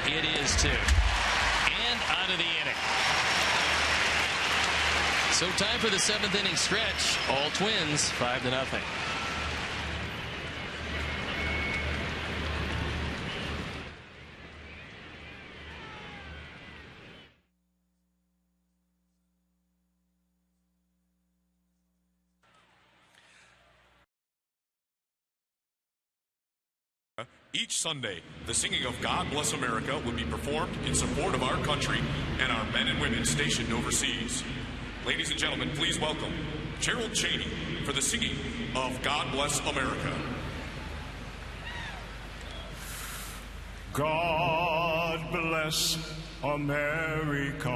It is 2. And out of the inning. So time for the 7th inning stretch. All Twins 5-0. Each Sunday, the singing of God Bless America will be performed in support of our country and our men and women stationed overseas. Ladies and gentlemen, please welcome Gerald Chaney for the singing of God Bless America. God bless America,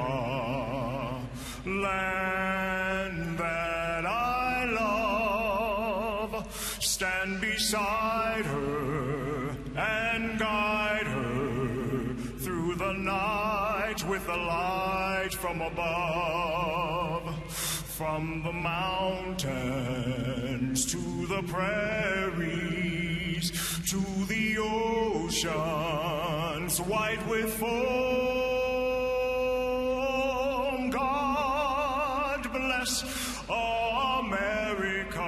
land that I love. Stand beside her and guide her through the night with the light from above. From the mountains to the prairies to the oceans white with foam. God bless America,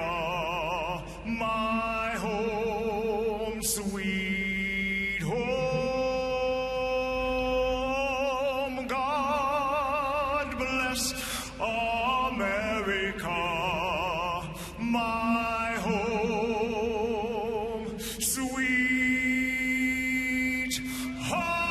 my home, sweet home. God bless America, my home, sweet home.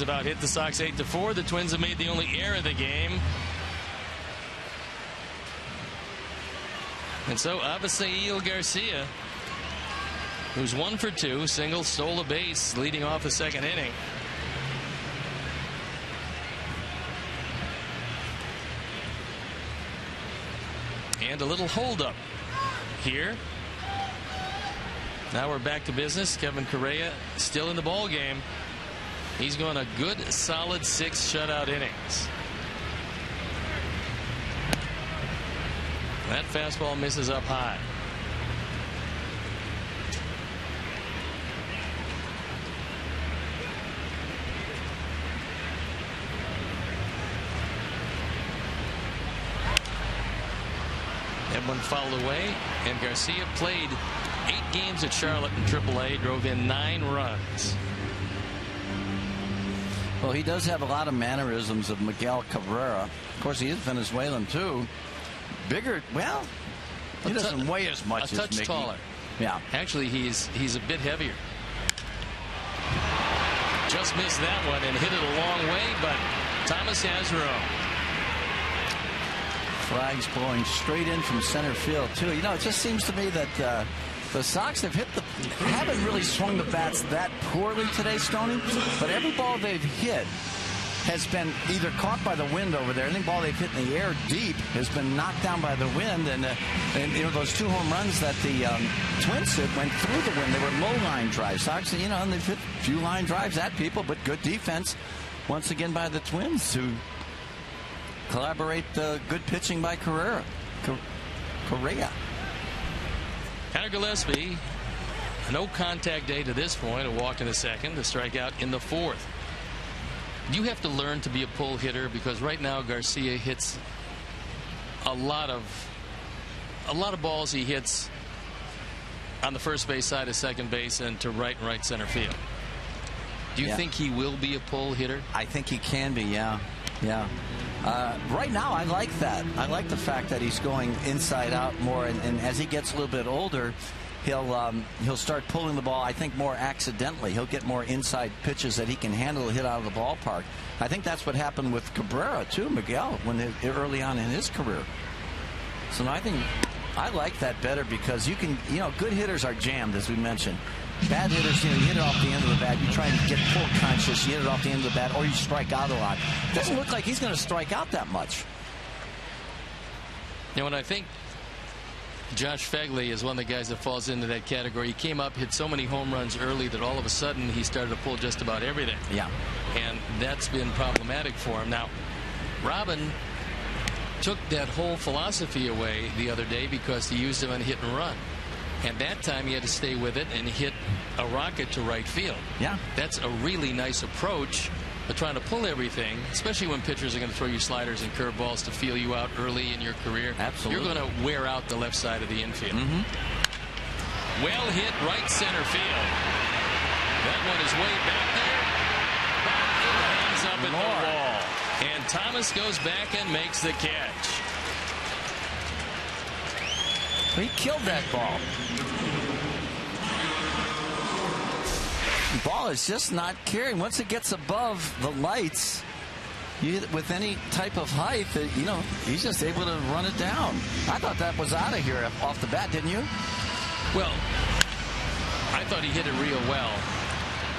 About hit the Sox 8-4. The Twins have made the only error of the game. And so Avisail Garcia, who's 1 for 2, single, stole a base, leading off the 2nd inning. And a little holdup here. Now we're back to business. Kevin Correa still in the ball game. He's going a good, solid 6 shutout innings. That fastball misses up high. That one fouled away, and Garcia played 8 games at Charlotte in AAA, drove in 9 runs. Well, he does have a lot of mannerisms of Miguel Cabrera. Of course, he is Venezuelan, too. bigger. Well, he doesn't weigh as much as touch Mickey. taller. Yeah. Actually, he's a bit heavier. Just missed that one and hit it a long way, but Thomas has room. Flags blowing straight in from center field, too. You know, it just seems to me that the Sox haven't really swung the bats that poorly today, Stoney, but every ball they've hit has been either caught by the wind over there. Any ball they've hit in the air deep has been knocked down by the wind. And you know, those 2 home runs that the Twins hit went through the wind. They were low line drives. Sox, you know, and they've hit a few line drives at people, but good defense once again by the Twins to collaborate good pitching by Correa. Tanner Gillespie, a no contact day to this point, a walk in the second, a strikeout in the 4th. You have to learn to be a pull hitter because right now Garcia hits a lot of balls. He hits on the first base side of second base and to right and right center field. Do you think he will be a pull hitter? I think he can be. Yeah. Right now, I like that. I like the fact that he's going inside out more, and as he gets a little bit older, he'll start pulling the ball, I think, more accidentally. He'll get more inside pitches that he can handle, hit out of the ballpark. I think that's what happened with Cabrera too, Miguel, early on in his career. So I think I like that better because you can, you know, good hitters are jammed, as we mentioned. Bad hitters, you know, you hit it off the end of the bat. You try and get pull conscious, you hit it off the end of the bat, or you strike out a lot. It doesn't look like he's going to strike out that much. You know, and I think Josh Phegley is one of the guys that falls into that category. He came up, hit so many home runs early that all of a sudden he started to pull just about everything. Yeah. And that's been problematic for him. Now, Robin took that whole philosophy away the other day because he used him on hit and run. And that time he had to stay with it and hit a rocket to right field. Yeah. That's a really nice approach of trying to pull everything, especially when pitchers are going to throw you sliders and curveballs to feel you out early in your career. Absolutely. You're going to wear out the left side of the infield. Well hit right center field. That one is way back there. But it ends up at the wall. And Thomas goes back and makes the catch. He killed that ball. The ball is just not carrying. Once it gets above the lights, with any type of height, you know, he's just able to run it down. I thought that was out of here off the bat, didn't you? Well, I thought he hit it real well.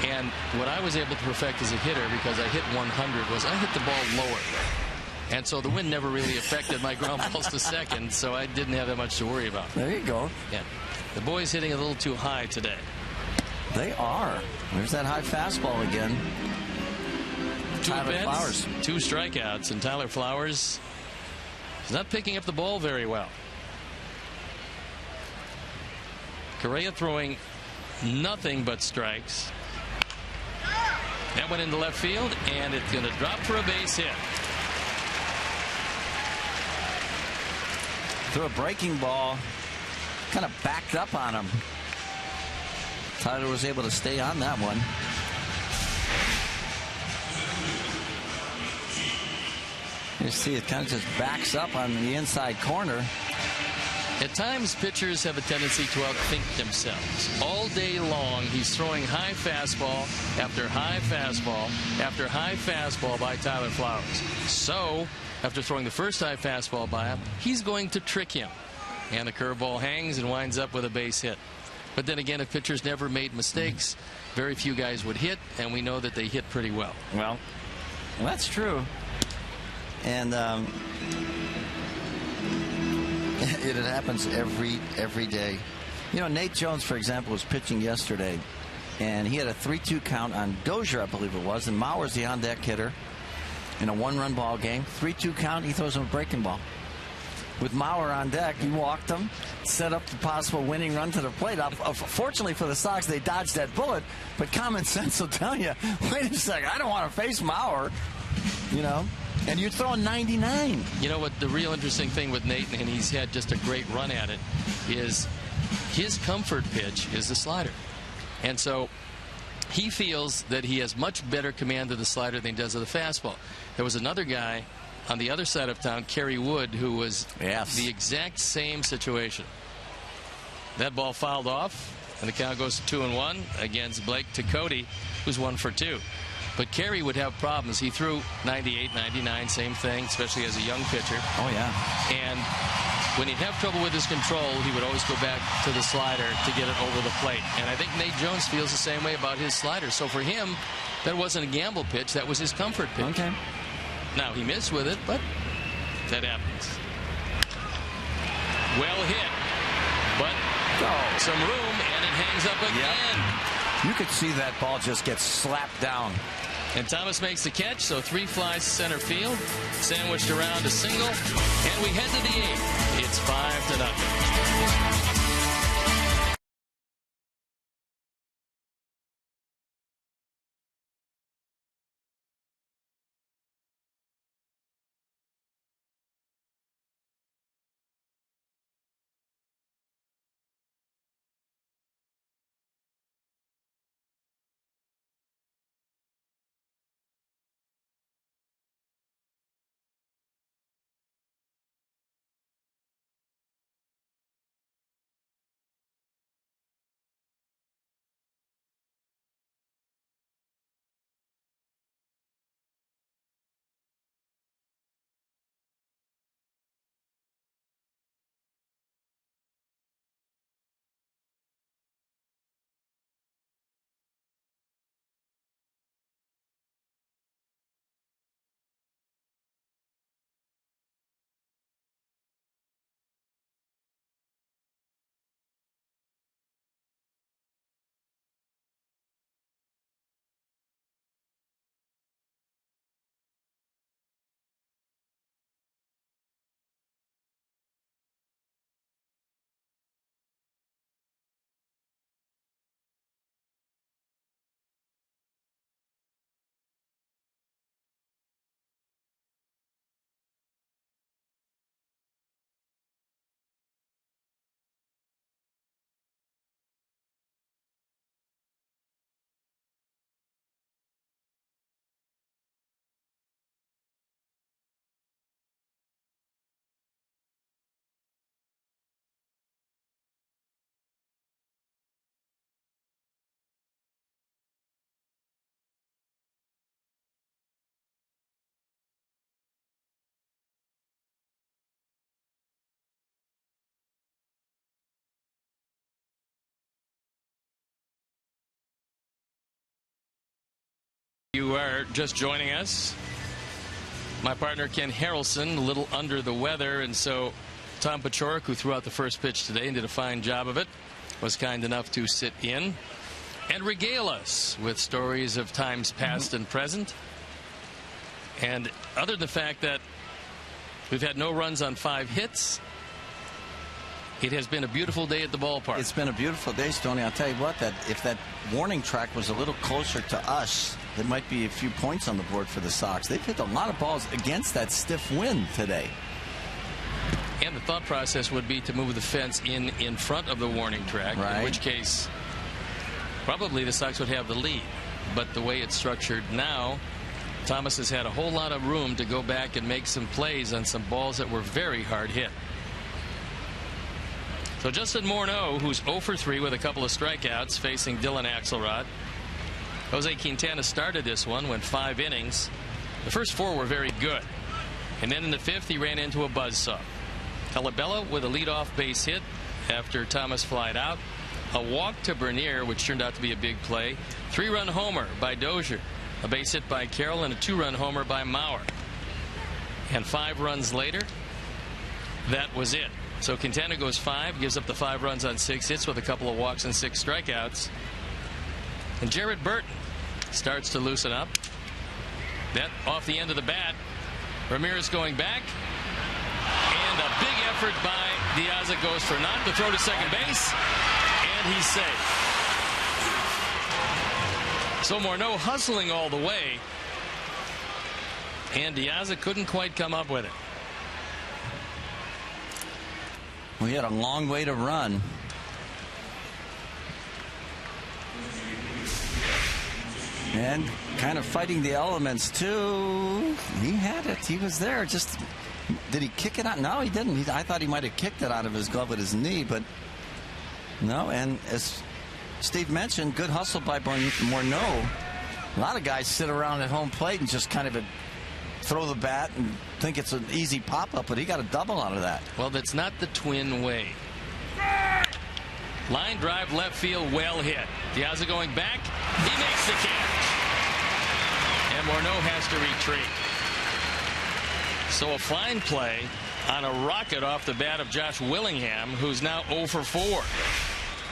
And what I was able to perfect as a hitter, because I hit 100, was I hit the ball lower. And so the wind never really affected my ground balls to second, so I didn't have that much to worry about. There you go. Yeah. The boys hitting a little too high today. They are. There's that high fastball again. Tyler Flowers. 2 strikeouts, and Tyler Flowers is not picking up the ball very well. Correa throwing nothing but strikes. That went into left field, and it's going to drop for a base hit. Threw a breaking ball, kind of backed up on him. Tyler was able to stay on that one. You see it kind of just backs up on the inside corner. At times, pitchers have a tendency to outthink themselves. All day long, he's throwing high fastball after high fastball after high fastball by Tyler Flowers. So, after throwing the first high fastball by him, he's going to trick him. And the curveball hangs and winds up with a base hit. But then again, if pitchers never made mistakes, very few guys would hit, and we know that they hit pretty well. Well, that's true. And it happens every day. You know, Nate Jones, for example, was pitching yesterday, and he had a 3-2 count on Dozier, I believe it was, and Mauer's the on-deck hitter in a 1-run ball game. 3-2 count, he throws him a breaking ball. With Mauer on deck, he walked him, set up the possible winning run to the plate. Fortunately for the Sox, they dodged that bullet, but common sense will tell you, wait a second, I don't want to face Mauer, you know, and you're throwing 99. You know what, the real interesting thing with Nate, and he's had just a great run at it, is his comfort pitch is the slider. And so he feels that he has much better command of the slider than he does of the fastball. There was another guy on the other side of town, Kerry Wood, who was the exact same situation. That ball fouled off, and the count goes to 2-1 against Blake Tecote, who's 1 for 2. But Kerry would have problems. He threw 98, 99, same thing, especially as a young pitcher. Oh, yeah. And when he'd have trouble with his control, he would always go back to the slider to get it over the plate. And I think Nate Jones feels the same way about his slider. So for him, that wasn't a gamble pitch. That was his comfort pitch. Okay. Now, he missed with it, but that happens. Well hit, but some room, and it hangs up again. Yep. You could see that ball just get slapped down. And Thomas makes the catch, so 3 flies to center field, sandwiched around a single, and we head to the 8th. It's 5-0. You are just joining us. My partner Ken Harrelson, a little under the weather, and so Tom Paciorek, who threw out the first pitch today and did a fine job of it, was kind enough to sit in and regale us with stories of times past and present. And other than the fact that we've had no runs on 5 hits, it has been a beautiful day at the ballpark. It's been a beautiful day, Stoney. I'll tell you what, that if that warning track was a little closer to us, there might be a few points on the board for the Sox. They've hit a lot of balls against that stiff wind today. And the thought process would be to move the fence in front of the warning track, in which case probably the Sox would have the lead. But the way it's structured now, Thomas has had a whole lot of room to go back and make some plays on some balls that were very hard hit. So Justin Morneau, who's 0 for 3 with a couple of strikeouts, facing Dylan Axelrod. Jose Quintana started this one, went 5 innings. The first 4 were very good. And then in the 5th, he ran into a buzzsaw. Calabella with a leadoff base hit after Thomas flied out. A walk to Bernier, which turned out to be a big play. 3-run homer by Dozier. A base hit by Carroll and a 2-run homer by Mauer. And 5 runs later, that was it. So Quintana goes 5, gives up the 5 runs on 6 hits with a couple of walks and 6 strikeouts. And Jared Burton starts to loosen up. That off the end of the bat. Ramirez going back. And a big effort by Diaz goes for naught to throw to second base. And he's safe. So Morneau hustling all the way. And Diaz couldn't quite come up with it. We had a long way to run. And kind of fighting the elements, too. He had it. He was there. Just, did he kick it out? No, he didn't. I thought he might have kicked it out of his glove with his knee, but no. And as Steve mentioned, good hustle by Morneau. A lot of guys sit around at home plate and just kind of throw the bat and think it's an easy pop-up, but he got a double out of that. Well, that's not the Twin way. Line drive left field, well hit. Piazza going back. He makes the catch. And Morneau has to retreat. So a fine play on a rocket off the bat of Josh Willingham, who's now 0 for 4.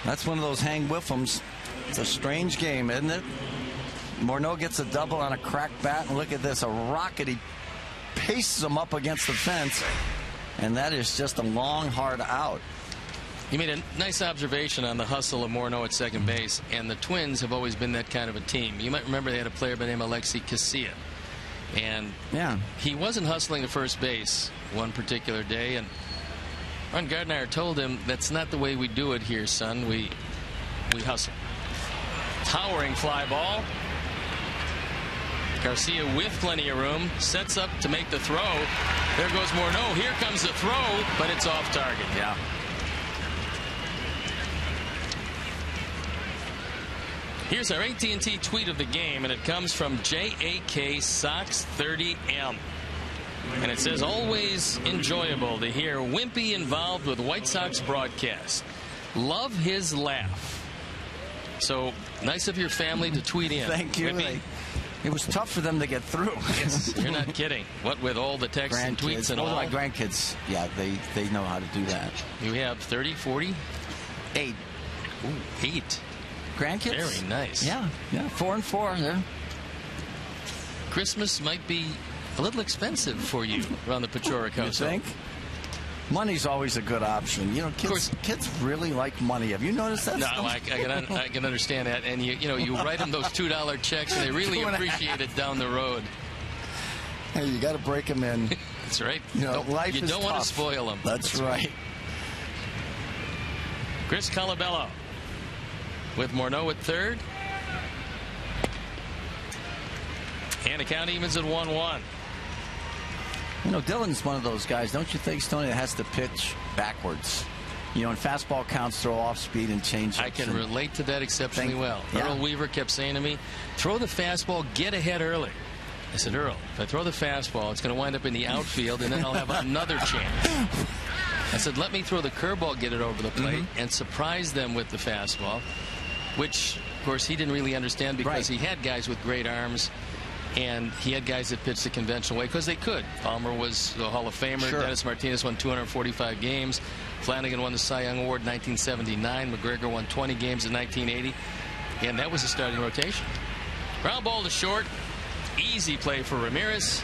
That's one of those hang whiffums. It's a strange game, isn't it? Morneau gets a double on a cracked bat, and look at this, a rocket. He pastes him up against the fence, and that is just a long, hard out. You made a nice observation on the hustle of Morneau at second base, and the Twins have always been that kind of a team. You might remember they had a player by the name of Alexi Casilla, and he wasn't hustling to first base one particular day, and Ron Gardner told him, that's not the way we do it here, son. We hustle. Towering fly ball. Garcia with plenty of room, sets up to make the throw. There goes Morneau. Here comes the throw, but it's off target. Yeah. Here's our AT&T tweet of the game, and it comes from JAK Sox 30M. And it says, always enjoyable to hear Wimpy involved with White Sox broadcast. Love his laugh. So nice of your family to tweet in. Thank you. Wimpy. It was tough for them to get through. Yes, you're not kidding. What with all the texts and tweets and all. My grandkids, yeah, they know how to do that. You have 30, 40? 8. Ooh, 8. Grandkids? Very nice. Yeah, 4 and 4. Yeah. Christmas might be a little expensive for you around the Paciorek house. You think? Money's always a good option. You know, kids really like money. Have you noticed that? No, I can understand that. And you write them those $2 checks, and they really appreciate it down the road. Hey, you got to break them in. That's right. You know, life is You don't tough. want to spoil them. That's right. Chris Colabello with Morneau at third. And the count evens at 1-1. You know, Dylan's one of those guys, don't you think, Stoney, that has to pitch backwards? You know, in fastball counts, throw off speed and change. I can relate to that exceptionally well. Yeah. Earl Weaver kept saying to me, throw the fastball, get ahead early. I said, Earl, if I throw the fastball, it's going to wind up in the outfield, and then I'll have another chance. I said, let me throw the curveball, get it over the plate, and surprise them with the fastball, which, of course, he didn't really understand because he had guys with great arms, and he had guys that pitched the conventional way because they could. Palmer was the Hall of Famer. Sure. Dennis Martinez won 245 games. Flanagan won the Cy Young Award in 1979. McGregor won 20 games in 1980. And that was the starting rotation. Ground ball to short. Easy play for Ramirez.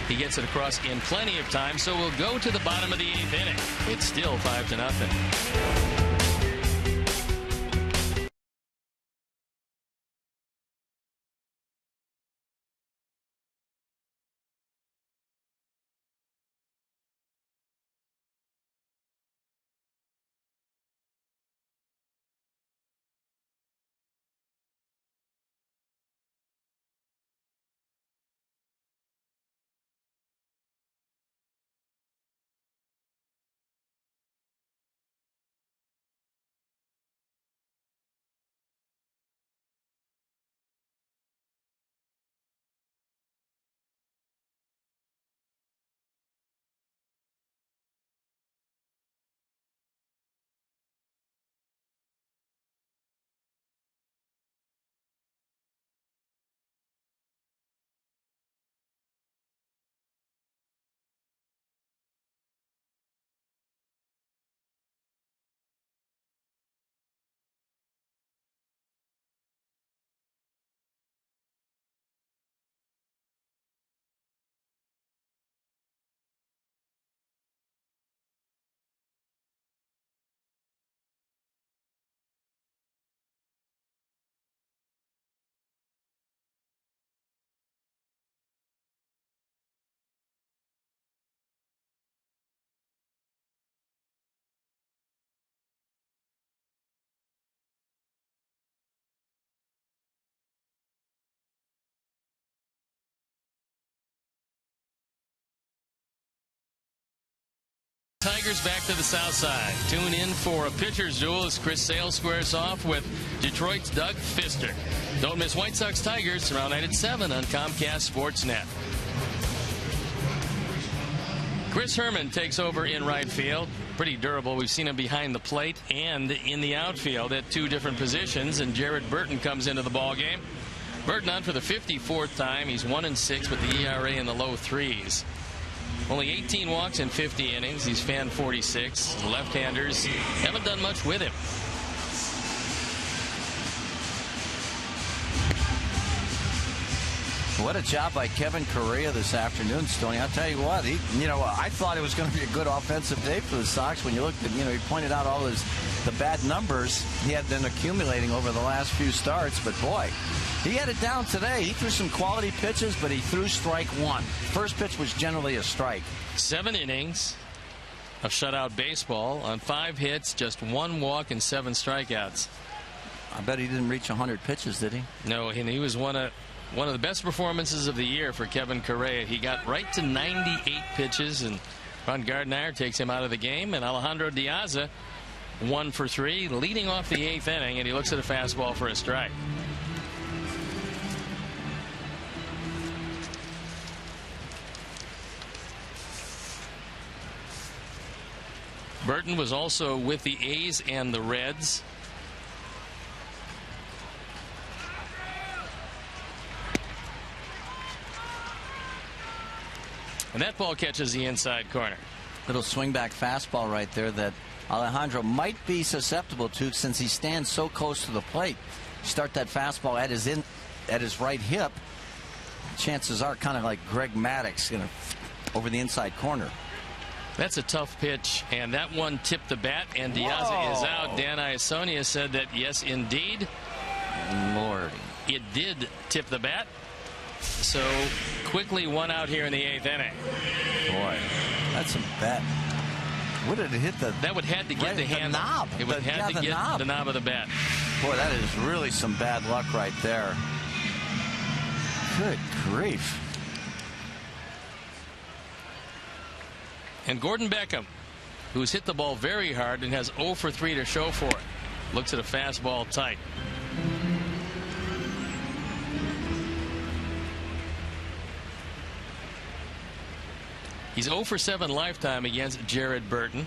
He gets it across in plenty of time, so we'll go to the bottom of the 8th inning. It's still 5-0. Tigers back to the south side. Tune in for a pitcher's duel as Chris Sale squares off with Detroit's Doug Fister. Don't miss White Sox Tigers tomorrow night at 7 on Comcast Sportsnet. Chris Herman takes over in right field. Pretty durable. We've seen him behind the plate and in the outfield at 2 different positions. And Jared Burton comes into the ball game. Burton on for the 54th time. He's 1-6 with the ERA in the low 3s. Only 18 walks in 50 innings. He's fan 46. Left-handers haven't done much with him. What a job by Kevin Correa this afternoon, Stoney. I'll tell you what, I thought it was going to be a good offensive day for the Sox. When you looked at, he pointed out all the bad numbers he had been accumulating over the last few starts. But boy, he had it down today. He threw some quality pitches, but he threw strike 1. First pitch was generally a strike. 7 innings of shutout baseball on 5 hits, just 1 walk and 7 strikeouts. I bet he didn't reach 100 pitches, did he? No, and he was one of the best performances of the year for Kevin Correa. He got right to 98 pitches, and Ron Gardner takes him out of the game. And Alejandro Diaza 1 for 3, leading off the 8th inning, and he looks at a fastball for a strike. Burton was also with the A's and the Reds. And that ball catches the inside corner. Little swing back fastball right there that Alejandro might be susceptible to, since he stands so close to the plate. Start that fastball at his right hip. Chances are kind of like Greg Maddux, over the inside corner. That's a tough pitch, and that one tipped the bat, and Diaza is out. Dan Iasonia said that yes, indeed, Lord, it did tip the bat. So quickly 1 out here in the 8th inning. Boy, that's a bat. Would it hit the? That would had to get the handle. Knob. It would have to get the knob of the bat. Boy, that is really some bad luck right there. Good grief. And Gordon Beckham, who's hit the ball very hard and has 0 for 3 to show for it, looks at a fastball tight. He's 0 for 7 lifetime against Jared Burton.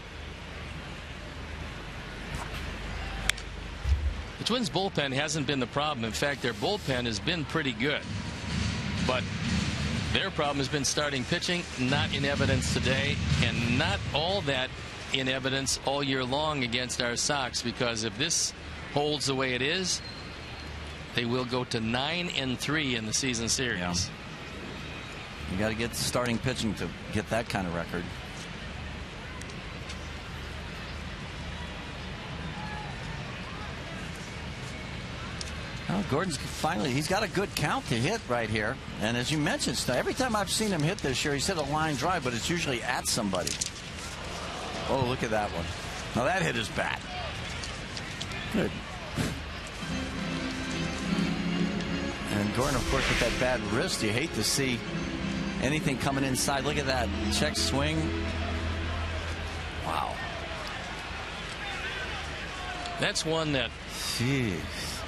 The Twins bullpen hasn't been the problem. In fact, their bullpen has been pretty good. But their problem has been starting pitching, not in evidence today, and not all that in evidence all year long against our Sox, because if this holds the way it is, they will go to 9-3 in the season series. Yeah. You got to get starting pitching to get that kind of record. Well, Gordon's finally, he's got a good count to hit right here. And as you mentioned, every time I've seen him hit this year, he's hit a line drive, but it's usually at somebody. Oh, look at that one. Now that hit his bat. Good. And Gordon, of course, with that bad wrist, you hate to see anything coming inside. Look at that check swing. Wow. That's one that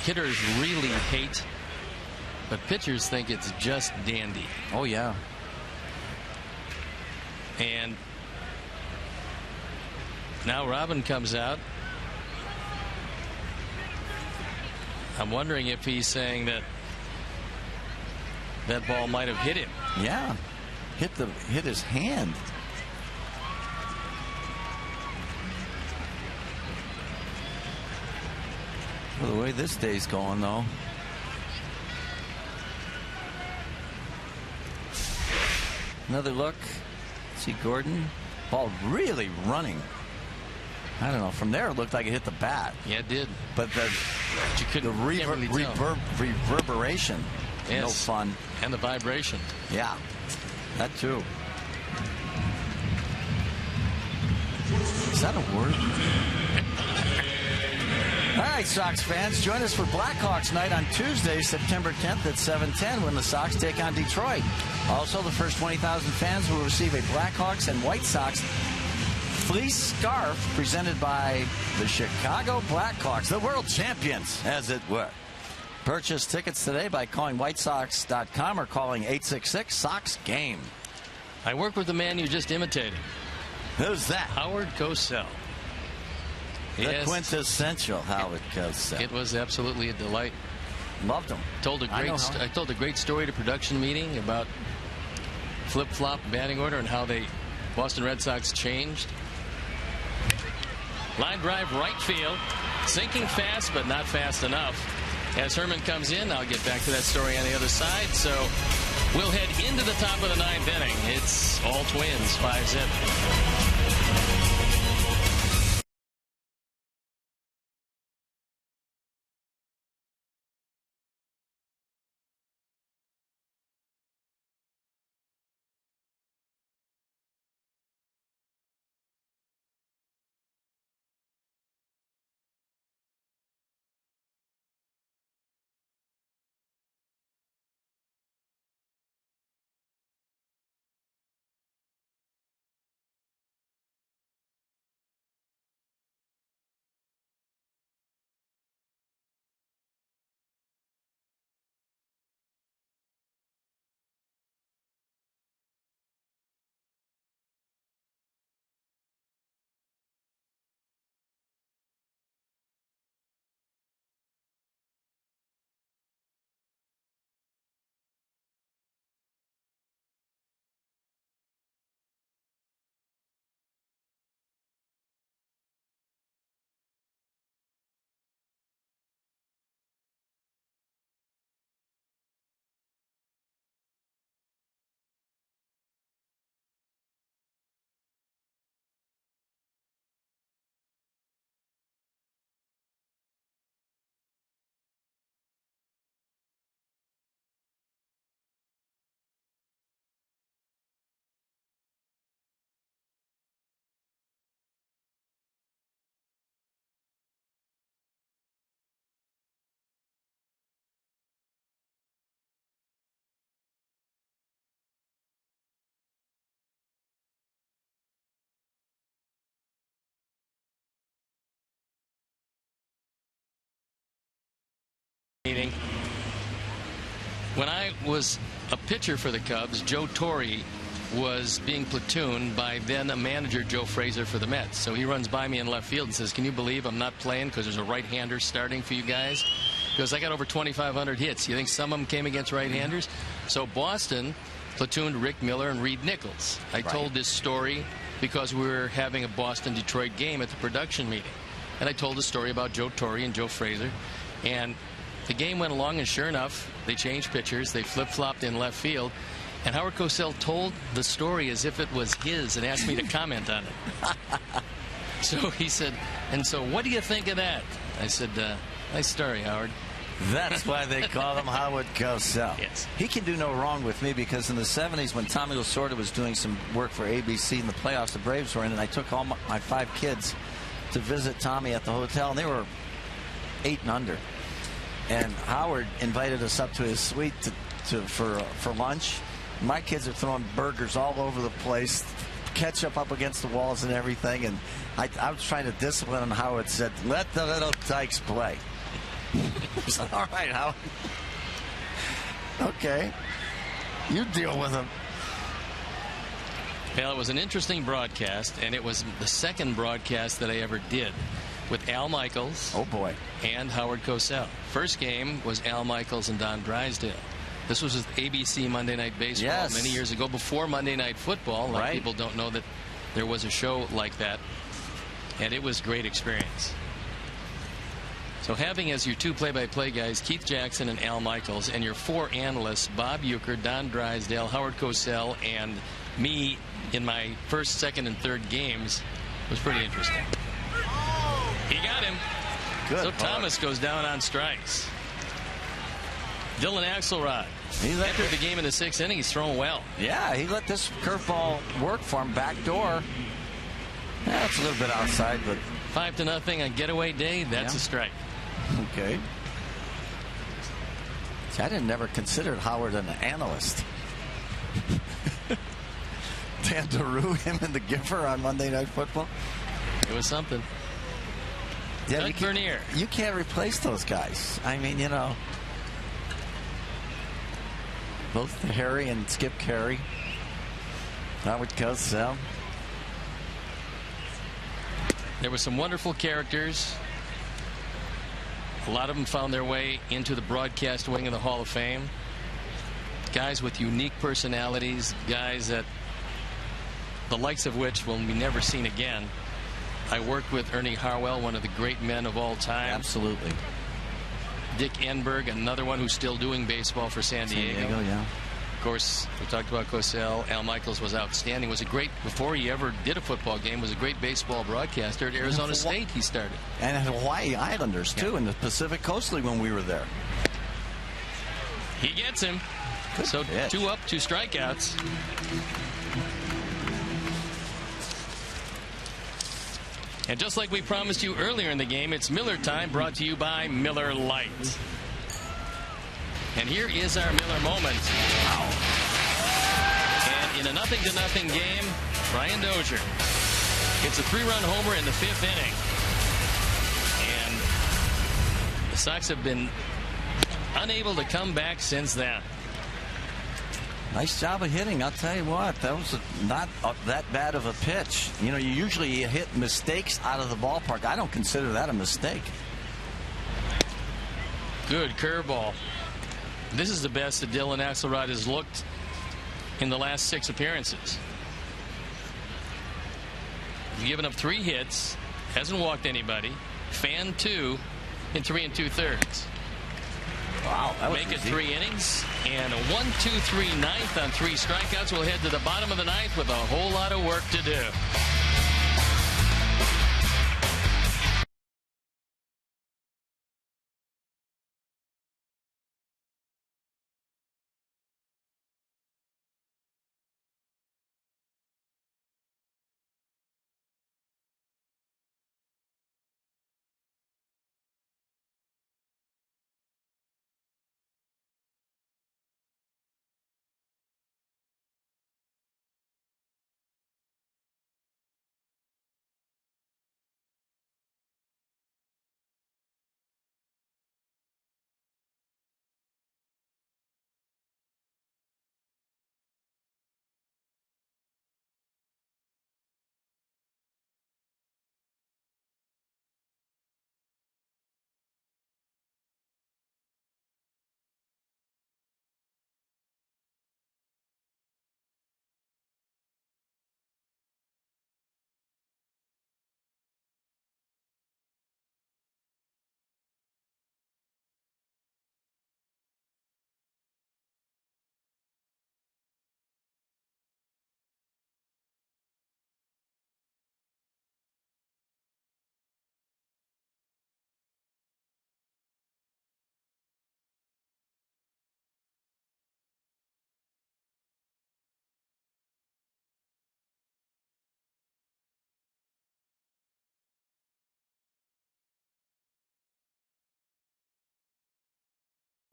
hitters really hate, but pitchers think it's just dandy. Oh, yeah. And now Robin comes out. I'm wondering if he's saying that that ball might have hit him. Yeah, hit his hand. Well, the way this day's going, though. Another look. See Gordon. Ball really running. I don't know. From there, it looked like it hit the bat. Yeah, it did. But the reverberation. Yes. No fun. And the vibration. Yeah, that too. Is that a word? All right, Sox fans, join us for Blackhawks night on Tuesday, September 10th at 7:10 when the Sox take on Detroit. Also, the first 20,000 fans will receive a Blackhawks and White Sox fleece scarf presented by the Chicago Blackhawks, the world champions, as it were. Purchase tickets today by calling WhiteSox.com or calling 866-SOX-GAME. I work with the man you just imitated. Who's that? Howard Cosell. The quintessential Howard Cosell. It was absolutely a delight. Loved him. I told a great story at a production meeting about flip-flop batting order and how the Boston Red Sox changed. Line drive right field. Sinking fast, but not fast enough. As Herman comes in, I'll get back to that story on the other side. So we'll head into the top of the ninth inning. It's all Twins, 5-zip. When I was a pitcher for the Cubs, Joe Torre was being platooned by then a manager, Joe Frazier, for the Mets. So he runs by me in left field and says, "Can you believe I'm not playing because there's a right-hander starting for you guys?" Because I got over 2,500 hits. You think some of them came against right-handers? So Boston platooned Rick Miller and Reed Nichols. I told this story because we were having a Boston-Detroit game at the production meeting. And I told a story about Joe Torre and Joe Frazier. And the game went along, and sure enough, they changed pitchers. They flip-flopped in left field. And Howard Cosell told the story as if it was his and asked me to comment on it. So he said, "And so what do you think of that?" I said, "Nice story, Howard." That's why they call him Howard Cosell. Yes. He can do no wrong with me, because in the 70s when Tommy Lasorda was doing some work for ABC in the playoffs, the Braves were in, and I took all my 5 kids to visit Tommy at the hotel, and they were 8 and under. And Howard invited us up to his suite for lunch. My kids are throwing burgers all over the place, ketchup up against the walls and everything. And I was trying to discipline him. Howard said, "Let the little tykes play." Said, "All right, Howard. Okay. You deal with him." Well, it was an interesting broadcast, and it was the second broadcast that I ever did with Al Michaels. Oh, boy. And Howard Cosell. First game was Al Michaels and Don Drysdale. This was with ABC Monday Night Baseball many years ago, before Monday Night Football. A lot of people don't know that there was a show like that. And it was a great experience. So having as your 2 play-by-play guys, Keith Jackson and Al Michaels, and your 4 analysts, Bob Uecker, Don Drysdale, Howard Cosell, and me in my first, second, and third games, was pretty interesting. He got him. Good. So Thomas goes down on strikes. Dylan Axelrod entered the game in the 6th inning. He's throwing well. Yeah, he let this curveball work for him. Back door. Yeah, it's a little bit outside, but 5-0 on getaway day. That's a strike. Okay. See, I didn't never consider Howard an analyst. Vanderoo, him and the Gipper on Monday Night Football. It was something. Yeah, Doug Vernier. You can't replace those guys. I mean, you know, both Harry and Skip Carey. Howard Cosell. There were some wonderful characters. A lot of them found their way into the broadcast wing of the Hall of Fame. Guys with unique personalities, guys that the likes of which will be never seen again. I worked with Ernie Harwell, one of the great men of all time. Absolutely. Dick Enberg, another one who's still doing baseball for San Diego. Yeah. Of course, we talked about Cosell. Al Michaels was outstanding. Was a great, before he ever did a football game, was a great baseball broadcaster at Arizona State. He started. And at Hawaii Islanders, too, in the Pacific Coast League when we were there. He gets him. Good so pitch. 2 up, 2 strikeouts. And just like we promised you earlier in the game, it's Miller time, brought to you by Miller Lite. And here is our Miller moment. Wow. And in a 0-0 game, Brian Dozier hits a 3-run homer in the 5th inning. And the Sox have been unable to come back since then. Nice job of hitting. I'll tell you what, that was not that bad of a pitch. You know, you usually hit mistakes out of the ballpark. I don't consider that a mistake. Good curveball. This is the best that Dylan Axelrod has looked in the last 6 appearances. He's given up 3 hits, hasn't walked anybody, fanned 2 in 3 2/3. Wow, that was Make it easy. 3 innings and a 1-2-3 ninth on 3 strikeouts. We'll head to the bottom of the 9th with a whole lot of work to do.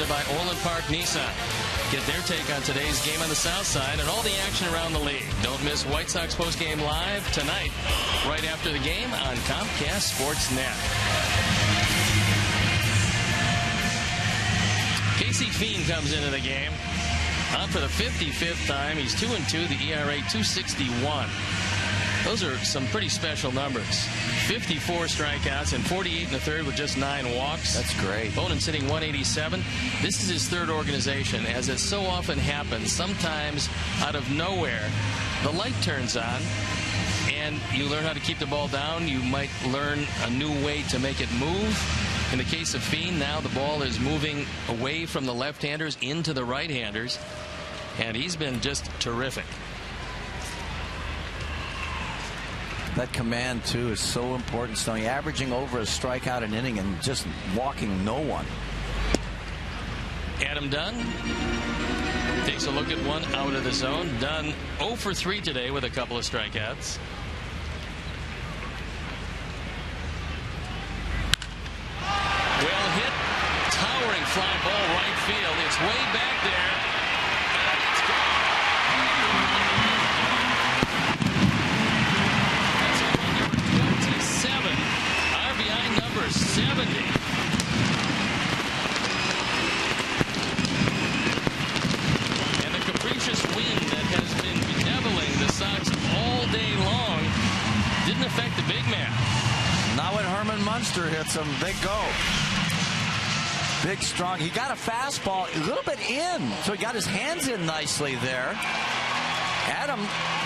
By Orland Park Nissan. Get their take on today's game on the South Side and all the action around the league. Don't miss White Sox postgame live tonight, right after the game on Comcast Sportsnet. Casey Fiend comes into the game. On for the 55th time. He's 2-2, the ERA 2.61. Those are some pretty special numbers. 54 strikeouts and 48 in the third with just 9 walks. That's great. Bonin sitting 187. This is his 3rd organization. As it so often happens, sometimes out of nowhere, the light turns on and you learn how to keep the ball down. You might learn a new way to make it move. In the case of Fiend, now the ball is moving away from the left-handers into the right-handers, and he's been just terrific. That command, too, is so important, Stoney. Averaging over a strikeout an inning and just walking no one. Adam Dunn takes a look at one out of the zone. Dunn 0 for 3 today with a couple of strikeouts. Well hit, towering fly ball right field. It's way back there. And it's gone. pitcher hits him, they go. Big, strong. He got a fastball a little bit in, so he got his hands in nicely there. Adam,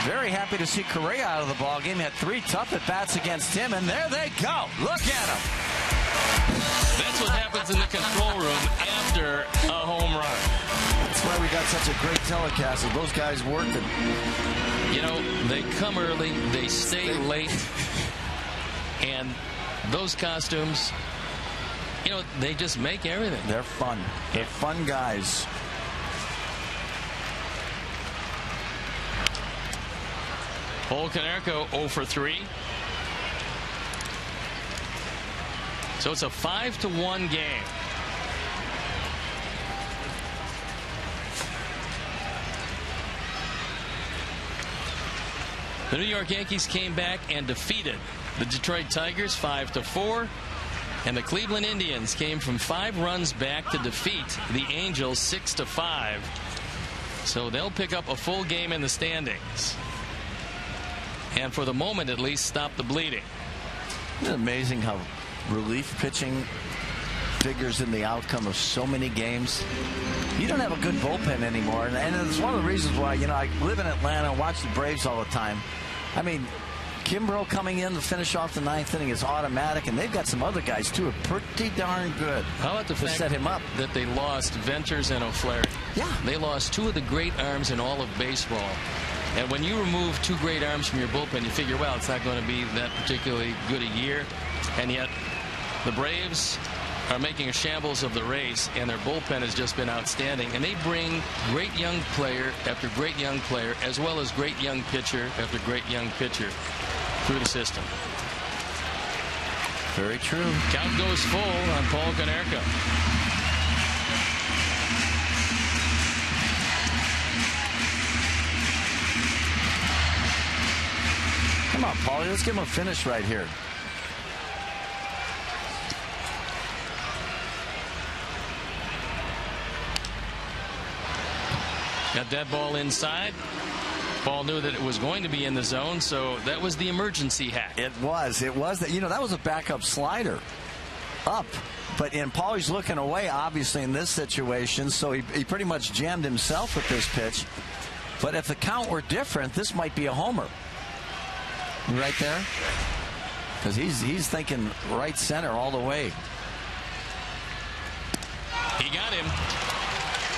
very happy to see Correa out of the ball game. He had 3 tough at-bats against him, and there they go. Look at him. That's what happens in the control room after a home run. That's why we got such a great telecast, those guys working. You know, they come early, they stay late, and those costumes, you know, they just make everything. They're fun. They're fun guys. Paul Konerko 0 for 3. So it's a 5-1 game. The New York Yankees came back and defeated the Detroit Tigers 5-4. And the Cleveland Indians came from 5 runs back to defeat the Angels 6-5. So they'll pick up a full game in the standings. And for the moment, at least, stop the bleeding. Isn't it amazing how relief pitching figures in the outcome of so many games? You don't have a good bullpen anymore. And it's one of the reasons why, you know, I live in Atlanta and watch the Braves all the time. I mean, Kimbrough coming in to finish off the 9th inning is automatic, and they've got some other guys, too, are pretty darn good. How about the fact set him up that they lost Venters and O'Flaherty? Yeah. They lost 2 of the great arms in all of baseball. And when you remove 2 great arms from your bullpen, you figure, well, it's not going to be that particularly good a year. And yet the Braves are making a shambles of the race, and their bullpen has just been outstanding. And they bring great young player after great young player, as well as great young pitcher after great young pitcher through the system. Very true. Count goes full on Paul Konerko. Come on, Paulie, let's give him a finish right here. Got that ball inside. Paul knew that it was going to be in the zone, so that was the emergency hack. It was. It was. You know, that was a backup slider up. But Paulie's looking away, obviously, in this situation, so he pretty much jammed himself with this pitch. But if the count were different, this might be a homer. Right there. Because he's thinking right center all the way. He got him.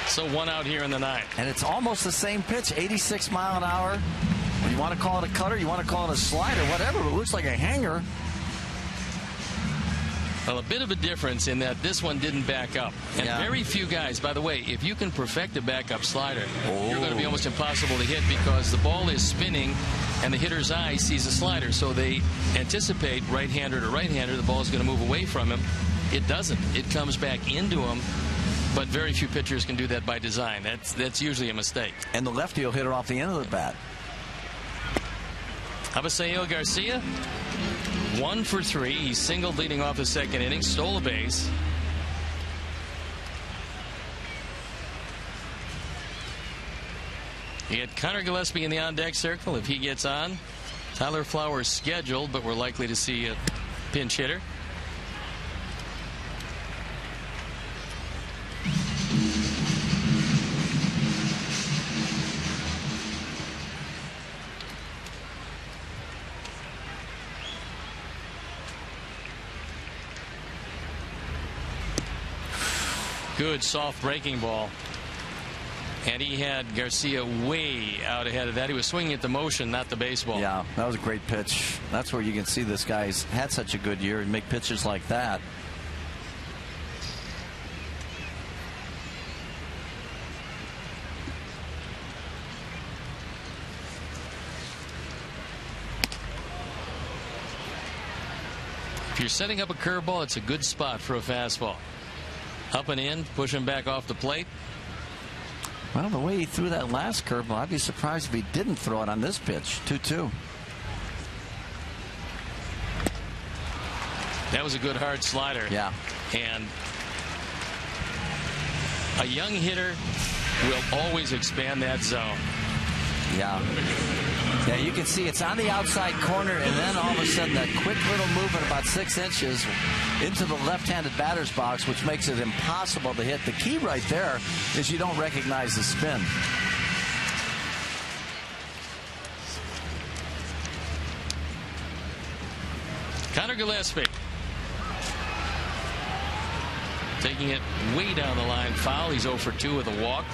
So 1 out here in the 9th. And it's almost the same pitch, 86 mile an hour. You want to call it a cutter, you want to call it a slider, whatever. It looks like a hanger. Well, a bit of a difference in that this one didn't back up. And very few guys, by the way, if you can perfect a backup slider, you're going to be almost impossible to hit because the ball is spinning and the hitter's eye sees a slider. So they anticipate right-hander to right-hander, the ball is going to move away from him. It doesn't. It comes back into him. But very few pitchers can do that by design. That's usually a mistake. And the lefty will hit it off the end of the bat. Abisail Garcia, 1 for 3. He singled leading off the 2nd inning, stole a base. You get Connor Gillespie in the on-deck circle if he gets on. Tyler Flowers scheduled, but we're likely to see a pinch hitter. Good soft breaking ball. And he had Garcia way out ahead of that. He was swinging at the motion, not the baseball. Yeah, that was a great pitch. That's where you can see this guy's had such a good year and make pitches like that. If you're setting up a curveball, it's a good spot for a fastball. Up and in, push him back off the plate. Well, the way he threw that last curveball, I'd be surprised if he didn't throw it on this pitch. 2-2. That was a good hard slider. Yeah. And a young hitter will always expand that zone. Yeah. Yeah, you can see it's on the outside corner, and then all of a sudden that quick little movement about 6 inches into the left-handed batter's box, which makes it impossible to hit. The key right there is you don't recognize the spin. Connor Gillespie taking it way down the line, foul. He's 0 for 2 with a walk.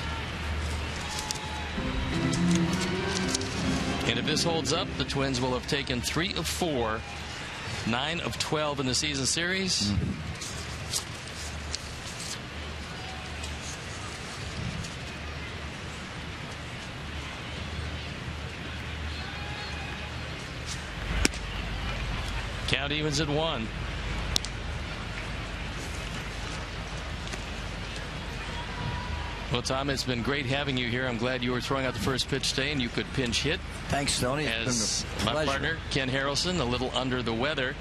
And if this holds up, the Twins will have taken 3 of 4, 9 of 12 in the season series. Count evens at 1. Well, Tom, it's been great having you here. I'm glad you were throwing out the first pitch today and you could pinch hit. Thanks, Stoney. As my partner, Ken Harrelson, a little under the weather.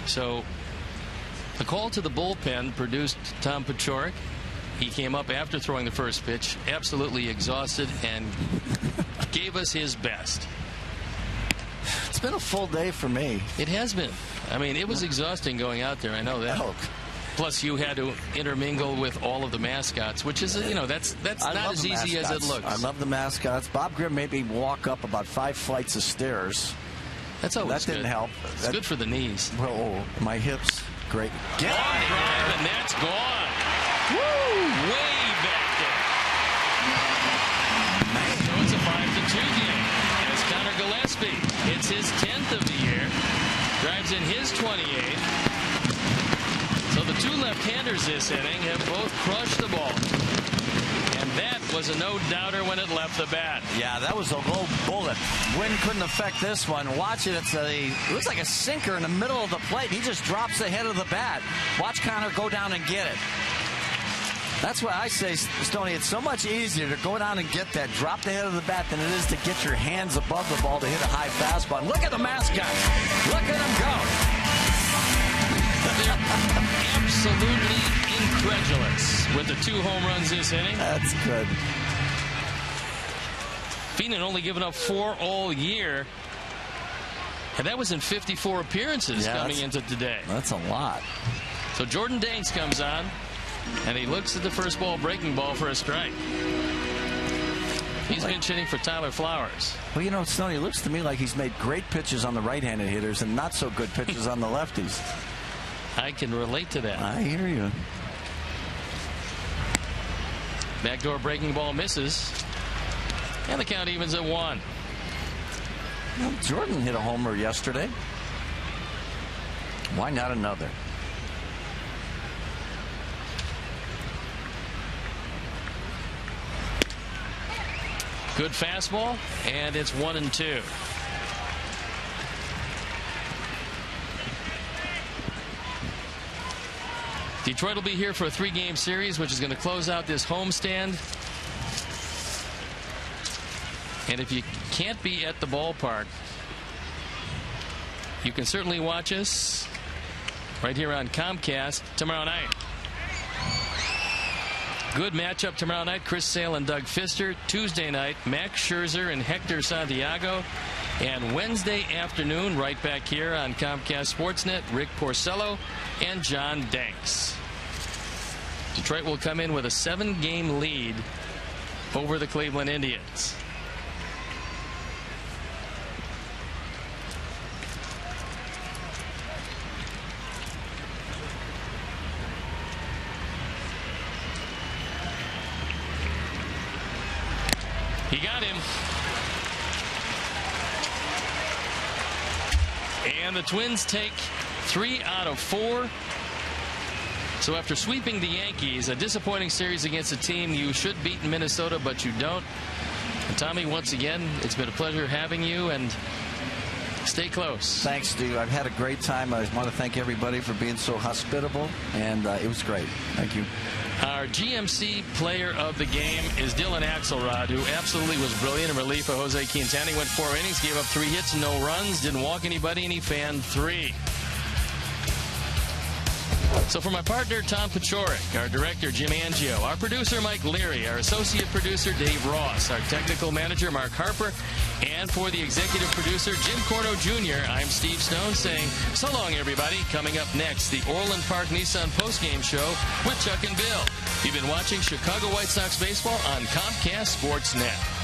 So the call to the bullpen produced Tom Paciorek. He came up after throwing the first pitch, absolutely exhausted, and gave us his best. It's been a full day for me. It has been. I mean, it was exhausting going out there. I know that. Plus, you had to intermingle with all of the mascots, which is, you know, that's not as easy as it looks. I love the mascots. Bob Grimm made me walk up about 5 flights of stairs. That's always good. That didn't help. It's good for the knees. Oh, my hips. Great. Get on drive, and that's gone. Woo! Way back there. Man. So it's a 5-2 game. As Connor Gillespie hits his 10th of the year, drives in his 28th. So the 2 left-handers this inning have both crushed the ball. And that was a no-doubter when it left the bat. Yeah, that was a low bullet. Wind couldn't affect this one. Watch it. It looks like a sinker in the middle of the plate. He just drops the head of the bat. Watch Connor go down and get it. That's why I say, Stoney, it's so much easier to go down and get that, drop the head of the bat, than it is to get your hands above the ball to hit a high fastball. And look at the mascot. Look at him go. They're absolutely incredulous with the 2 home runs this inning. That's good. Feenan only given up 4 all year. And that was in 54 appearances coming into today. That's a lot. So Jordan Danks comes on, and he looks at the first ball breaking ball for a strike. He's been hitting for Tyler Flowers. Well, you know, Stoney, it looks to me like he's made great pitches on the right-handed hitters and not so good pitches on the lefties. I can relate to that. I hear you. Backdoor breaking ball misses. And the count evens at 1. Well, Jordan hit a homer yesterday. Why not another? Good fastball, and it's 1-2. Detroit will be here for a 3-game series, which is going to close out this homestand. And if you can't be at the ballpark, you can certainly watch us right here on Comcast tomorrow night. Good matchup tomorrow night. Chris Sale and Doug Pfister. Tuesday night, Max Scherzer and Hector Santiago. And Wednesday afternoon, right back here on Comcast Sportsnet, Rick Porcello and John Danks. Detroit will come in with a 7-game lead over the Cleveland Indians. He got him. And the Twins take 3 out of 4. So after sweeping the Yankees, a disappointing series against a team you should beat in Minnesota, but you don't. And Tommy, once again, it's been a pleasure having you, and stay close. Thanks, Steve. I've had a great time. I want to thank everybody for being so hospitable, and it was great. Thank you. Our GMC player of the game is Dylan Axelrod, who absolutely was brilliant in relief of Jose Quintana. He went 4 innings, gave up 3 hits, no runs, didn't walk anybody, and he fanned 3. So for my partner, Tom Paciorek, our director, Jim Angio, our producer, Mike Leary, our associate producer, Dave Ross, our technical manager, Mark Harper, and for the executive producer, Jim Corno Jr., I'm Steve Stone saying so long, everybody. Coming up next, the Orland Park Nissan postgame show with Chuck and Bill. You've been watching Chicago White Sox baseball on Comcast Sportsnet.